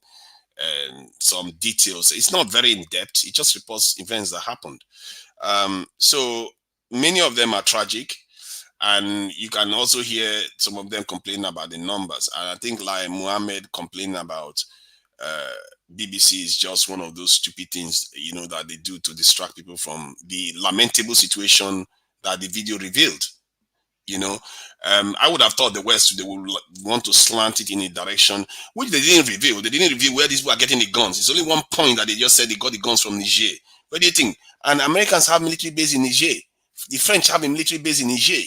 some details. It's not very in depth. It just reports events that happened. So many of them are tragic. And you can also hear some of them complaining about the numbers. And I think Lai Mohammed complaining about BBC is just one of those stupid things, that they do to distract people from the lamentable situation that the video revealed. I would have thought the West, they would want to slant it in a direction which they didn't reveal. They didn't reveal where these people are getting the guns. It's only one point that they just said they got the guns from Niger. What do you think? And Americans have military base in Niger. The French have a military base in Niger.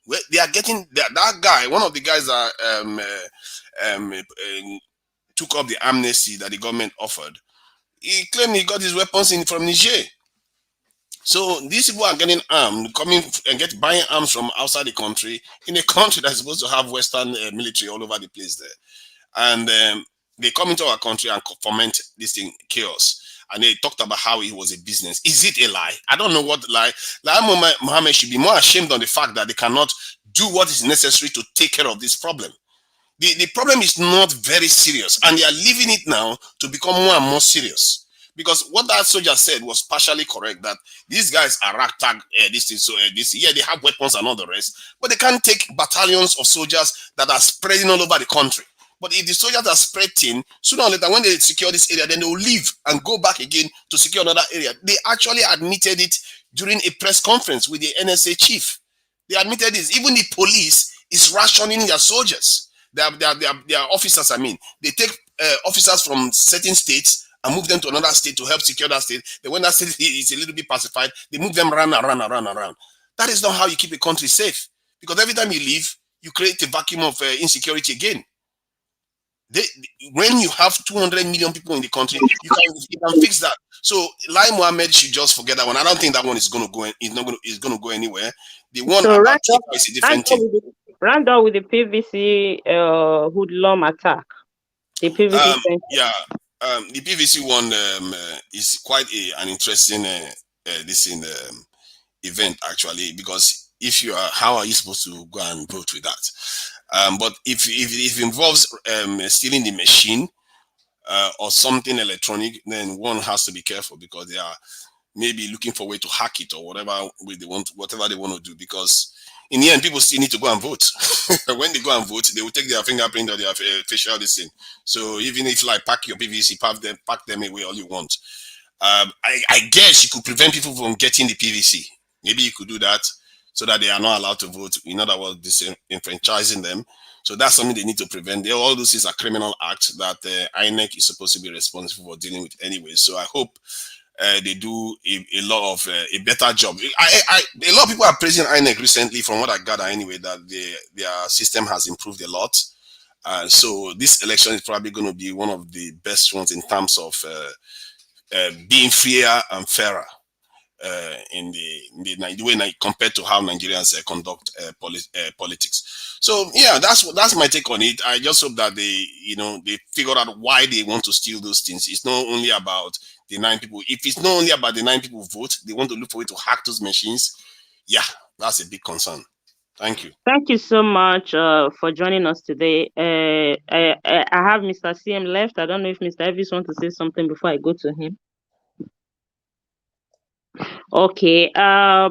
Well, they are getting that guy. One of the guys that took up the amnesty that the government offered. He claimed he got his weapons from Niger. So these people are getting armed, coming and buying arms from outside the country, in a country that's supposed to have Western military all over the place there. And they come into our country and foment this thing, chaos. And they talked about how it was a business. Is it a lie? I don't know what lie. Lai Mohammed should be more ashamed on the fact that they cannot do what is necessary to take care of this problem. The problem is not very serious, and they are leaving it now to become more and more serious. Because what that soldier said was partially correct, that these guys are ragtag, they have weapons and all the rest, but they can't take battalions of soldiers that are spreading all over the country. But if the soldiers are spreading, sooner or later, when they secure this area, then they will leave and go back again to secure another area. They actually admitted it during a press conference with the NSA chief. They admitted this. Even the police is rationing their soldiers. Their officers, I mean. They take officers from certain states and move them to another state to help secure that state. Then when that state is a little bit pacified, they move them around. That is not how you keep a country safe. Because every time you leave, you create a vacuum of insecurity again. When you have 200 million people in the country, you can fix that. So Lai Mohammed should just forget that one. I don't think that one is going to go. Is going to go anywhere. The one So about Tifa is a different thing. Round up with the PVC hoodlum attack. The PVC the PVC one is quite an interesting event actually, because if you are, how are you supposed to go and vote with that? But if it involves stealing the machine or something electronic, then one has to be careful, because they are maybe looking for a way to hack it or whatever they want to do. Because in the end, people still need to go and vote. When they go and vote, they will take their fingerprint or their facial thing. So even if like pack your PVC, pack them away all you want. I guess you could prevent people from getting the PVC. Maybe you could do that, so that they are not allowed to vote. In other words, disenfranchising them. So that's something they need to prevent. All those things are criminal acts that INEC is supposed to be responsible for dealing with anyway. So I hope they do a lot of a better job. A lot of people are praising INEC recently, from what I gather anyway, that their system has improved a lot. So this election is probably going to be one of the best ones in terms of being freer and fairer. In the way compared to how Nigerians conduct politics. So yeah, that's my take on it. I just hope that they figure out why they want to steal those things. It's not only about the 9 people. If it's not only about the 9 people vote, they want to look for a way to hack those machines. Yeah, that's a big concern. Thank you. Thank you so much for joining us today. I have Mr. CM left. I don't know if Mr. Evis wants to say something before I go to him. Okay,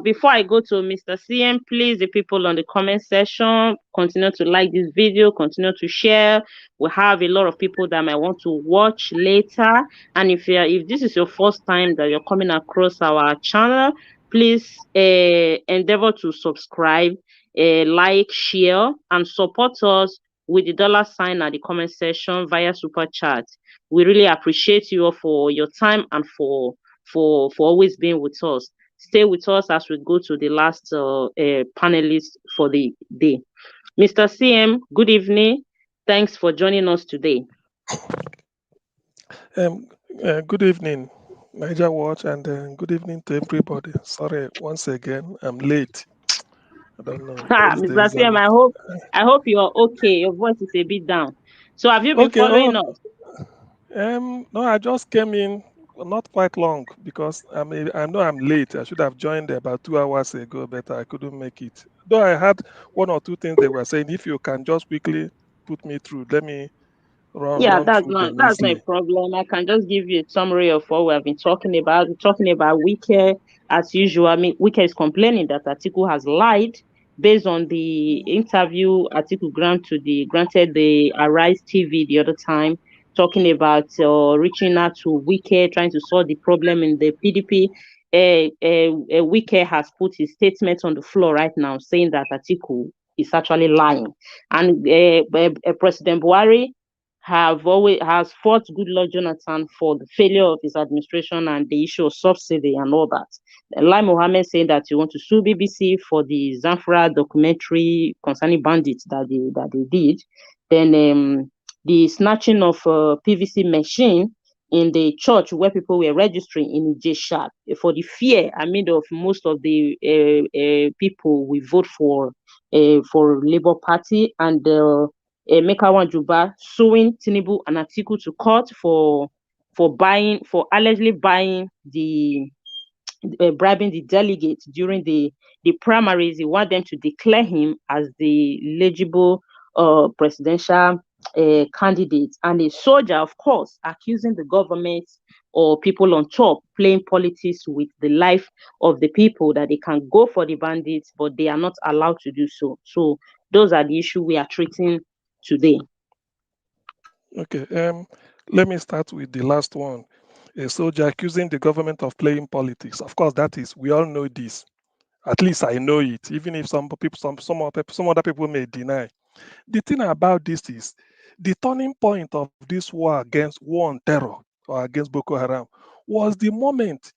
before I go to Mr. CM, please, the people on the comment section, continue to like this video, continue to share. We have a lot of people that might want to watch later. And if this is your first time that you're coming across our channel, please endeavor to subscribe, like, share, and support us with the $sign at the comment section via super chat. We really appreciate you all for your time and for always being with us. Stay with us as we go to the last panelist for the day. Mr. CM, good evening. Thanks for joining us today. Good evening, Niger Watch, and good evening to everybody. Sorry, once again, I'm late. I don't know. Mr. CM, I hope you are okay. Your voice is a bit down. So have you been following us? No, I just came in not quite long, because I know I'm late. I should have joined about 2 hours ago, but I couldn't make it. Though I had 1 or 2 things they were saying. If you can just quickly put me through, let me run. Yeah, that's not a problem. I can just give you a summary of what we have been talking about. We're talking about Wike as usual. I mean, Wike is complaining that Atiku has lied based on the interview Atiku granted the Arise TV the other time, talking about reaching out to Wike, trying to solve the problem in the PDP. Wike has put his statement on the floor right now, saying that Atiku is actually lying. And President Buhari has fought Goodluck Jonathan for the failure of his administration and the issue of subsidy and all that. Lai Mohammed saying that he wants to sue BBC for the Zamfara documentary concerning bandits that they did. Then the snatching of PVC machine in the church where people were registering in Judicial for the fear, of most of the people we vote for Labour Party, and Emeka Wanjuba suing Tinubu and Atiku to court for allegedly buying the bribing the delegates during the primaries. He want them to declare him as the eligible presidential candidate, and a soldier, of course, accusing the government or people on top playing politics with the life of the people, that they can go for the bandits, but they are not allowed to do so. So those are the issues we are treating today. Okay. Let me start with the last one. A soldier accusing the government of playing politics. Of course, that is, we all know this. At least I know it, even if some other people may deny. The thing about this is the turning point of this war on terror or against Boko Haram was the moment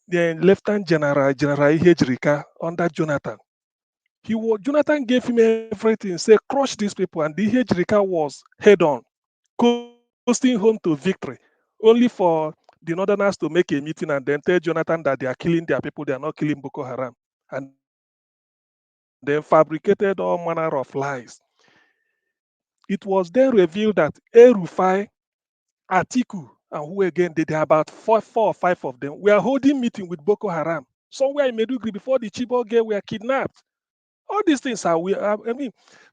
the Lieutenant General Ihejrika under Jonathan. Jonathan gave him everything, say crush these people, and the Ihejrika was head on, coasting home to victory, only for the Northerners to make a meeting and then tell Jonathan that they are killing their people, they are not killing Boko Haram, and they fabricated all manner of lies. It was then revealed that El-Rufai, Atiku, and who again, there are about four or five of them, were holding meeting with Boko Haram somewhere in Meduguri before the Chibok girls were kidnapped. All these things are,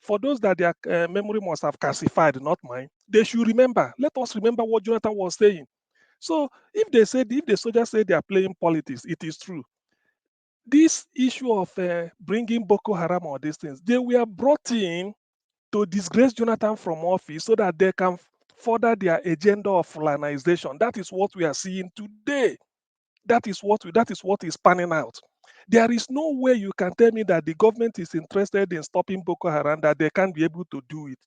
for those that their memory must have calcified, not mine, they should remember. Let us remember what Jonathan was saying. So if the soldiers say they are playing politics, it is true. This issue of bringing Boko Haram or these things, they were brought in to disgrace Jonathan from office so that they can further their agenda of Fulanization. That is what we are seeing today. That is what is panning out. There is no way you can tell me that the government is interested in stopping Boko Haram, that they can't be able to do it.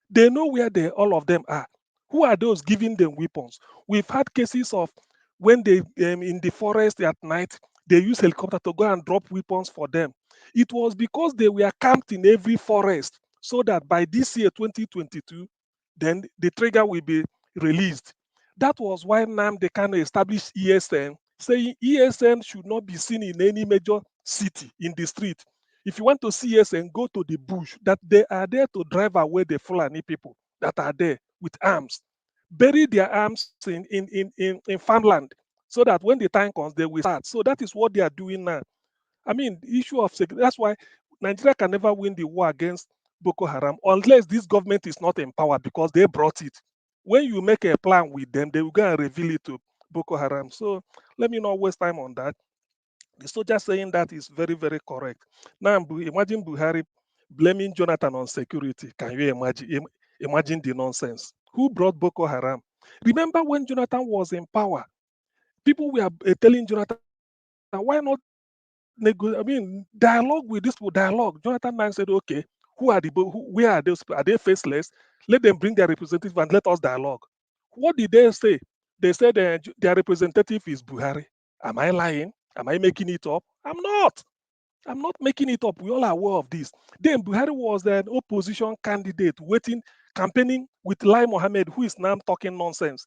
They know where all of them are. Who are those giving them weapons? We've had cases of when they in the forest at night, they use helicopter to go and drop weapons for them. It was because they were camped in every forest, so that by this year 2022, then the trigger will be released. That was why Nnamdi Kanu established ESN, saying ESN should not be seen in any major city in the street. If you want to see ESN, go to the bush, that they are there to drive away the Fulani people that are there with arms. Bury their arms in farmland, so that when the time comes, they will start. So that is what they are doing now. The issue of security, that's why Nigeria can never win the war against Boko Haram unless this government is not empowered, because they brought it. When you make a plan with them, they will go and reveal it to Boko Haram. So let me not waste time on that. The soldier saying that is very, very correct. Now imagine Buhari blaming Jonathan on security. Can you imagine the nonsense? Who brought Boko Haram? Remember when Jonathan was in power, people were telling Jonathan, why not dialogue with these people, dialogue. Jonathan Nang said, okay, where are those people? Are they faceless? Let them bring their representative and let us dialogue. What did they say? They said their representative is Buhari. Am I lying? Am I making it up? I'm not. I'm not making it up. We all are aware of this. Then Buhari was an opposition candidate campaigning with Lai Mohammed, who is now talking nonsense.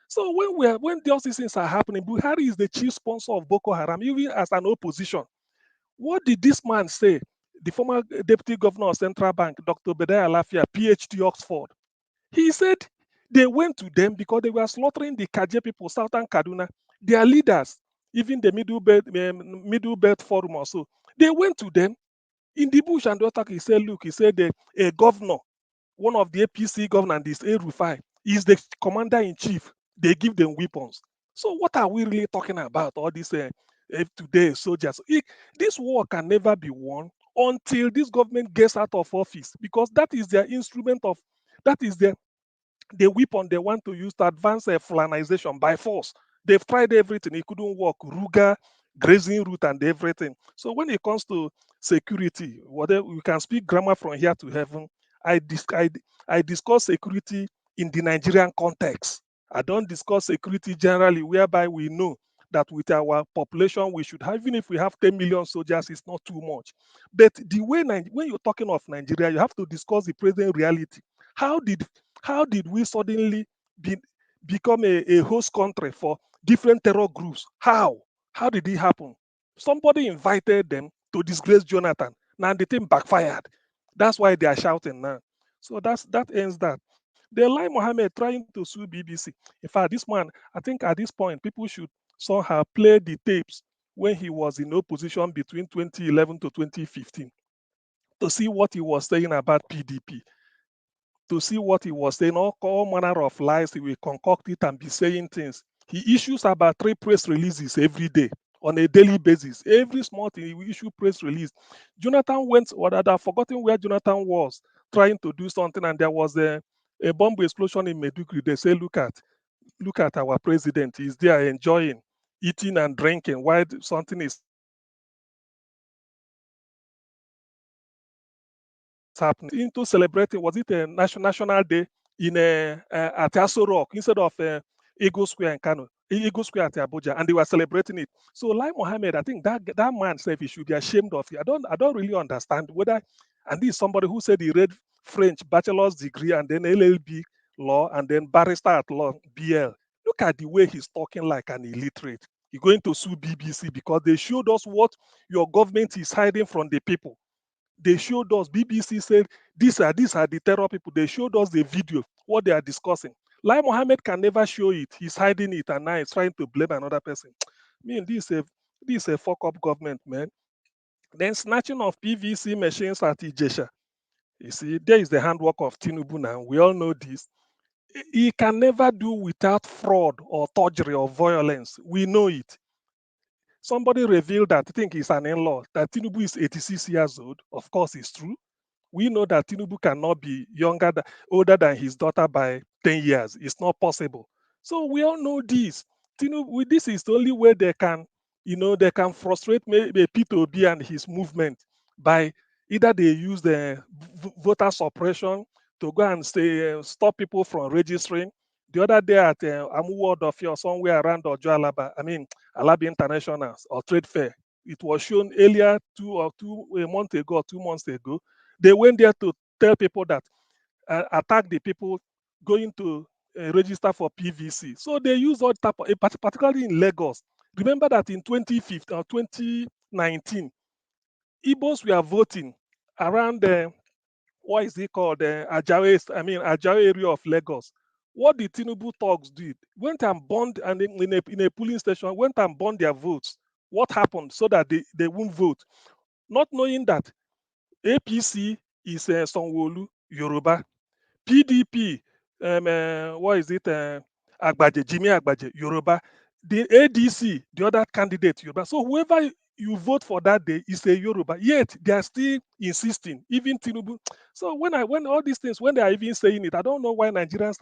So when these things are happening, Buhari is the chief sponsor of Boko Haram, even as an opposition. What did this man say? The former deputy governor of Central Bank, Dr. Bedaya Lafia, PhD Oxford. He said they went to them because they were slaughtering the Kaje people, Southern Kaduna, their leaders, even the Middle Belt Forum also. They went to them in the bush and he said, look, he said a governor, one of the APC governor, this El-Rufai, is the commander-in-chief. They give them weapons. So what are we really talking about? All these today soldiers. This war can never be won until this government gets out of office, because that is their instrument of, that is the weapon they want to use to advance Fulanization by force. They've tried everything. It couldn't work. Ruga, grazing route, and everything. So when it comes to security, whatever, we can speak grammar from here to heaven. I discuss security in the Nigerian context. I don't discuss security generally, whereby we know that with our population, we should have, even if we have 10 million soldiers, it's not too much. But the way, when you're talking of Nigeria, you have to discuss the present reality. How did we suddenly become a host country for different terror groups. How? How did it happen? Somebody invited them to disgrace Jonathan. Now the thing backfired. That's why they are shouting now. So that ends that. The Lai Mohammed trying to sue BBC. In fact, this man, I think at this point, people should somehow play the tapes when he was in opposition between 2011 to 2015 to see what he was saying about PDP, to see what he was saying, all manner of lies. He will concoct it and be saying things. He issues about 3 press releases every day on a daily basis. Every small thing, he will issue press release. Jonathan went, what I've forgotten where Jonathan was trying to do something, and there was a bomb explosion in Meduguri. They say, look at our president. He's there enjoying, eating and drinking while something is happening. Into celebrating, was it a national day in at Aso Rock instead of Eagle Square in Kano, Eagle Square at Abuja, and they were celebrating it. So, Lai Mohammed, I think that man said he should be ashamed of it. I don't really understand whether, and this is somebody who said he read French bachelor's degree and then LLB law and then barrister at law BL. Look at the way he's talking like an illiterate. You're going to sue BBC because they showed us what your government is hiding from the people. They showed us, BBC said, these are the terror people. They showed us the video, what they are discussing. Lai Mohammed can never show it. He's hiding it, and now he's trying to blame another person. I mean, this is a fuck-up government, man. Then snatching of PVC machines at Ijesha. You see, there is the handwork of Tinubu now. We all know this. He can never do without fraud or forgery or violence. We know it. Somebody revealed that, I think he's an in-law, that Tinubu is 86 years old. Of course, it's true. We know that Tinubu cannot be older than his daughter by 10 years. It's not possible. So we all know this. Tinubu, this is the only way they can, they can frustrate maybe Peter Obi and his movement by either they use the voter suppression to go and say, stop people from registering. The other day at Amuwo Odofia or somewhere around Ojo Alaba, Alabi International or Trade Fair, it was shown earlier a month ago, 2 months ago. They went there to tell people that attack the people going to register for PVC. So they use all type of, particularly in Lagos. Remember that in 2015 or 2019, Igbos were voting around what is it called? Ajao area of Lagos. What the Tinubu thugs did, went and burned, and in a polling station, went and burned their votes. What happened? So that they won't vote. Not knowing that APC is Sanwo-Olu, Yoruba. PDP, what is it? Agbaje, Jimmy Agbaje, Yoruba. The ADC, the other candidate, Yoruba. So whoever you vote for that day is a Yoruba. Yet they are still insisting, even Tinubu. So when all these things, when they are even saying it, I don't know why Nigerians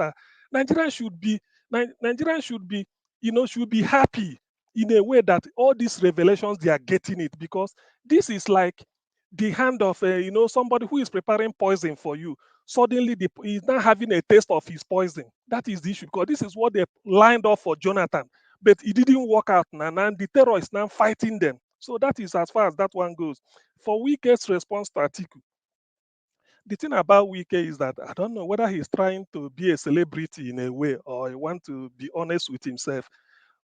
should be, should be happy in a way that all these revelations they are getting it, because this is like the hand of somebody who is preparing poison for you. Suddenly he's now having a taste of his poison. That is the issue, because this is what they lined up for Jonathan, but it didn't work out now, and the terrorists now fighting them. So that is as far as that one goes. For Wike's response to Atiku, the thing about Wike is that I don't know whether he's trying to be a celebrity in a way or he wants to be honest with himself.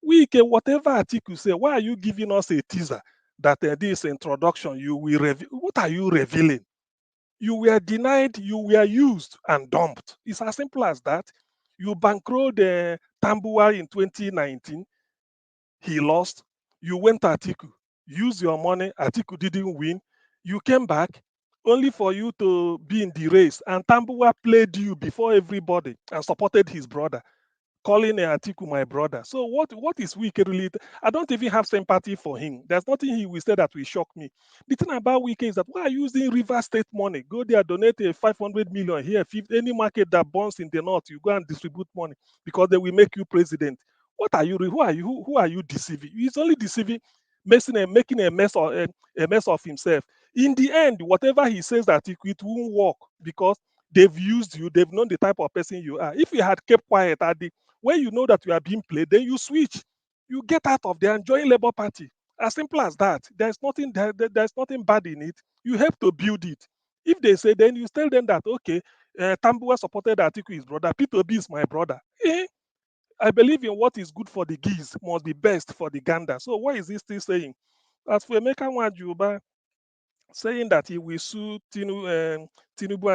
Wike, whatever Atiku say, why are you giving us a teaser that this introduction you will reveal? What are you revealing? You were denied, you were used and dumped. It's as simple as that. You bankrolled Tambuwa in 2019. He lost. You went to Atiku, used your money. Atiku didn't win. You came back only for you to be in the race. And Tambuwa played you before everybody and supported his brother, calling Atiku my brother. So what is Wike really? I don't even have sympathy for him. There's nothing he will say that will shock me. The thing about Wike is that why are you using River State money? Go there, donate 500 million here. Any market that burns in the north, you go and distribute money because they will make you president. What are you? Who are you? Who are you deceiving? He's only deceiving, making a mess of himself. In the end, whatever he says that it won't work because they've used you. They've known the type of person you are. If you had kept quiet at the when you know that you are being played, then you switch. You get out of there and join Labour Party. As simple as that. There's nothing bad in it. You help to build it. If they say, then you tell them that okay, Tambuwa supported Atiku his brother. Peter Obi is my brother. I believe in what is good for the geese must be best for the gander. So what is he still saying? As for Emeka Nwajuba saying that he will sue Tinubu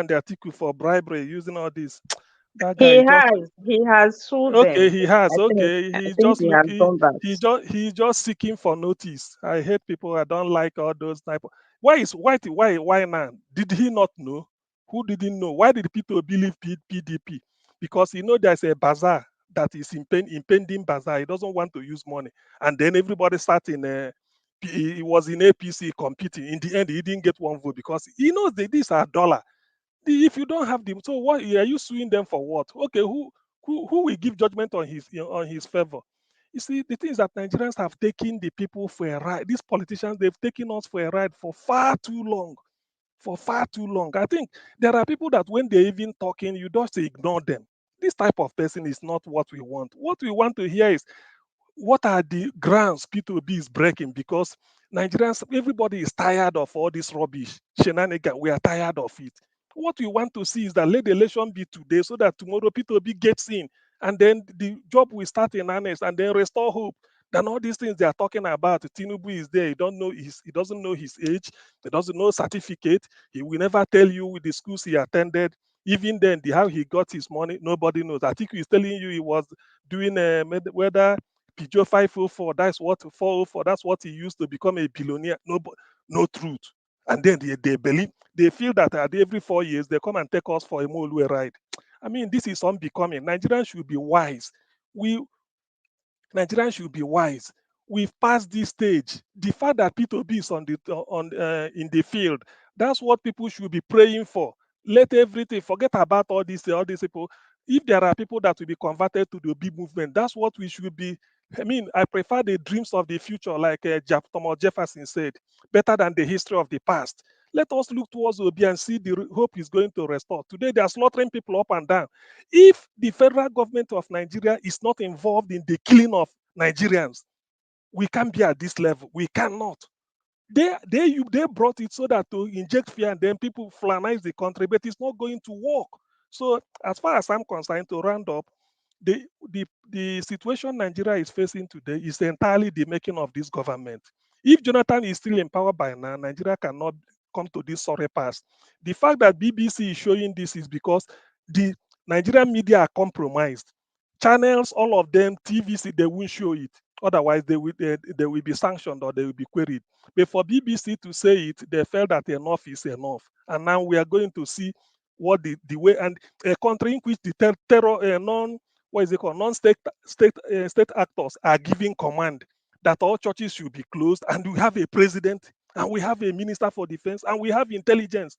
and the Atiku for bribery using all this, that guy He has sued okay, them. he has. I He's think just he has looking. done that. He's just seeking for notice. I hate people. I don't like all those type of. Why now? Did he not know? Who didn't know? Why did people believe PDP? Because there's a bazaar that is impending bazaar. He doesn't want to use money, and then everybody starting. He was in APC competing. In the end, he didn't get one vote because he knows that these are dollar. If you don't have them, so what are you suing them for? What? Okay, who will give judgment on his favor? You see, the thing is that Nigerians have taken the people for a ride. These politicians, they've taken us for a ride for far too long. For far too long. I think there are people that when they're even talking, you just ignore them. This type of person is not what we want. What we want to hear is what are the grounds P2B is breaking, because Nigerians, everybody is tired of all this rubbish, shenanigans. We are tired of it. What we want to see is that let the election be today so that tomorrow P2B gets in and then the job will start in earnest and then restore hope. Then all these things they are talking about, Tinubu is there. He doesn't know his age. He doesn't know certificate. He will never tell you with the schools he attended. Even then, how he got his money, nobody knows. Atiku is telling you he was doing whether Peugeot 504, that's what 404, that's what he used to become a billionaire. No truth. And then they believe, they feel that every 4 years they come and take us for a Molue ride. I mean, this is unbecoming. Nigerians should be wise. Nigerians should be wise. We've passed this stage. The fact that P2B is in the field, that's what people should be praying for. Let everything, forget about all these people. If there are people that will be converted to the big movement, that's what we should be. I mean, I prefer the dreams of the future, like Thomas Jefferson said, better than the history of the past. Let us look towards Obi and see the hope is going to restore. Today, they are slaughtering people up and down. If the federal government of Nigeria is not involved in the killing of Nigerians, we can't be at this level. We cannot. They brought it so that to inject fear and then people flannize the country, but it's not going to work. So as far as I'm concerned, to round up, the situation Nigeria is facing today is entirely the making of this government. If Jonathan is still in power by now, Nigeria cannot come to this sorry pass. The fact that BBC is showing this is because the Nigerian media are compromised. Channels, all of them, TVC, they won't show it. Otherwise, they will be sanctioned or they will be queried. But for BBC to say it, they felt that enough is enough. And now we are going to see what the way, and a country in which the terror non-state state actors are giving command that all churches should be closed, and we have a president, and we have a minister for defense, and we have intelligence.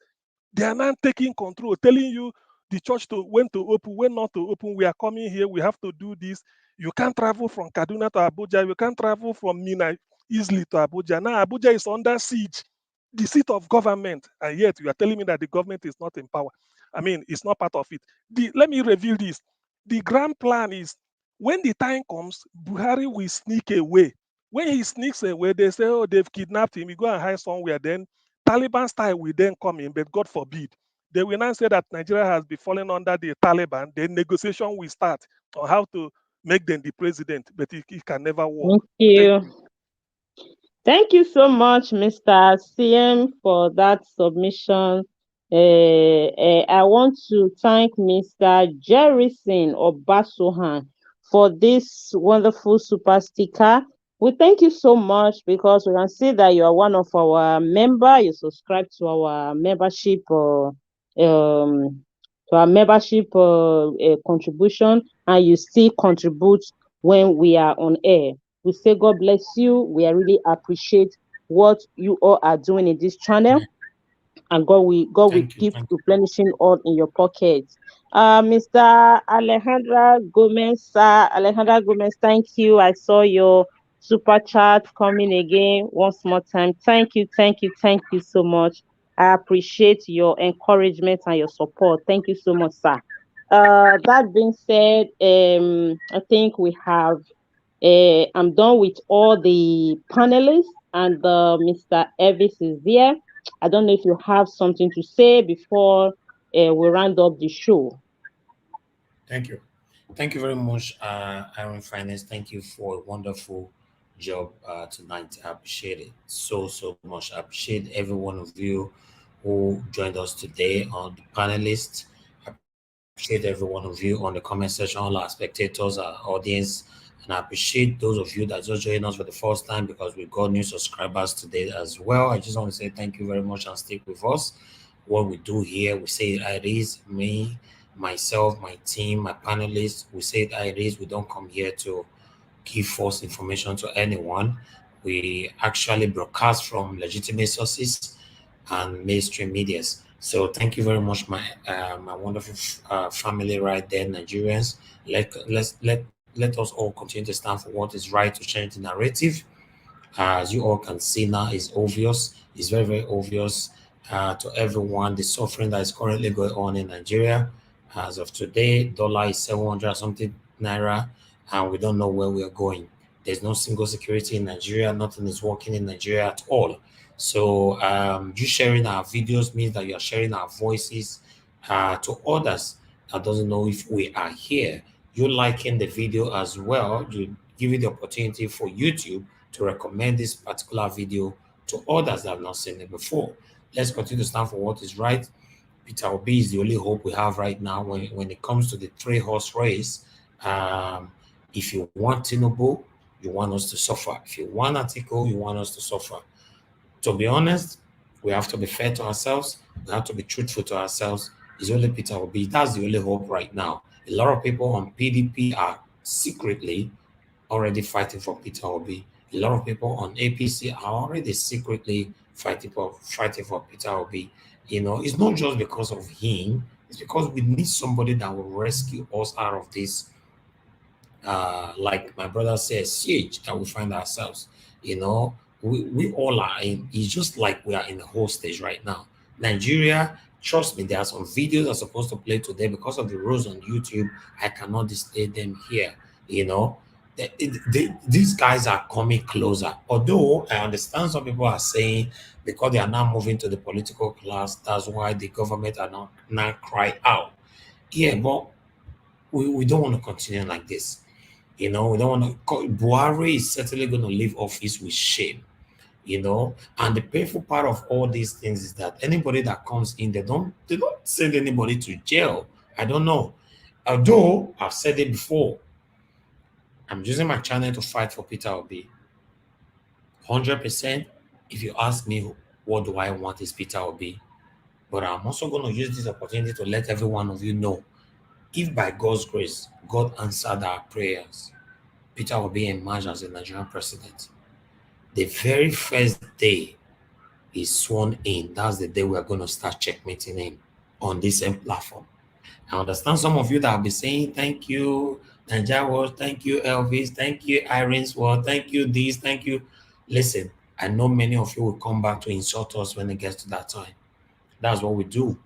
They are now taking control, telling you the church when to open, when not to open. We are coming here, we have to do this. You can't travel from Kaduna to Abuja. You can't travel from Mina easily to Abuja. Now Abuja is under siege, the seat of government, and yet you are telling me that the government is not in power. I mean, it's not part of it. Let me reveal this. The grand plan is when the time comes, Buhari will sneak away. When he sneaks away, they say, oh, they've kidnapped him. We go and hide somewhere. Then Taliban style will then come in, but God forbid. They will now say that Nigeria has been falling under the Taliban. Then negotiation will start on how to make them the president, but it can never work. Thank you. Thank you so much, Mr. CM, for that submission. I want to thank Mr. Jerrison Obasohan for this wonderful super sticker. We thank you so much because we can see that you are one of our member. You subscribe to our membership contribution, and you still contribute when we are on air. We say God bless you. We really appreciate what you all are doing in this channel, and God will keep replenishing all in your pockets. Mr. Alejandra Gomez, thank you. I saw your super chat coming again once more time. Thank you so much. I appreciate your encouragement and your support. Thank you so much, sir. That being said, I think we have I'm done with all the panelists, and Mr. Evis is there. I don't know if you have something to say before we round up the show. Thank you. Thank you very much, Aaron Finance. Thank you for a wonderful job tonight. I appreciate it so much. I appreciate every one of you who joined us today on the panelists. I appreciate every one of you on the comment section, all our spectators, our audience, and I appreciate those of you that just joined us for the first time because we got new subscribers today as well. I just want to say thank you very much and stick with us. What we do here, we say it is me, myself, my team, my panelists. We say it is. We don't come here to give false information to anyone. We actually broadcast from legitimate sources and mainstream medias. So thank you very much, my wonderful family right there, Nigerians. Let us all continue to stand for what is right to change the narrative. As you all can see now, is obvious. It's very obvious to everyone the suffering that is currently going on in Nigeria. As of today, dollar is 700 something naira, and we don't know where we are going. There's no single security in Nigeria. Nothing is working in Nigeria at all. So you sharing our videos means that you are sharing our voices to others that doesn't know if we are here. You liking the video as well. You give it the opportunity for YouTube to recommend this particular video to others that have not seen it before. Let's continue to stand for what is right. Peter Obi is the only hope we have right now when it comes to the three-horse race. If you want Tinubu, you want us to suffer. If you want Atiku, you want us to suffer. To be honest, we have to be fair to ourselves. We have to be truthful to ourselves. It's only Peter Obi. That's the only hope right now. A lot of people on PDP are secretly already fighting for Peter Obi. A lot of people on APC are already secretly fighting for Peter Obi. You know, it's not just because of him. It's because we need somebody that will rescue us out of this, like my brother says, siege that we find ourselves. You know, we all are in. It's just like we are in a hostage right now. Nigeria, trust me, there are some videos that are supposed to play today because of the rules on YouTube. I cannot display them here. You know, these guys are coming closer. Although I understand some people are saying because they are now moving to the political class, that's why the government are not now cry out. Yeah, but we don't want to continue like this. You know, we don't want to. Buhari is certainly going to leave office with shame. You know, and the painful part of all these things is that anybody that comes in, they don't send anybody to jail. I don't know. Although I've said it before, I'm using my channel to fight for Peter Obi. 100%. If you ask me, what do I want is Peter Obi. But I'm also going to use this opportunity to let every one of you know, if by God's grace, God answered our prayers, Peter Obi emerged as the Nigerian president. The very first day he's sworn in, that's the day we're going to start checkmating him on this same platform. I understand some of you that have been saying, thank you, Nigeria World, thank you, Elvis, thank you, Irene's World, thank you, this, thank you. Listen, I know many of you will come back to insult us when it gets to that time. That's what we do.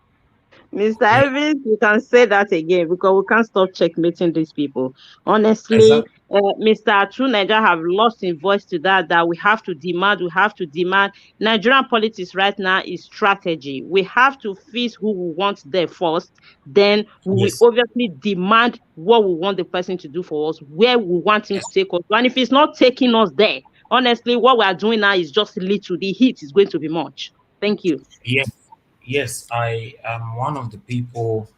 Mr. Evans, you can say that again because we can't stop checkmating these people. Honestly, Exactly. Mr. True Nigeria have lost in voice to that we have to demand. Nigerian politics right now is strategy. We have to fix who we want there first. Then we Yes. will obviously demand what we want the person to do for us, where we want him to take us. And if he's not taking us there, honestly, what we are doing now is just little. The heat is going to be much. Thank you. Yes, I am one of the people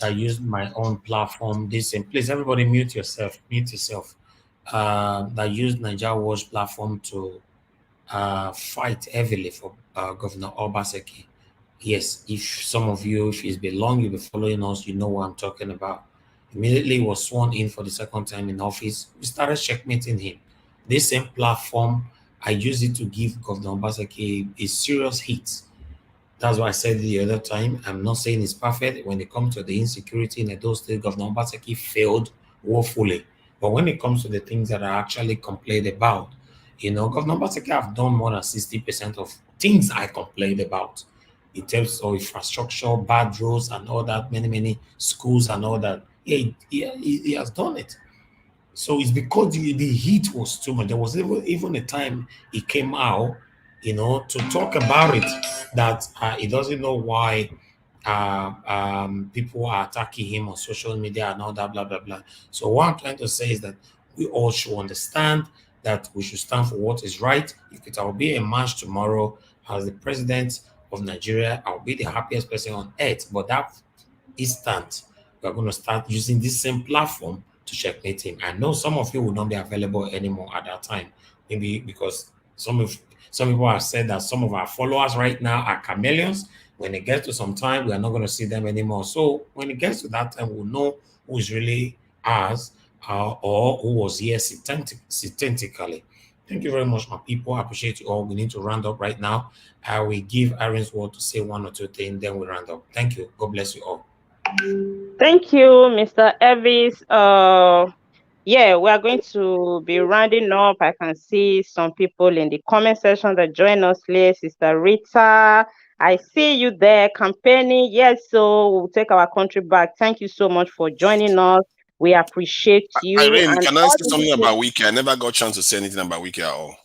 that use my own platform. Please, everybody mute yourself. That use Nigeria Watch platform to fight heavily for Governor Obaseki. Yes, if some of you, if it's been long, you've been following us, you know what I'm talking about. Immediately he was sworn in for the second time in office, we started checkmating him. This same platform, I use it to give Governor Obaseki a serious hit. That's why I said the other time, I'm not saying it's perfect. When it comes to the insecurity in Edo State, Governor Obaseki failed woefully. But when it comes to the things that are actually complained about, you know, Governor Obaseki have done more than 60% of things I complained about in terms of infrastructure, bad roads and all that, many schools and all that. Yeah, he has done it. So it's because the heat was too much. There was even a time he came out, you know, to talk about it, that he doesn't know why people are attacking him on social media and all that, blah, blah, blah. So what I'm trying to say is that we all should understand that we should stand for what is right. If it will be a march tomorrow as the president of Nigeria, I'll be the happiest person on earth. But that instant, we're going to start using this same platform to checkmate him. I know some of you will not be available anymore at that time, maybe because some people have said that some of our followers right now are chameleons. When it gets to some time, we are not going to see them anymore. So when it gets to that time, we'll know who is really ours or who was here synthetically. Thank you very much, my people. I appreciate you all. We need to round up right now. I will give Aaron's word to say one or two things, then we round up. Thank you. God bless you all. Thank you, Mr. Elvis. Yeah, we are going to be rounding up. I can see some people in the comment section that join us here. Sister Rita, I see you there campaigning. Yes, so we'll take our country back. Thank you so much for joining us. We appreciate you. Irene, And can I all say the something people- about Wike? I never got a chance to say anything about Wike at all.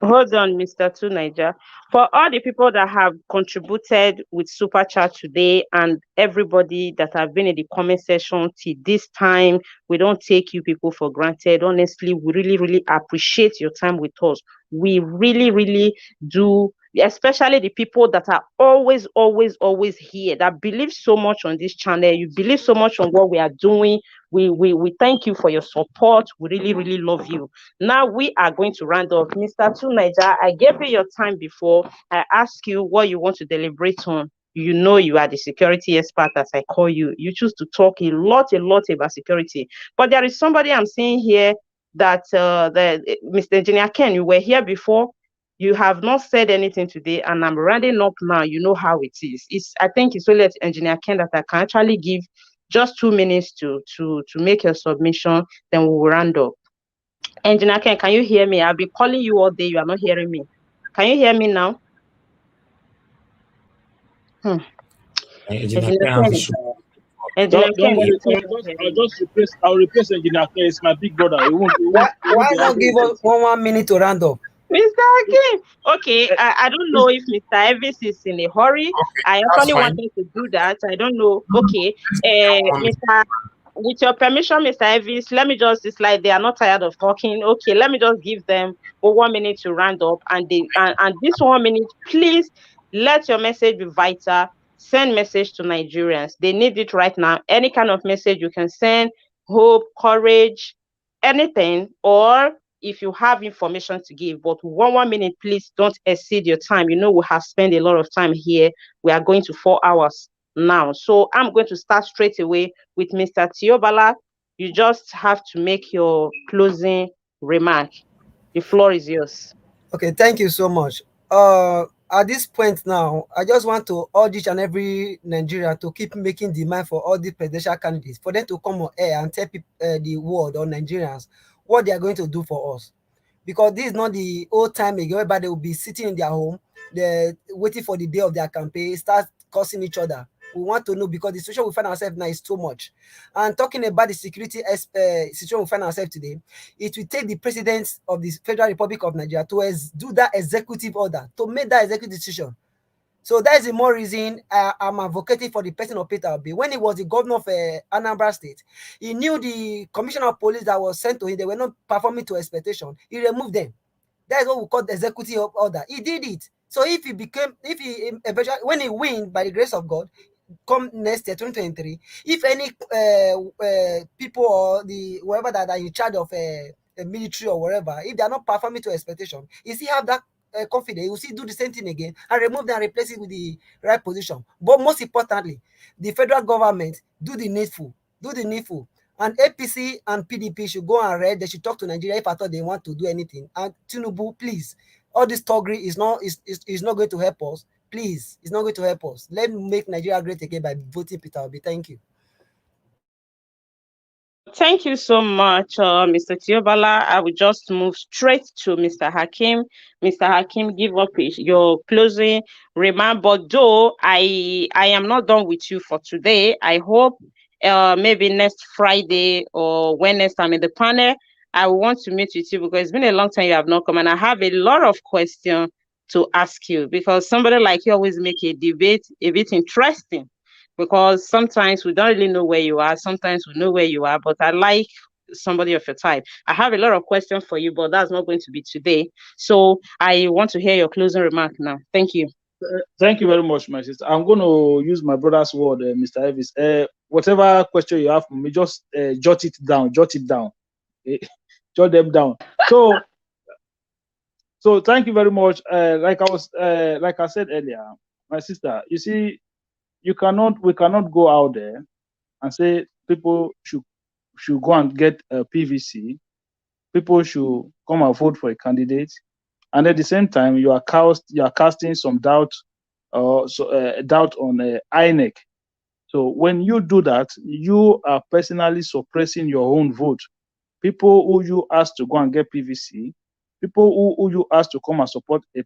Hold on, Mr. Tunaija. For all the people that have contributed with Super Chat today and everybody that have been in the comment section till this time, we don't take you people for granted. Honestly, we really, really appreciate your time with us. We really, really do, especially the people that are always, always, always here, that believe so much on this channel. You believe so much on what we are doing. We thank you for your support. We really, really love you. Now we are going to round off. Mr. Tunaija, I gave you your time before. I asked you what you want to deliberate on. You know you are the security expert, as I call you. You choose to talk a lot about security. But there is somebody I'm seeing here that Mr. Engineer Ken, you were here before. You have not said anything today, and I'm rounding up now. You know how it is. I think it's only Engineer Ken that I can actually give just 2 minutes to make your submission. Then we will round up. Engineer Ken, can you hear me? I've been calling you all day. You are not hearing me. Can you hear me now? Engineer Ken, I'll replace Engineer Ken. It's my big brother. Why not give us 1 minute to round up? Mr. Hakim. Okay, I don't know if Mr. Elvis is in a hurry. I actually wanted to do that. I don't know. Okay, with your permission, Mr. Elvis, let me just, it's like they are not tired of talking. Okay, let me just give them 1 minute to round up. And this 1 minute, please let your message be vital. Send message to Nigerians. They need it right now. Any kind of message you can send, hope, courage, anything, or if you have information to give. But 1 minute, please don't exceed your time. You know, we have spent a lot of time here. We are going to 4 hours now. So I'm going to start straight away with Mr. Tiobala. You just have to make your closing remark. The floor is yours. Okay, thank you so much. At this point now, I just want to urge each and every Nigerian to keep making demand for all the presidential candidates, for them to come on air and tell people, the world or Nigerians what they are going to do for us. Because this is not the old time again whereby they will be sitting in their home, they're waiting for the day of their campaign, start cursing each other. We want to know, because the situation we find ourselves now is too much. And talking about the security situation we find ourselves today, it will take the president of the Federal Republic of Nigeria to do that executive order, to make that executive decision. So that is the more reason I'm advocating for the person of Peter Obi. When he was the governor of Anambra State, he knew the commissioner of police that was sent to him, they were not performing to expectation. He removed them. That is what we call the executive order. He did it. So eventually, when he wins by the grace of God, come next year, 2023, if any people or whoever that are in charge of a military or whatever, if they are not performing to expectation, you see have that confidence, you see do the same thing again and remove them and replace it with the right position. But most importantly, the federal government do the needful. And APC and PDP should go and read. They should talk to Nigeria if I thought they want to do anything. And Tinubu, please, all this thuggery is not going to help us. Please, it's not going to help us. Let me make Nigeria great again by voting Peter Obi. Thank you. Thank you so much, Mr. Tiobala. I will just move straight to Mr. Hakim. Mr. Hakim, give up your closing remark. But though I am not done with you for today, I hope maybe next Friday or when next time in the panel, I want to meet with you, because it's been a long time you have not come, and I have a lot of questions to ask you, because somebody like you always make a debate a bit interesting. because sometimes we don't really know where you are. Sometimes we know where you are, but I like somebody of your type. I have a lot of questions for you, but that's not going to be today. So I want to hear your closing remark now. Thank you. Thank you very much, my sister. I'm going to use my brother's word, Mr. Elvis. Whatever question you have for me, just jot it down. Jot it down. Jot them down. So thank you very much. Like I said earlier, my sister, you see, we cannot go out there and say people should go and get a PVC. People should come and vote for a candidate, and at the same time, you are casting some doubt on INEC. So when you do that, you are personally suppressing your own vote. People who you ask to go and get PVC, people who you ask to come and support a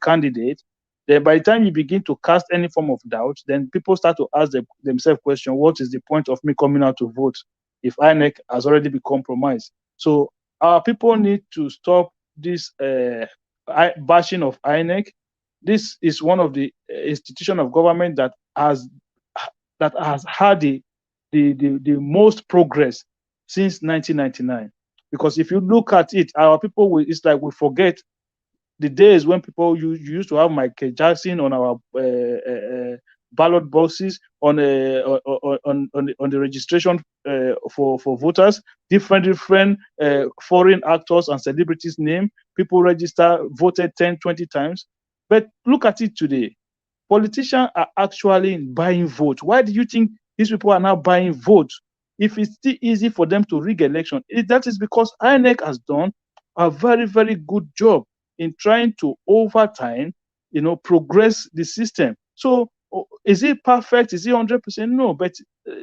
candidate, then by the time you begin to cast any form of doubt, then people start to ask themselves question, what is the point of me coming out to vote if INEC has already been compromised? So our people need to stop this bashing of INEC. This is one of the institution of government that has had the most progress since 1999. Because if you look at it, our people it's like we forget the days when people used to have Michael Jackson on our ballot boxes, on the registration for voters, different foreign actors and celebrities' name. People register, voted 10, 20 times. But look at it today. Politicians are actually buying votes. Why do you think these people are now buying votes? If it's still easy for them to rig election, that is because INEC has done a very, very good job in trying to, over time, progress the system. So is it perfect? Is it 100%? No, but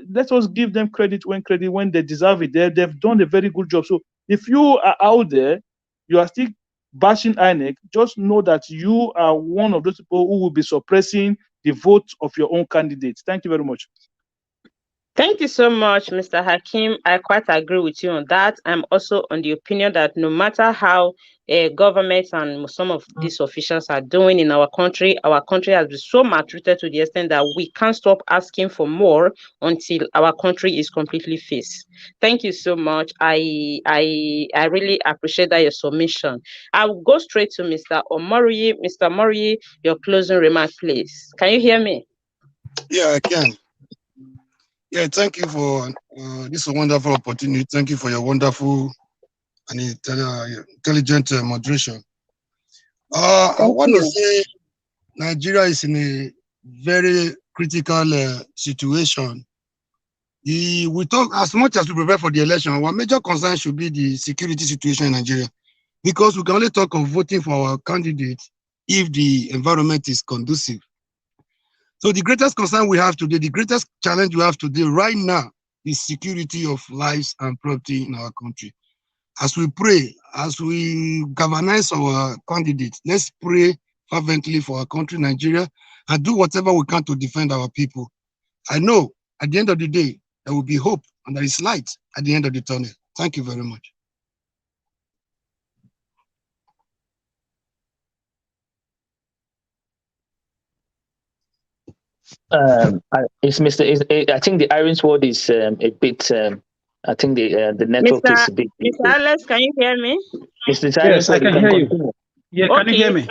let us give them credit when they deserve it. They've done a very good job. So if you are out there, you are still bashing INEC, just know that you are one of those people who will be suppressing the vote of your own candidates. Thank you very much. Thank you so much, Mr. Hakim. I quite agree with you on that. I'm also on the opinion that no matter how governments and some of these officials are doing in our country has been so maltreated to the extent that we can't stop asking for more until our country is completely fixed. Thank you so much. I really appreciate that your submission. I will go straight to Mr. Omori. Mr. Omori, your closing remark, please. Can you hear me? Yeah, I can. Yeah, thank you for this wonderful opportunity. Thank you for your wonderful and intelligent moderation. I want to say Nigeria is in a very critical situation. We talk as much as we prepare for the election. Our major concern should be the security situation in Nigeria, because we can only talk of voting for our candidates if the environment is conducive. So the greatest concern we have today, the greatest challenge we have today right now is security of lives and property in our country. As we pray, as we galvanize our candidates, let's pray fervently for our country, Nigeria, and do whatever we can to defend our people. I know at the end of the day, there will be hope and there is light at the end of the tunnel. Thank you very much. I think the Iron's word is a bit. I think the network is a bit. Mr. Alex, can you hear me? Yes, I can hear you. Yeah, okay, can you hear me?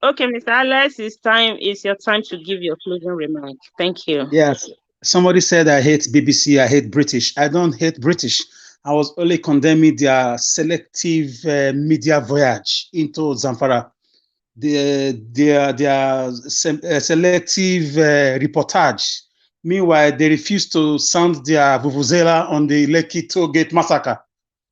Okay, Mr. Alex, it's your time to give your closing remark. Thank you. Yes. Somebody said I hate BBC, I hate British. I don't hate British. I was only condemning their selective media voyage into Zamfara. Their selective reportage. Meanwhile, they refuse to sound their vuvuzela on the Lekki toll gate massacre.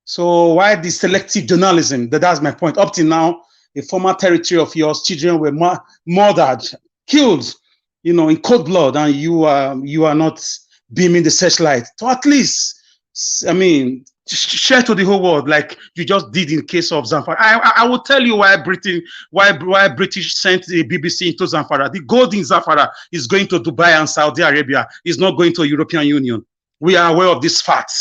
So why the selective journalism? That's my point. Up till now, a former territory of yours, children were murdered, killed, in cold blood, and you are not beaming the searchlight. So at least, share to the whole world like you just did in case of Zamfara. I will tell you why British sent the BBC into Zamfara. The gold in Zamfara is going to Dubai and Saudi Arabia. It's not going to European Union. We are aware of this fact.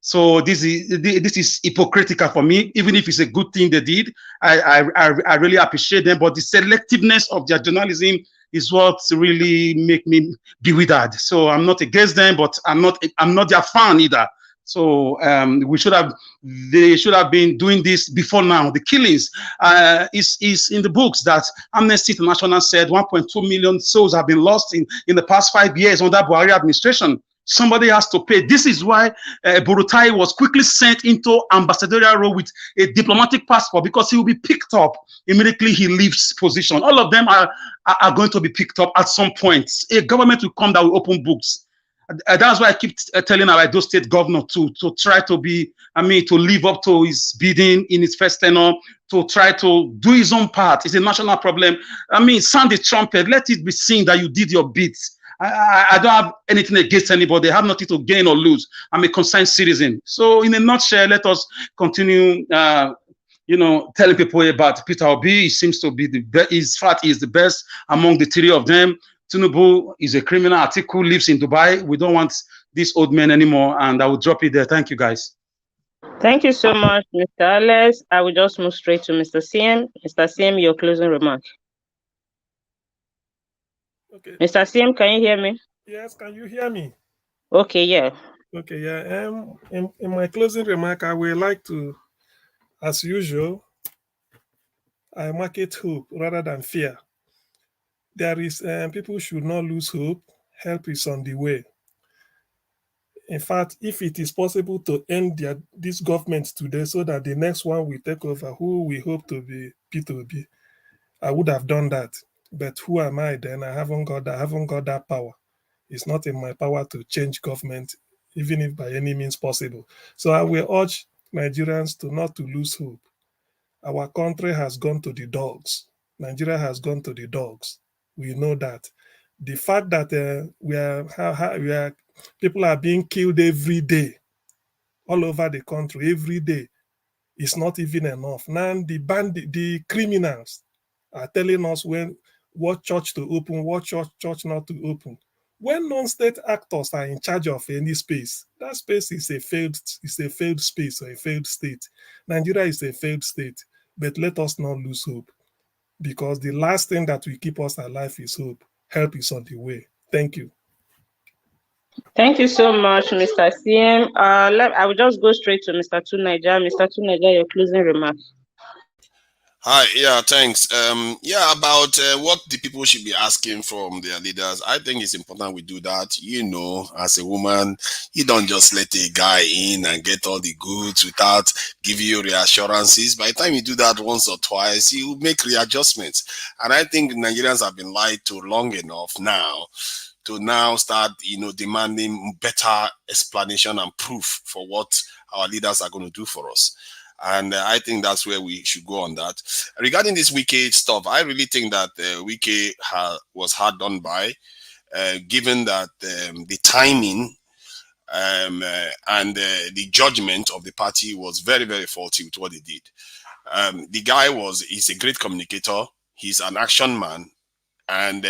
So this is hypocritical for me. Even if it's a good thing they did, I really appreciate them. But the selectiveness of their journalism is what really make me bewildered. So I'm not against them, but I'm not their fan either. So they should have been doing this before now. The killings is in the books that Amnesty International said 1.2 million souls have been lost in the past 5 years under Buhari administration. Somebody has to pay. This is why Burutai was quickly sent into ambassadorial role with a diplomatic passport, because he will be picked up immediately he leaves position. All of them are going to be picked up at some point. A government will come that will open books. That's why I keep telling our Edo State governor to try to be, to live up to his bidding in his first tenure, to try to do his own part. It's a national problem. Sound the trumpet. Let it be seen that you did your bit. I don't have anything against anybody. I have nothing to gain or lose. I'm a concerned citizen. So in a nutshell, let us continue, telling people about Peter Obi. He seems to be the best. In fact, he's the best among the three of them. Tinubu is a criminal. Atiku lives in Dubai. We don't want this old man anymore. And I will drop it there. Thank you, guys. Thank you so much, Mr. Alex. I will just move straight to Mr. CM. Mr. CM, your closing remark. Okay. Mr. CM, can you hear me? Yes, can you hear me? Okay, yeah. Okay, yeah. In my closing remark, I would like to, as usual, I market hope rather than fear. There is people should not lose hope. Help is on the way. In fact, if it is possible to end this government today so that the next one will take over, who we hope to be P2B, I would have done that. But who am I then? I haven't got that power. It's not in my power to change government, even if by any means possible. So I will urge Nigerians not to lose hope. Our country has gone to the dogs. Nigeria has gone to the dogs. We know that. The fact that people are being killed every day, all over the country, every day, is not even enough. Now the criminals are telling us what church to open, what church not to open. When non-state actors are in charge of any space, that space is a failed space or a failed state. Nigeria is a failed state, but let us not lose hope, because the last thing that will keep us alive is hope. Help is on the way. Thank you. Thank you so much, Mr. CM. I will just go straight to Mr. Tunaija. Mr. Tunaija, your closing remarks. Hi, yeah, thanks. About what the people should be asking from their leaders, I think it's important we do that. As a woman, you don't just let a guy in and get all the goods without giving you reassurances. By the time you do that once or twice, you make readjustments. And I think Nigerians have been lied to long enough now to now start, demanding better explanation and proof for what our leaders are going to do for us. And I think that's where we should go on that. Regarding this Wike stuff, I really think that Wike was hard done by, given that the timing and the judgment of the party was very, very faulty with what they did. The guy he's a great communicator. He's an action man, and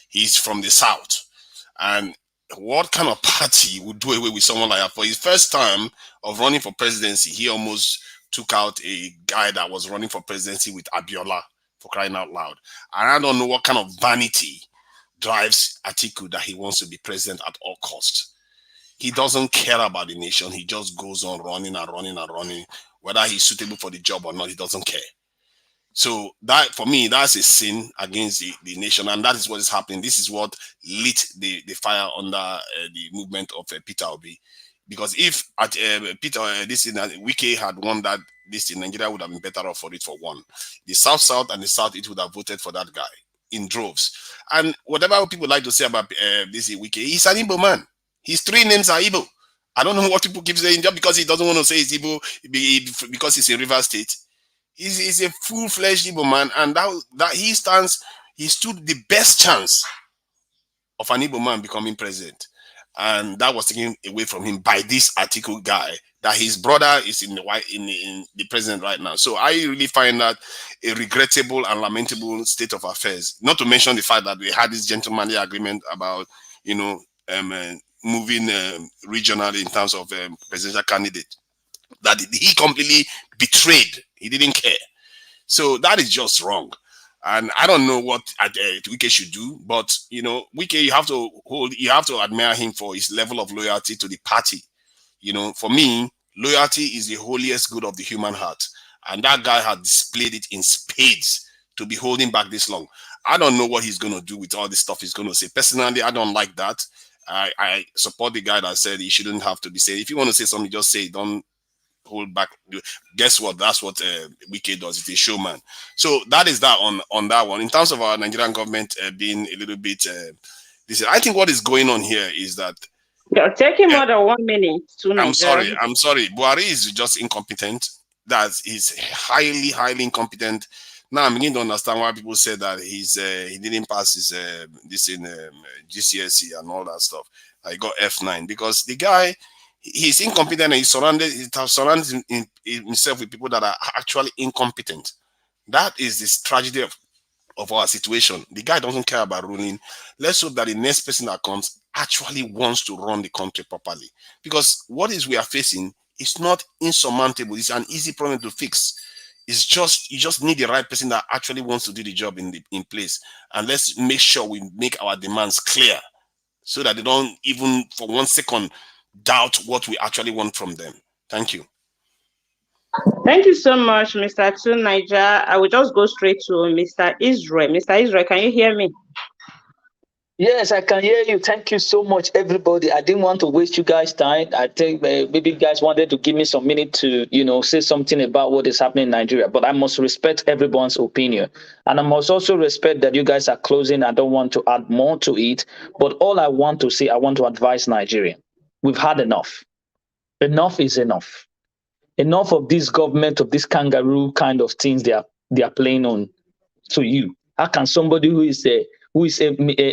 he's from the South. And what kind of party would do away with someone like that? For his first time of running for presidency, he almost took out a guy that was running for presidency with Abiola, for crying out loud. And I don't know what kind of vanity drives Atiku that he wants to be president at all costs. He doesn't care about the nation. He just goes on running and running and running. Whether he's suitable for the job or not, he doesn't care. So that, for me, that's a sin against the nation, and that is what is happening. This is what lit the fire under the movement of Peter Obi. Because if Wike had won that, Nigeria would have been better off for it for one. The South and the South, it would have voted for that guy in droves. And whatever people like to say about this Wike, he's an Igbo man. His three names are Igbo. I don't know what people keep saying, just because he doesn't want to say he's Igbo because he's in Rivers State. He's a full-fledged Igbo man, and that he stood the best chance of an Igbo man becoming president. And that was taken away from him by this Atiku guy, that his brother is in the president right now. So I really find that a regrettable and lamentable state of affairs. Not to mention the fact that we had this gentlemanly agreement about, moving regionally in terms of presidential candidate, that he completely betrayed. He didn't care. So that is just wrong. And I don't know what Wike should do, but Wike, you have to admire him for his level of loyalty to the party. For me, loyalty is the holiest good of the human heart, and that guy had displayed it in spades to be holding back this long. I don't know what he's going to do with all this stuff he's going to say. Personally, I don't like that. I support the guy that said he shouldn't have to be saying. If you want to say something, just say it. Don't hold back. Guess what? That's what Wike does. It's a showman. So that is that on that one. In terms of our Nigerian government being a little bit, I think what is going on here is that you're taking more than 1 minute to I'm sorry. Buhari is just incompetent. That is highly, highly incompetent. Now I'm beginning to understand why people say that he didn't pass his GCSE and all that stuff. I got F9 because the guy, he's incompetent and he surrounds himself with people that are actually incompetent. That is this tragedy of our situation. The guy doesn't care about ruling. Let's hope that the next person that comes actually wants to run the country properly. Because what we are facing is not insurmountable. It's an easy problem to fix. It's just you just need the right person that actually wants to do the job in place. And let's make sure we make our demands clear so that they don't even for 1 second doubt what we actually want from them. Thank you. Thank you so much, Mr. Atu Niger. I will just go straight to Mr. Israel. Mr. Israel, can you hear me? Yes, I can hear you. Thank you so much, everybody. I didn't want to waste you guys' time. I think maybe you guys wanted to give me some minute to, say something about what is happening in Nigeria. But I must respect everyone's opinion. And I must also respect that you guys are closing. I don't want to add more to it. But all I want to say, I want to advise Nigeria. We've had enough. Enough is enough. Enough of this government, of this kangaroo kind of things they are playing on to you. How can somebody who is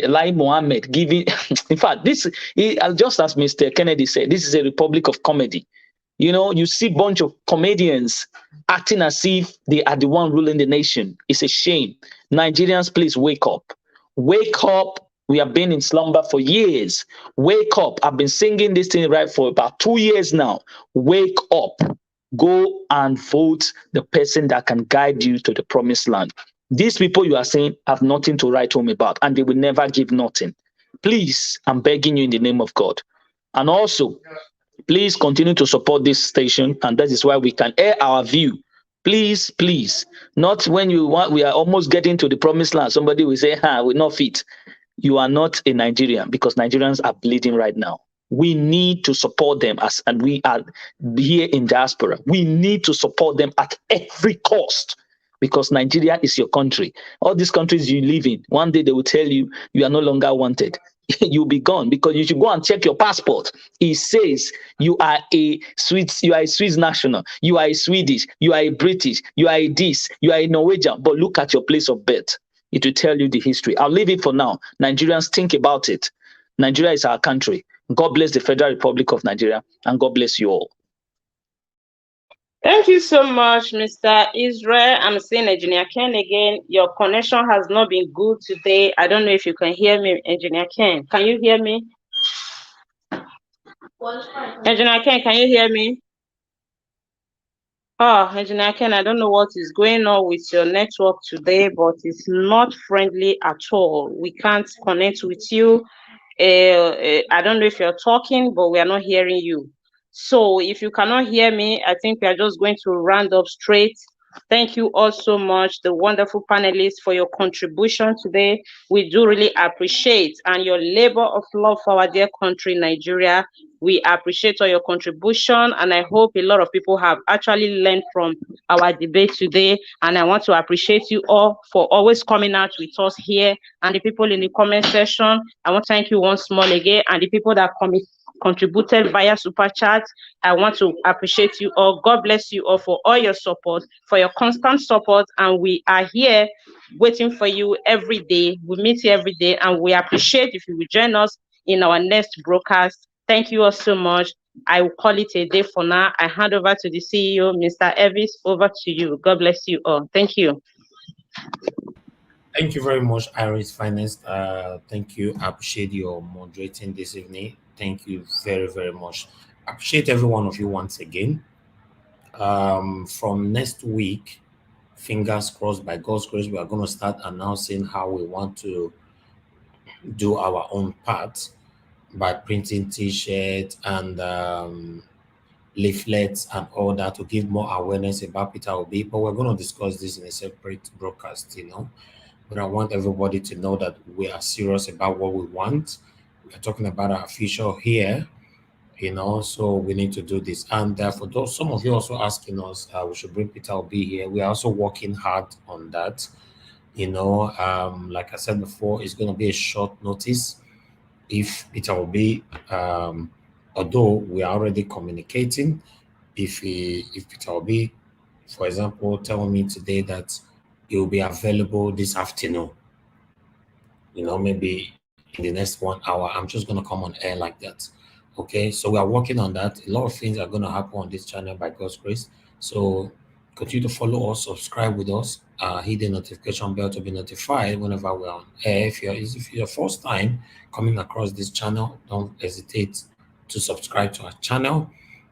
Lai Mohammed giving? In fact, just as Mr. Kennedy said, this is a republic of comedy. You see a bunch of comedians acting as if they are the one ruling the nation. It's a shame. Nigerians, please wake up. Wake up. We have been in slumber for years. Wake up. I've been singing this thing right for about 2 years now. Wake up. Go and vote the person that can guide you to the promised land. These people you are saying have nothing to write home about, and they will never give nothing. Please, I'm begging you in the name of God. And also, please continue to support this station, and that is why we can air our view. Please, please. Not when we are almost getting to the promised land. Somebody will say, we're not fit. You are not a Nigerian, because Nigerians are bleeding right now. We need to support them and we are here in diaspora. We need to support them at every cost, because Nigeria is your country. All these countries you live in, one day they will tell you you are no longer wanted. You'll be gone, because you should go and check your passport. It says you are a Swiss national, you are a Swedish, you are a British, you are a this, you are a Norwegian. But look at your place of birth. It will tell you the history. I'll leave it for now. Nigerians, think about it. Nigeria is our country. God bless the Federal Republic of Nigeria, and God bless you all. Thank you so much, Mr. Israel. I'm seeing Engineer Ken again. Your connection has not been good today. I don't know if you can hear me, Engineer Ken. Can you hear me? Engineer Ken, can you hear me? Oh, Engineer Ken, I don't know what is going on with your network today, but it's not friendly at all. We can't connect with you. I don't know if you're talking, but we are not hearing you. So if you cannot hear me, I think we are just going to round up straight. Thank you all so much, the wonderful panelists, for your contribution today. We do really appreciate, and your labor of love for our dear country, Nigeria. We appreciate all your contribution, and I hope a lot of people have actually learned from our debate today. And I want to appreciate you all for always coming out with us here, and the people in the comment section. I want to thank you once more again, and the people that contributed via super chat. I want to appreciate you all. God bless you all for all your support, for your constant support, and we are here waiting for you every day. We meet here every day, and we appreciate if you will join us in our next broadcast. Thank you all so much. I will call it a day for now. I hand over to the CEO, Mr. Evis. Over to you. God bless you all. Thank you. Thank you very much, Iris Finest. Thank you. I appreciate your moderating this evening. Thank you very, very much. I appreciate every one of you once again. From next week, fingers crossed, by God's grace, we are going to start announcing how we want to do our own part by printing T-shirts and leaflets and all that to give more awareness about Peter Obi. But we're going to discuss this in a separate broadcast, But I want everybody to know that we are serious about what we want. We're talking about our future here, so we need to do this. And for those, some of you also asking us, we should bring Peter Obi here. We are also working hard on that. Like I said before, it's going to be a short notice. If Peter Obi, although we are already communicating, if Peter Obi, for example, tell me today that it will be available this afternoon, maybe in the next 1 hour, I'm just going to come on air like that. Okay, so we are working on that. A lot of things are going to happen on this channel by God's grace. So continue to follow us, subscribe with us, hit the notification bell to be notified whenever we're on air. If it's your first time coming across this channel, don't hesitate to subscribe to our channel,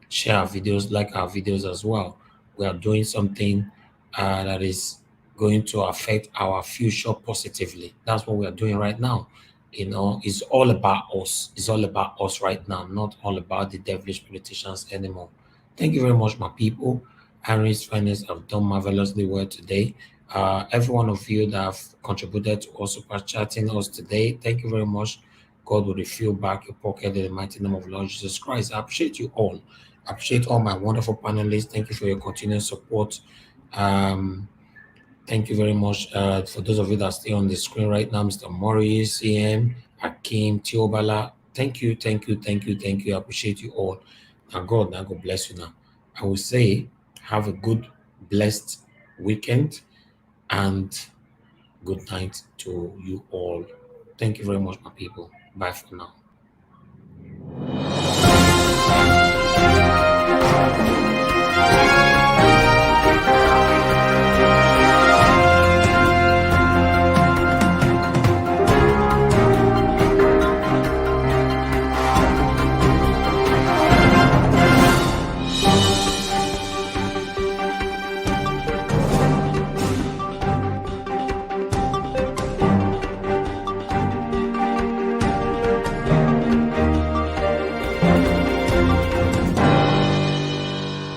share our videos, like our videos as well. We are doing something that is going to affect our future positively. That's what we are doing right now. It's all about us. It's all about us right now, not all about the devilish politicians anymore. Thank you very much, my people. Henry's finest have done marvelously well today. Every one of you that have contributed to us super chatting us today, thank you very much. God will refill back your pocket in the mighty name of Lord Jesus Christ. I appreciate you all. I appreciate all my wonderful panelists. Thank you for your continued support. Thank you very much. For those of you that stay on the screen right now, Mr. Morris, CM, Hakim, Tiobala, thank you. I appreciate you all. Now God bless you now. I will say, have a good, blessed weekend and good night to you all. Thank you very much, my people. Bye for now.